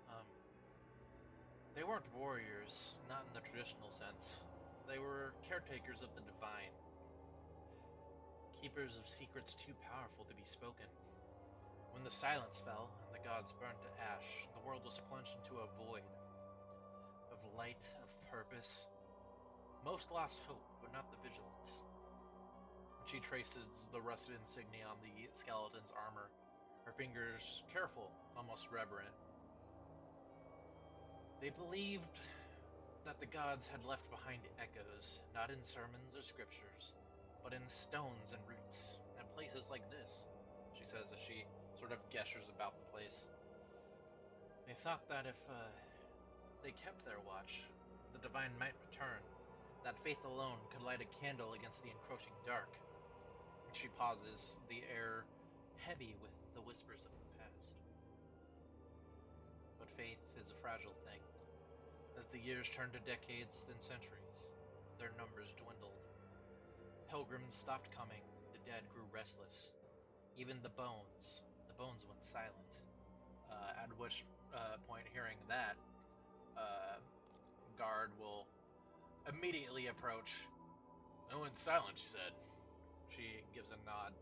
they weren't warriors, not in the traditional sense. They were caretakers of the divine. Keepers of secrets too powerful to be spoken. When the silence fell and the gods burned to ash, the world was plunged into a void of light, of purpose. Most lost hope, but not the vigilance. She traces the rusted insignia on the skeleton's armor, her fingers careful, almost reverent. They believed that the gods had left behind echoes, not in sermons or scriptures, but in stones and roots, and places like this, she says as she sort of gestures about the place. They thought that if they kept their watch, the divine might return, that faith alone could light a candle against the encroaching dark. She pauses, the air heavy with the whispers of the past. But faith is a fragile thing. As the years turned to decades, then centuries, their numbers dwindled. Pilgrims stopped coming, the dead grew restless. Even the bones went silent. At which point, hearing that, guard will immediately approach. "It went silent," she said. She gives a nod,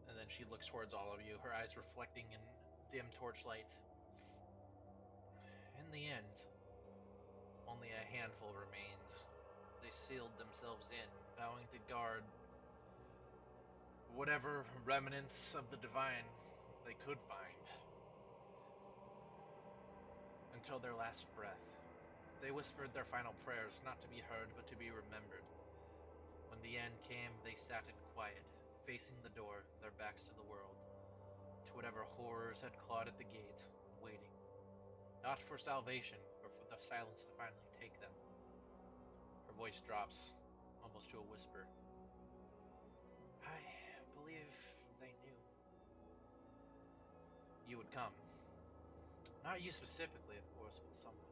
and then she looks towards all of you, her eyes reflecting in dim torchlight. In the end, only a handful remains. They sealed themselves in, vowing to guard whatever remnants of the divine they could find. Until their last breath. They whispered their final prayers, not to be heard, but to be remembered. When the end came, they sat in quiet, facing the door, their backs to the world, to whatever horrors had clawed at the gate, waiting. Not for salvation, but for the silence to finally take them. Her voice drops, almost to a whisper. I believe they knew you would come. Not you specifically, of course, but someone.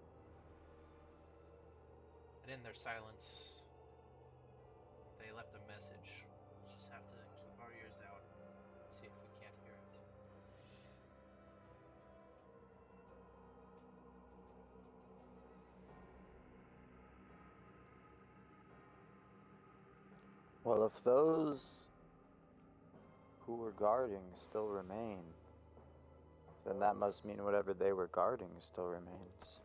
And in their silence, they left a message. We'll just have to keep our ears out, see if we can't hear it. Well, if those who were guarding still remain, then that must mean whatever they were guarding still remains.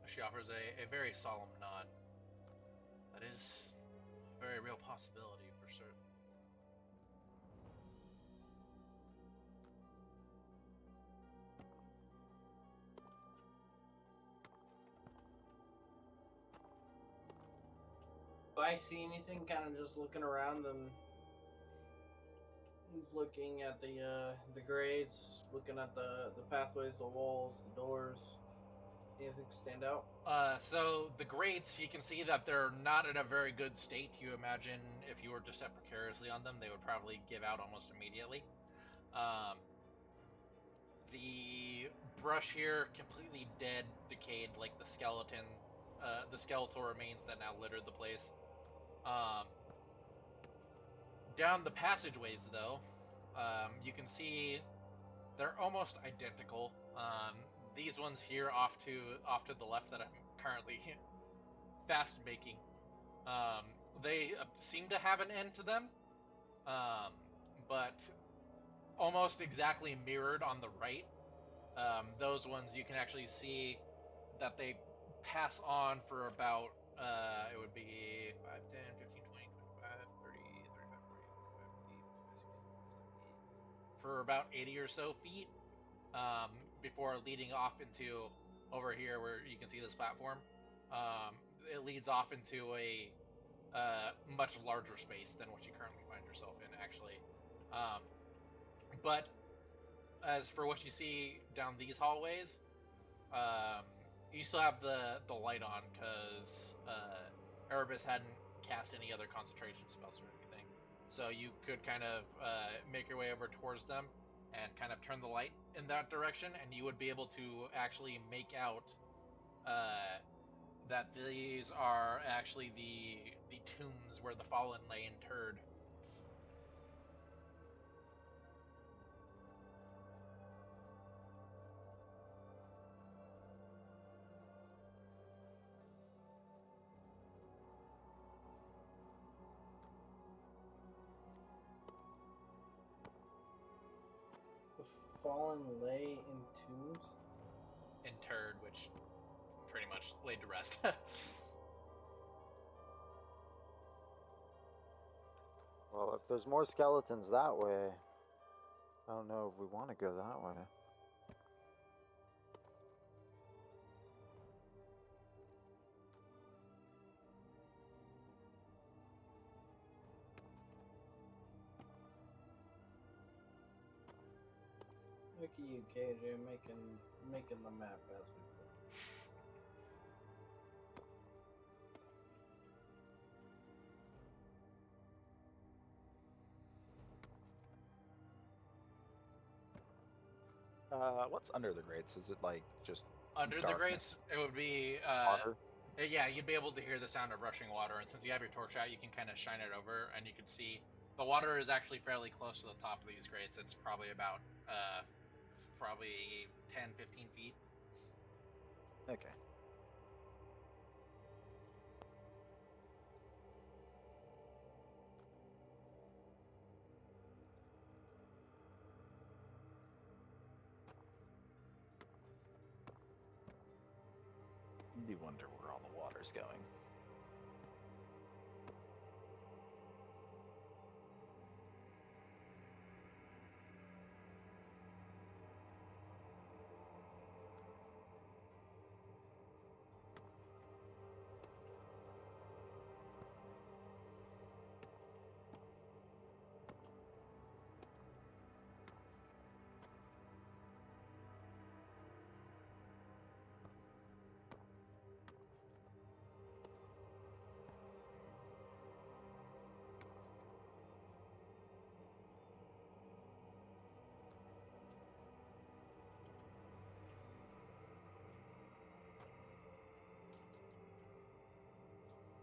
She offers a very solemn nod. That is a very real possibility, for certain. Do I see anything? Kind of just looking around and looking at the grades, looking at the pathways, the walls, the doors. Anything stand out? So the grates, you can see that they're not in a very good state. You imagine if you were to step precariously on them, they would probably give out almost immediately. The brush here, completely dead, decayed, like the skeleton, the skeletal remains that now litter the place. Down the passageways, though, you can see they're almost identical. These ones here off to the left that I'm currently fast making, they seem to have an end to them, but almost exactly mirrored on the right. Those ones you can actually see that they pass on for about, it would be 5, 10, 15, 20, 25, 30, 35, 40, 45, 50, 60, 70, for about 80 or so feet, before leading off into over here where you can see this platform. It leads off into a much larger space than what you currently find yourself in, actually. But as for what you see down these hallways, you still have the light on because Erebus hadn't cast any other concentration spells or anything. So you could kind of make your way over towards them and kind of turn the light in that direction, and you would be able to actually make out that these are actually the tombs where the fallen lay interred. The fallen lay in tombs? Interred, which pretty much laid to rest. Well, if there's more skeletons that way, I don't know if we want to go that way. Look at you, KJ, making the map as we go. What's under the grates? Is it like just Under the darkness? grates, it would be Water? yeah, you'd be able to hear the sound of rushing water, and since you have your torch out, you can kind of shine it over, and you can see the water is actually fairly close to the top of these grates. It's probably about probably 10, 15 feet. Okay. You wonder where all the water's going.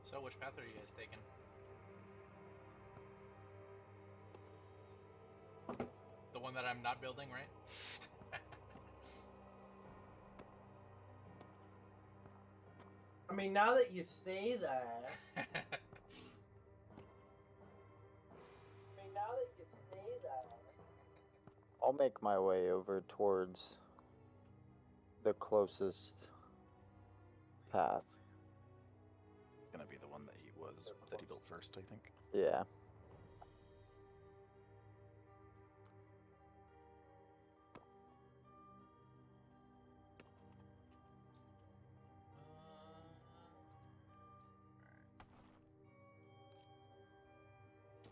So, which path are you guys taking? The one that I'm not building, right? I mean, now that you say that. I'll make my way over towards the closest path. It's gonna be the one that he built first, I think. Yeah.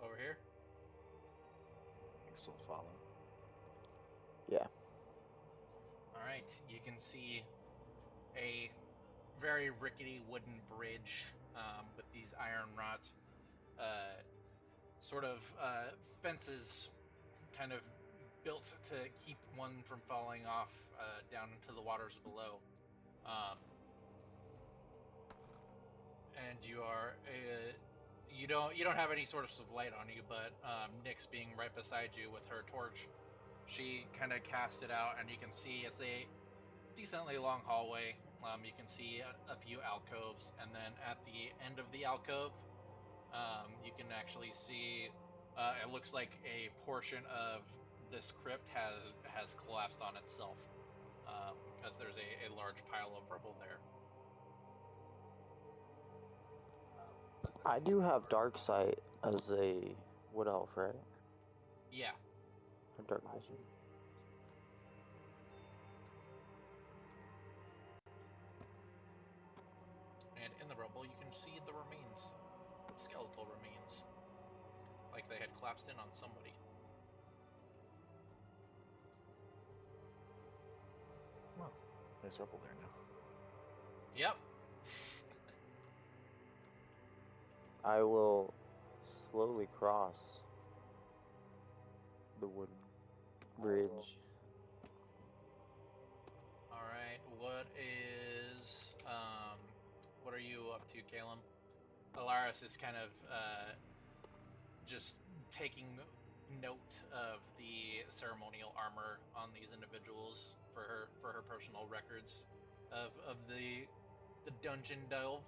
Over here? Thanks, will follow. Yeah. Alright, you can see a very rickety wooden bridge with these iron rot sort of fences kind of built to keep one from falling off down into the waters below. And you are you don't have any sort of light on you, but Nyx being right beside you with her torch, she kind of casts it out, and you can see it's a decently long hallway. You can see a few alcoves, and then at the end of the alcove, you can actually see it looks like a portion of this crypt has collapsed on itself, because there's a large pile of rubble there. I do have dark sight as a wood elf, right? Yeah. Or dark vision. And in the rubble, you can see the remains, skeletal remains, like they had collapsed in on somebody. Well, there's rubble there now. Yep. I will slowly cross the wooden bridge. All right. What is Calum. Alaris is kind of just taking note of the ceremonial armor on these individuals for her personal records of the dungeon delve.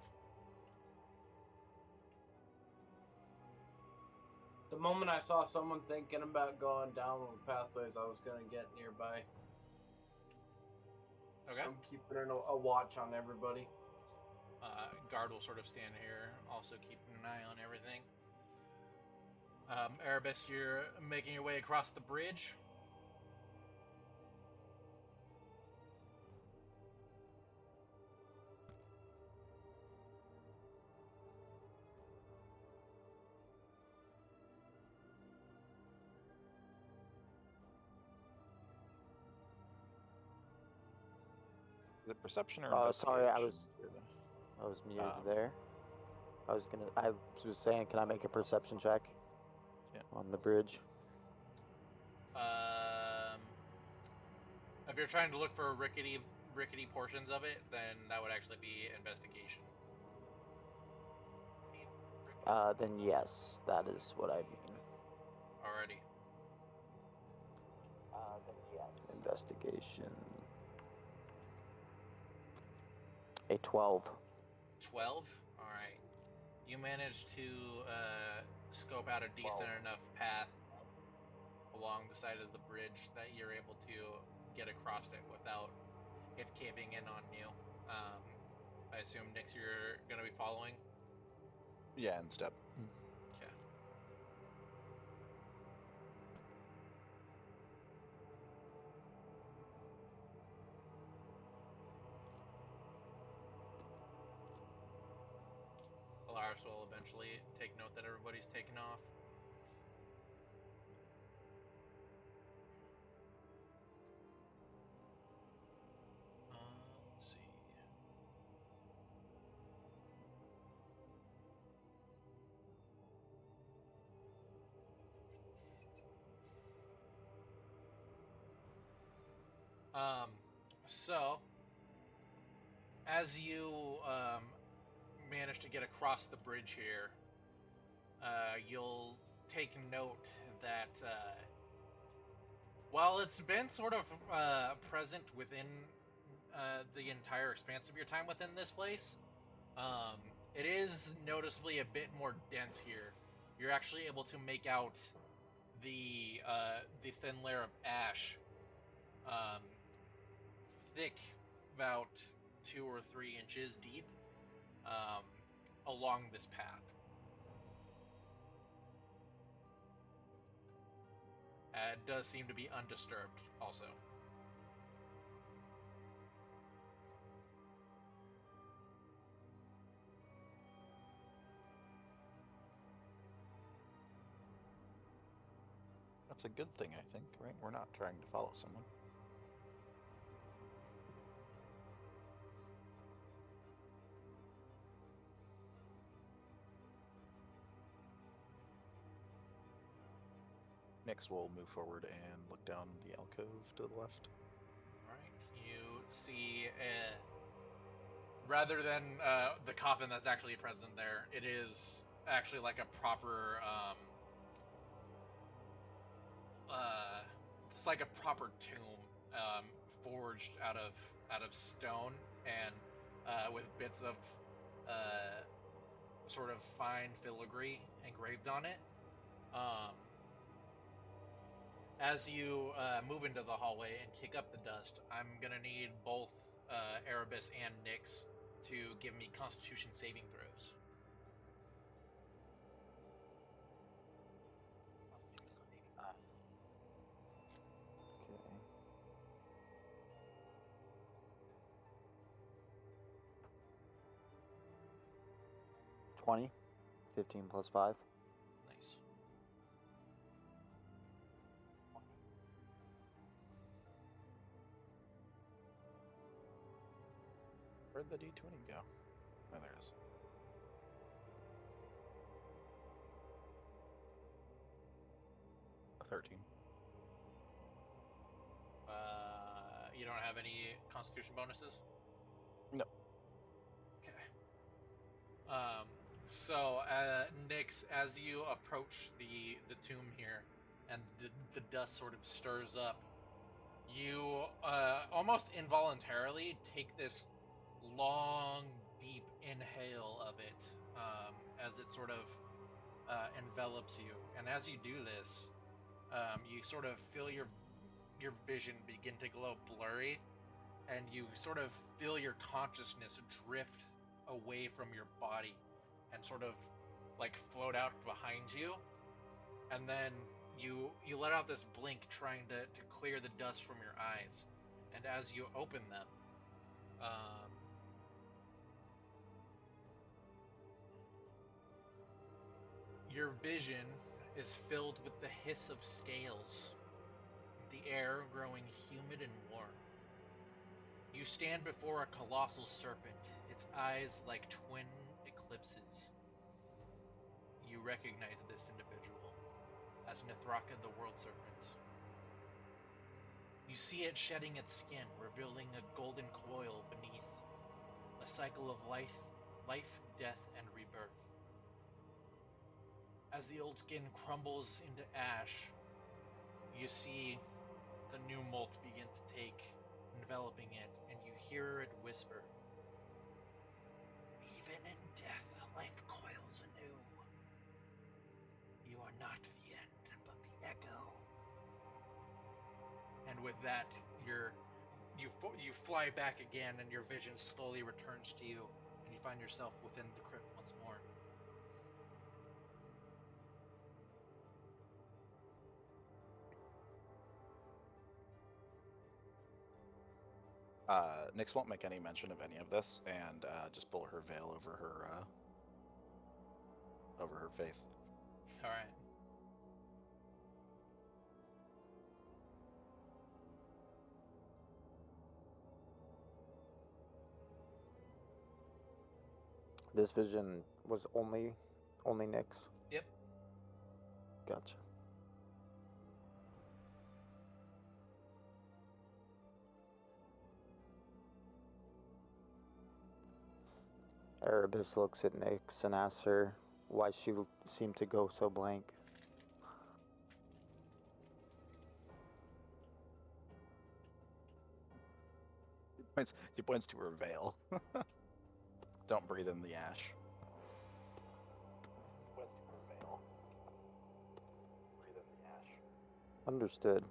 The moment I saw someone thinking about going down one of the pathways, I was gonna get nearby. Okay. I'm keeping a watch on everybody. Guard will sort of stand here, also keeping an eye on everything. Erebus, you're making your way across the bridge. Is it perception or Oh, sorry, I investigation? was muted Um, there. I was saying, can I make a perception check? Yeah. On the bridge. If you're trying to look for rickety portions of it, then that would actually be investigation. Then yes, that is what I mean. Alrighty. Then yes. Investigation. A 12. 12? Alright. You managed to scope out a decent enough path along the side of the bridge that you're able to get across it without it caving in on you. I assume, Nix, you're going to be following? Yeah, in step. Okay. Alaris will eventually take note that everybody's taken off. Let's see. So, as you manage to get across the bridge here, you'll take note that while it's been sort of present within the entire expanse of your time within this place, it is noticeably a bit more dense here. You're actually able to make out the thin layer of ash, thick, about 2 or 3 inches deep, along this path. It does seem to be undisturbed, also. That's a good thing, I think, right? We're not trying to follow someone. Next, we'll move forward and look down the alcove to the left. Alright, you see, rather than the coffin that's actually present there, it is actually like a proper, it's like a proper tomb, forged out of stone and with bits of sort of fine filigree engraved on it. As you move into the hallway and kick up the dust, I'm gonna need both Erebus and Nyx to give me Constitution saving throws. Okay. $20. 15 plus 5. Nice. Where'd the D20 go? Oh, there it is. A 13. You don't have any Constitution bonuses? No. Okay. So, Nyx, as you approach the tomb here, and the dust sort of stirs up, you almost involuntarily take this long, deep inhale of it as it sort of envelops you. And as you do this, you sort of feel your vision begin to glow blurry, and you sort of feel your consciousness drift away from your body and sort of like float out behind you, and then you let out this blink trying to clear the dust from your eyes, and as you open them, your vision is filled with the hiss of scales, the air growing humid and warm. You stand before a colossal serpent, its eyes like twin eclipses. You recognize this individual as Nethraka the World Serpent. You see it shedding its skin, revealing a golden coil beneath, a cycle of life, death, and rebirth. As the old skin crumbles into ash, you see the new molt begin to take, enveloping it, and you hear it whisper, "Even in death, life coils anew. You are not the end, but the echo." And with that, you fly back again, and your vision slowly returns to you, and you find yourself within the crypt once more. Nyx won't make any mention of any of this, and just pull her veil over her face. All right. This vision was only Nyx? Yep. Gotcha. Erebus looks at Nyx and asks her why she seemed to go so blank. She points to her veil. Don't breathe in the ash. Points to her veil. Breathe in the ash. Understood.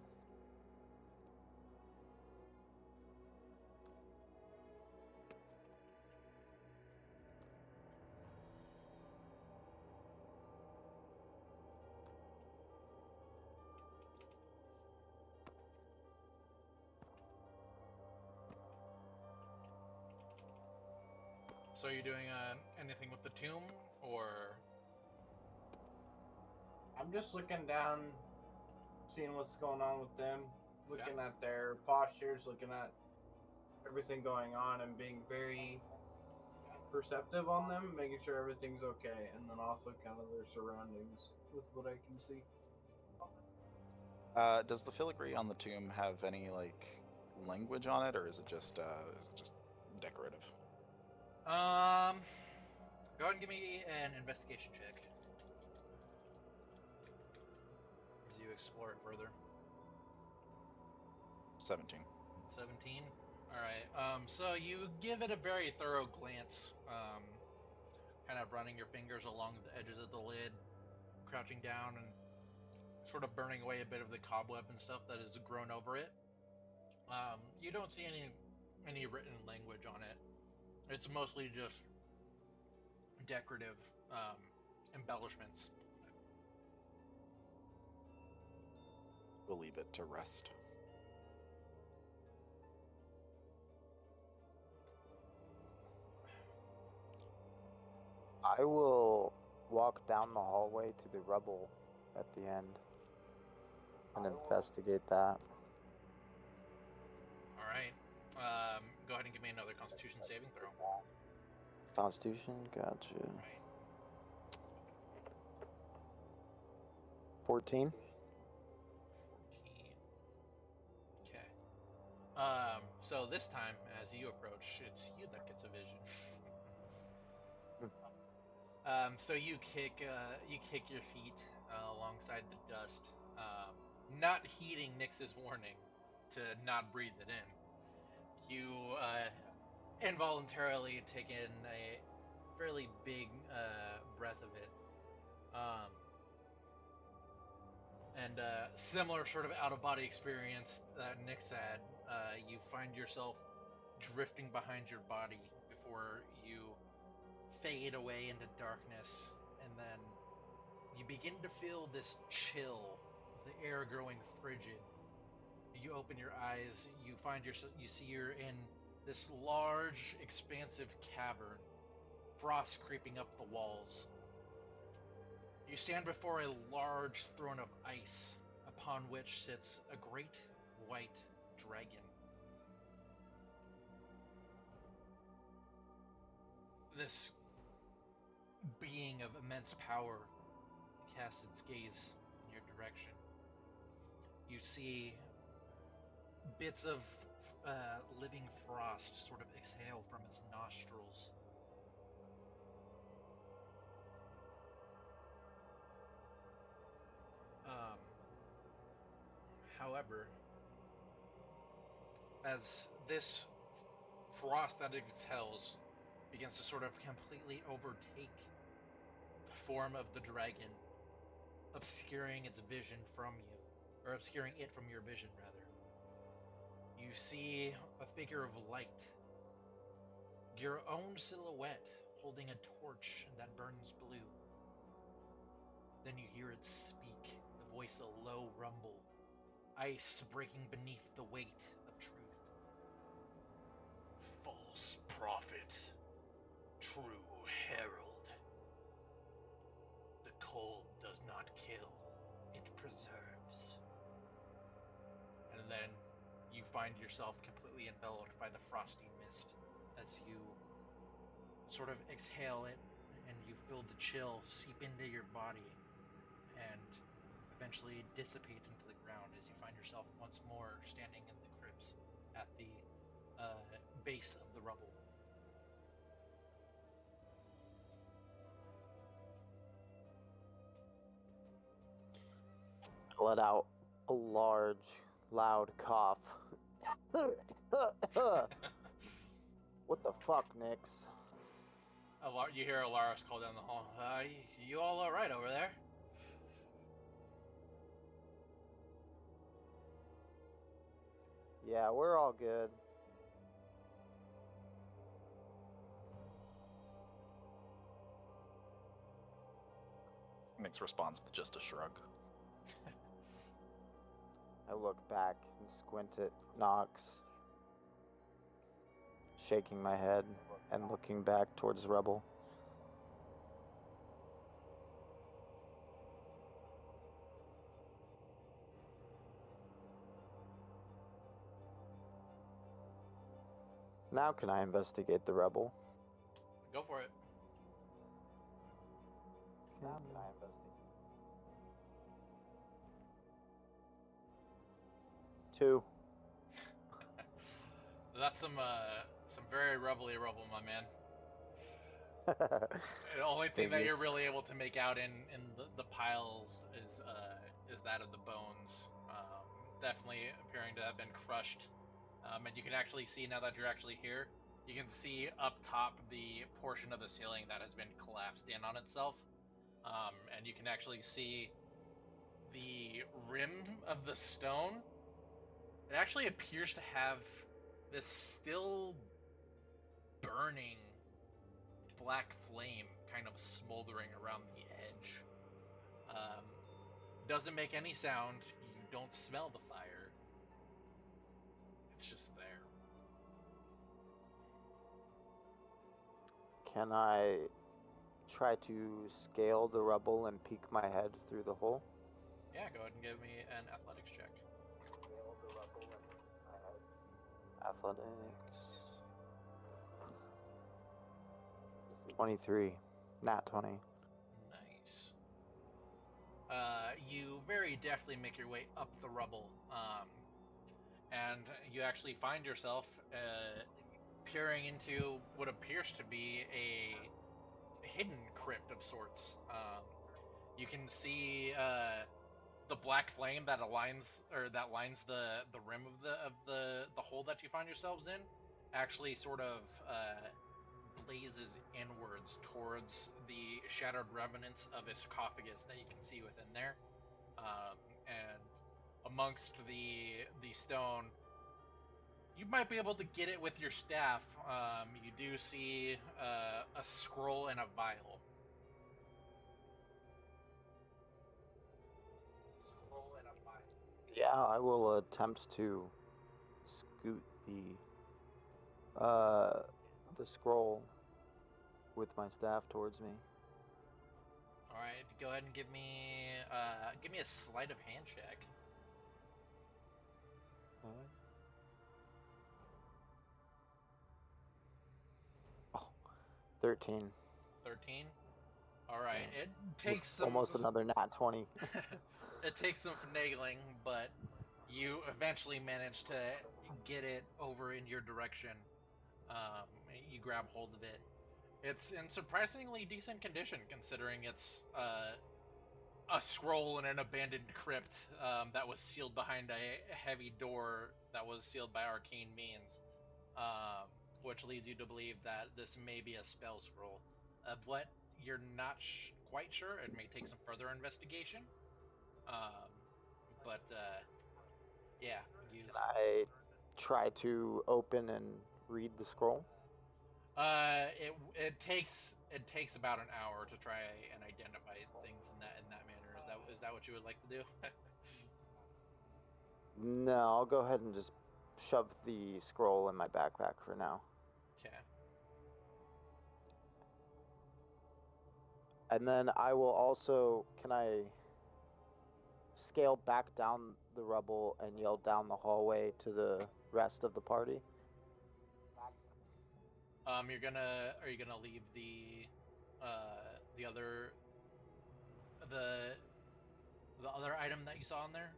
So are you doing anything with the tomb, or? I'm just looking down, seeing what's going on with them, looking at their postures, looking at everything going on, and being very perceptive on them, making sure everything's okay, and then also kind of their surroundings with what I can see. Does the filigree on the tomb have any language on it, or is it just decorative? Go ahead and give me an investigation check as you explore it further. 17. 17. All right. So you give it a very thorough glance, kind of running your fingers along the edges of the lid, crouching down and sort of burning away a bit of the cobweb and stuff that has grown over it. You don't see any written language on it. It's mostly just decorative embellishments. We'll leave it to rest. I will walk down the hallway to the rubble at the end and investigate that. All right. Go ahead and give me another Constitution saving throw. Constitution, gotcha. 14. 14. Okay. So this time, as you approach, it's you that gets a vision. So you kick your feet alongside the dust, not heeding Nyx's warning to not breathe it in. You involuntarily take in a fairly big breath of it, and similar sort of out of body experience that Nyx had. You find yourself drifting behind your body before you fade away into darkness, and then you begin to feel this chill, the air growing frigid. You open your eyes, you see you're in this large, expansive cavern, frost creeping up the walls. You stand before a large throne of ice, upon which sits a great white dragon. This being of immense power casts its gaze in your direction. You see bits of living frost sort of exhale from its nostrils. However, as this frost that it exhales begins to sort of completely overtake the form of the dragon, obscuring its vision from you, or obscuring it from your vision, rather. You see a figure of light, your own silhouette, holding a torch that burns blue. Then you hear it speak, the voice a low rumble, ice breaking beneath the weight of truth. False prophet, true herald. The cold does not kill, it preserves. And then you find yourself completely enveloped by the frosty mist as you sort of exhale it, and you feel the chill seep into your body and eventually dissipate into the ground as you find yourself once more standing in the crypts at the base of the rubble. I let out a large, loud cough. What the fuck, Nyx? You hear Alaris call down the hall. You all alright over there? Yeah, we're all good. Nyx responds with just a shrug. I look back and squint at Nox, shaking my head and looking back towards the rubble. Now can I investigate the rubble? Go for it. Now can I investigate? 2. That's some very rubbly rubble, my man. The only thing that you're really able to make out in the piles is that of the bones. Definitely appearing to have been crushed. And you can actually see, now that you're actually here, you can see up top the portion of the ceiling that has been collapsed in on itself. And you can actually see the rim of the stone. It actually appears to have this still burning black flame kind of smoldering around the edge. Doesn't make any sound. You don't smell the fire. It's just there. Can I try to scale the rubble and peek my head through the hole? Yeah, go ahead and give me an athletics check. Scale the rubble and peek my head. Athletics. 23. Nat 20. Nice. You very deftly make your way up the rubble, and you actually find yourself peering into what appears to be hidden crypt of sorts. You can see the black flame that lines the rim of the hole that you find yourselves in, actually sort of blazes inwards towards the shattered remnants of a sarcophagus that you can see within there. And amongst the stone, you might be able to get it with your staff. You do see a scroll and a vial. Yeah, I will attempt to scoot the scroll with my staff towards me. All right, go ahead and give me a sleight of hand check. Alright. Oh, 13. 13. All right, Yeah. it takes some Almost another nat 20. it takes some finagling, but you eventually manage to get it over in your direction. You grab hold of it. It's in surprisingly decent condition, considering it's a scroll in an abandoned crypt that was sealed behind a heavy door that was sealed by arcane means, which leads you to believe that this may be a spell scroll. Of what you're not quite sure, it may take some further investigation. But yeah, you. Can I try to open and read the scroll? It takes about an hour to try and identify things in that manner. Is that what you would like to do? No, I'll go ahead and just shove the scroll in my backpack for now. Okay. And then I will also, can I scale back down the rubble and yell down the hallway to the rest of the party? Are you gonna leave the other the other item that you saw in there?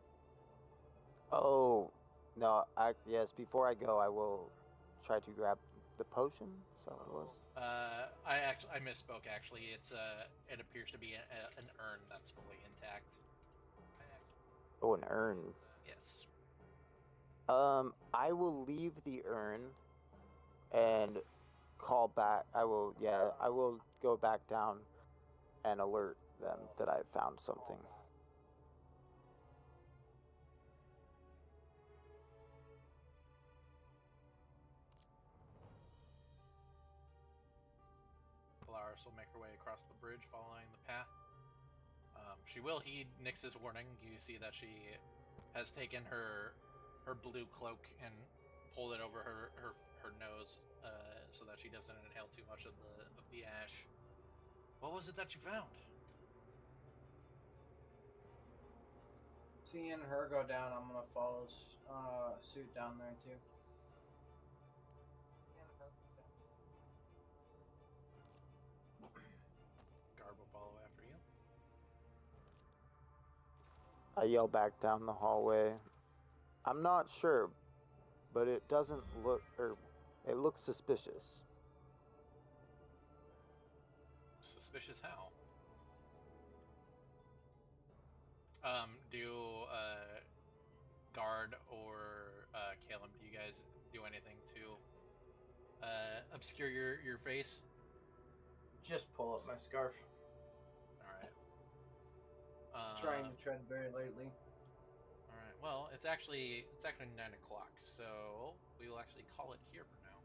Oh, no, yes, before I go, I will try to grab the potion. Is that what it was? I misspoke. Actually, it appears to be an urn that's fully intact. Oh, an urn. Yes. I will leave the urn and call back. I will go back down and alert them that I found something. Polaris will make her way across the bridge following the path. She will heed Nyx's warning. You see that she has taken her blue cloak and pulled it over her nose so that she doesn't inhale too much of the ash. What was it that you found? Seeing her go down, I'm gonna follow suit down there too. Guard will follow after you. I yell back down the hallway. I'm not sure, but it doesn't look, or it looks suspicious. Suspicious how? Do Guard or Caleb, do you guys do anything to obscure your face? Just pull up my scarf. All right. Trying to tread very lightly. All right. Well, it's actually 9 o'clock, so we will actually call it here for now.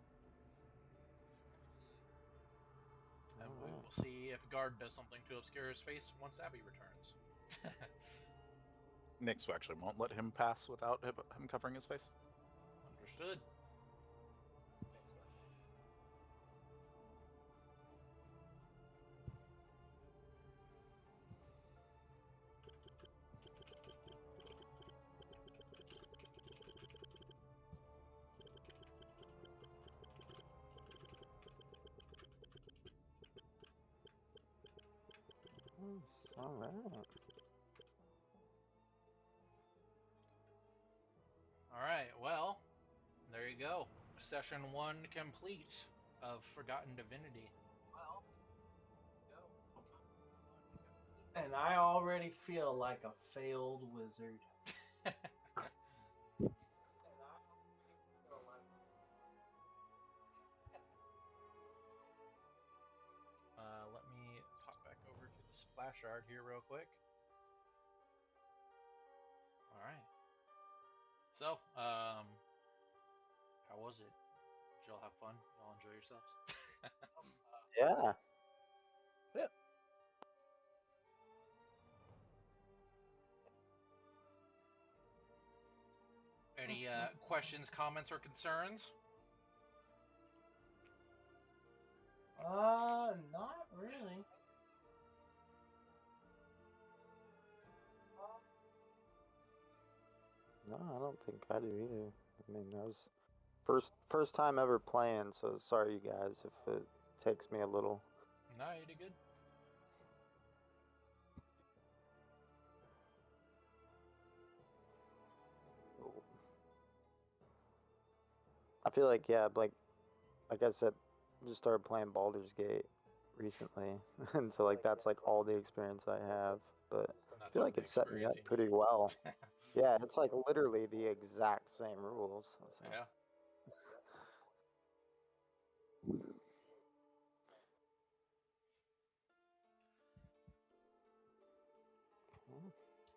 And we will see if Guard does something to obscure his face once Abby returns. Nyx actually won't let him pass without him covering his face. Understood. All right. All right. Well, there you go. Session 1 complete of Forgotten Divinity. And I already feel like a failed wizard. Let me pop back over to the splash art here real quick. All right. So, how was it? Did y'all have fun? Y'all enjoy yourselves? Yeah. Any questions, comments, or concerns? Not really. No, I don't think I do either. I mean, that was first time ever playing, so sorry you guys if it takes me a little. No, you did good. I feel like like I said, just started playing Baldur's Gate recently, and so like that's like all the experience I have. But I That's feel all like the it's set me up experience you pretty need. well. Yeah, it's like literally the exact same rules. So. Yeah. Hmm.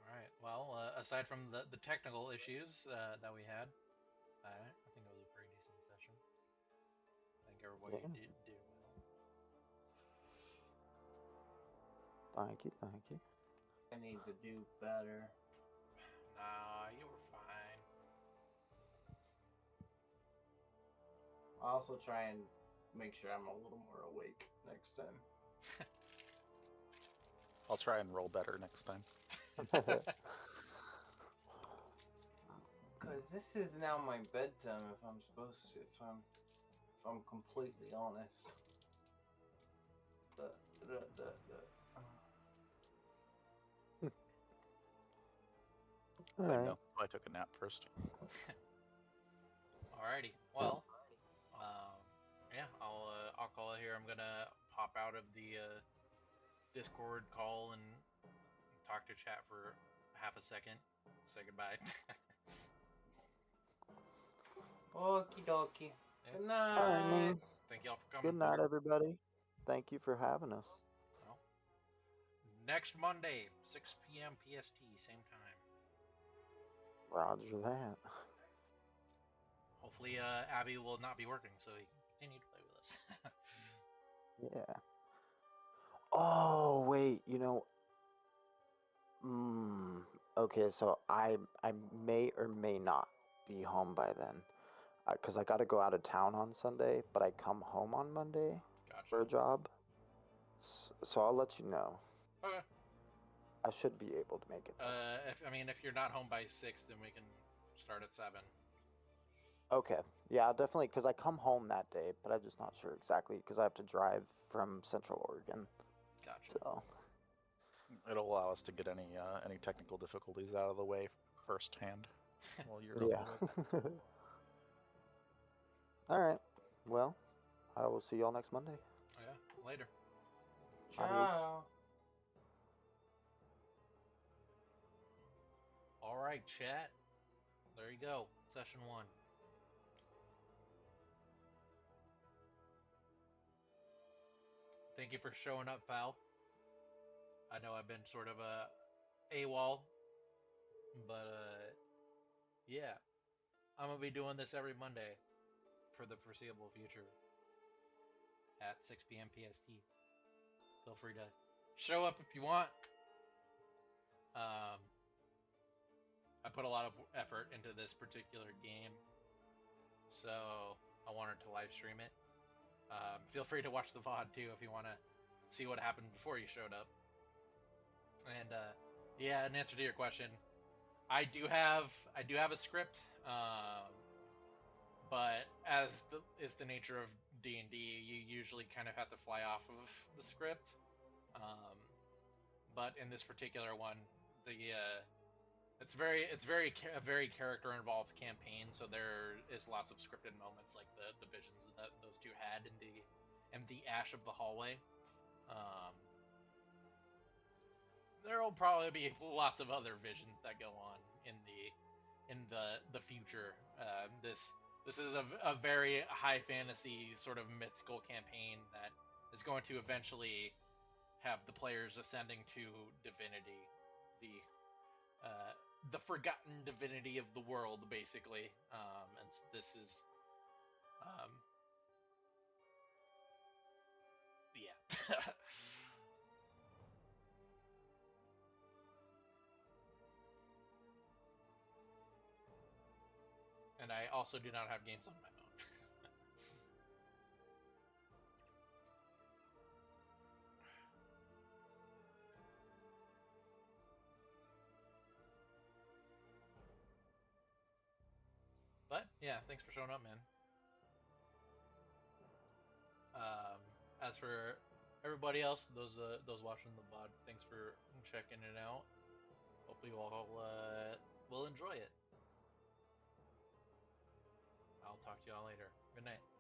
All right. Well, aside from the technical issues that we had, I think it was a pretty decent session. I think everybody Yeah. did well. Thank you, thank you. I need to do better. Nah, you were fine. I'll also try and make sure I'm a little more awake next time. I'll try and roll better next time. Cause this is now my bedtime. If I'm completely honest. All I right. know. I took a nap first. Alrighty. Well, yeah, I'll call it here. I'm gonna pop out of the Discord call and talk to chat for half a second. Say goodbye. Okie dokie. Yeah. Good All right, night. man. Thank y'all for coming. Good night, everybody. Thank you for having us. Well, next Monday, 6 p.m. PST, same time. Roger that. Hopefully, Abby will not be working, so he can continue to play with us. Yeah. Oh wait, okay, so I may or may not be home by then, because I got to go out of town on Sunday, but I come home on Monday for a Gotcha. job. So I'll let you know. Okay. I should be able to make it. If you're not home by 6, then we can start at 7. Okay. Yeah, definitely, because I come home that day, but I'm just not sure exactly because I have to drive from Central Oregon. Gotcha. So. It'll allow us to get any technical difficulties out of the way firsthand while you're Yeah. on the road. All right. Well, I will see y'all next Monday. Yeah. Later. Ciao. All right, chat. There you go. Session 1. Thank you for showing up, pal. I know I've been sort of a AWOL, but yeah, I'm gonna be doing this every Monday for the foreseeable future at 6 p.m. PST. Feel free to show up if you want. I put a lot of effort into this particular game, so I wanted to live stream it. Feel free to watch the VOD too if you want to see what happened before you showed up. And yeah, in answer to your question, I do have a script, but as is the nature of D&D, you usually kind of have to fly off of the script. But in this particular one, it's a very character involved campaign, so there is lots of scripted moments like the visions that those two had in the ash of the hallway. there will probably be lots of other visions that go on in the future. This is a very high fantasy sort of mythical campaign that is going to eventually have the players ascending to divinity, the forgotten divinity of the world, basically. And this is, yeah. And I also do not have games on my phone. But yeah, thanks for showing up, man. As for everybody else, those watching the VOD, thanks for checking it out. Hopefully you all will enjoy it. I'll talk to y'all later. Good night.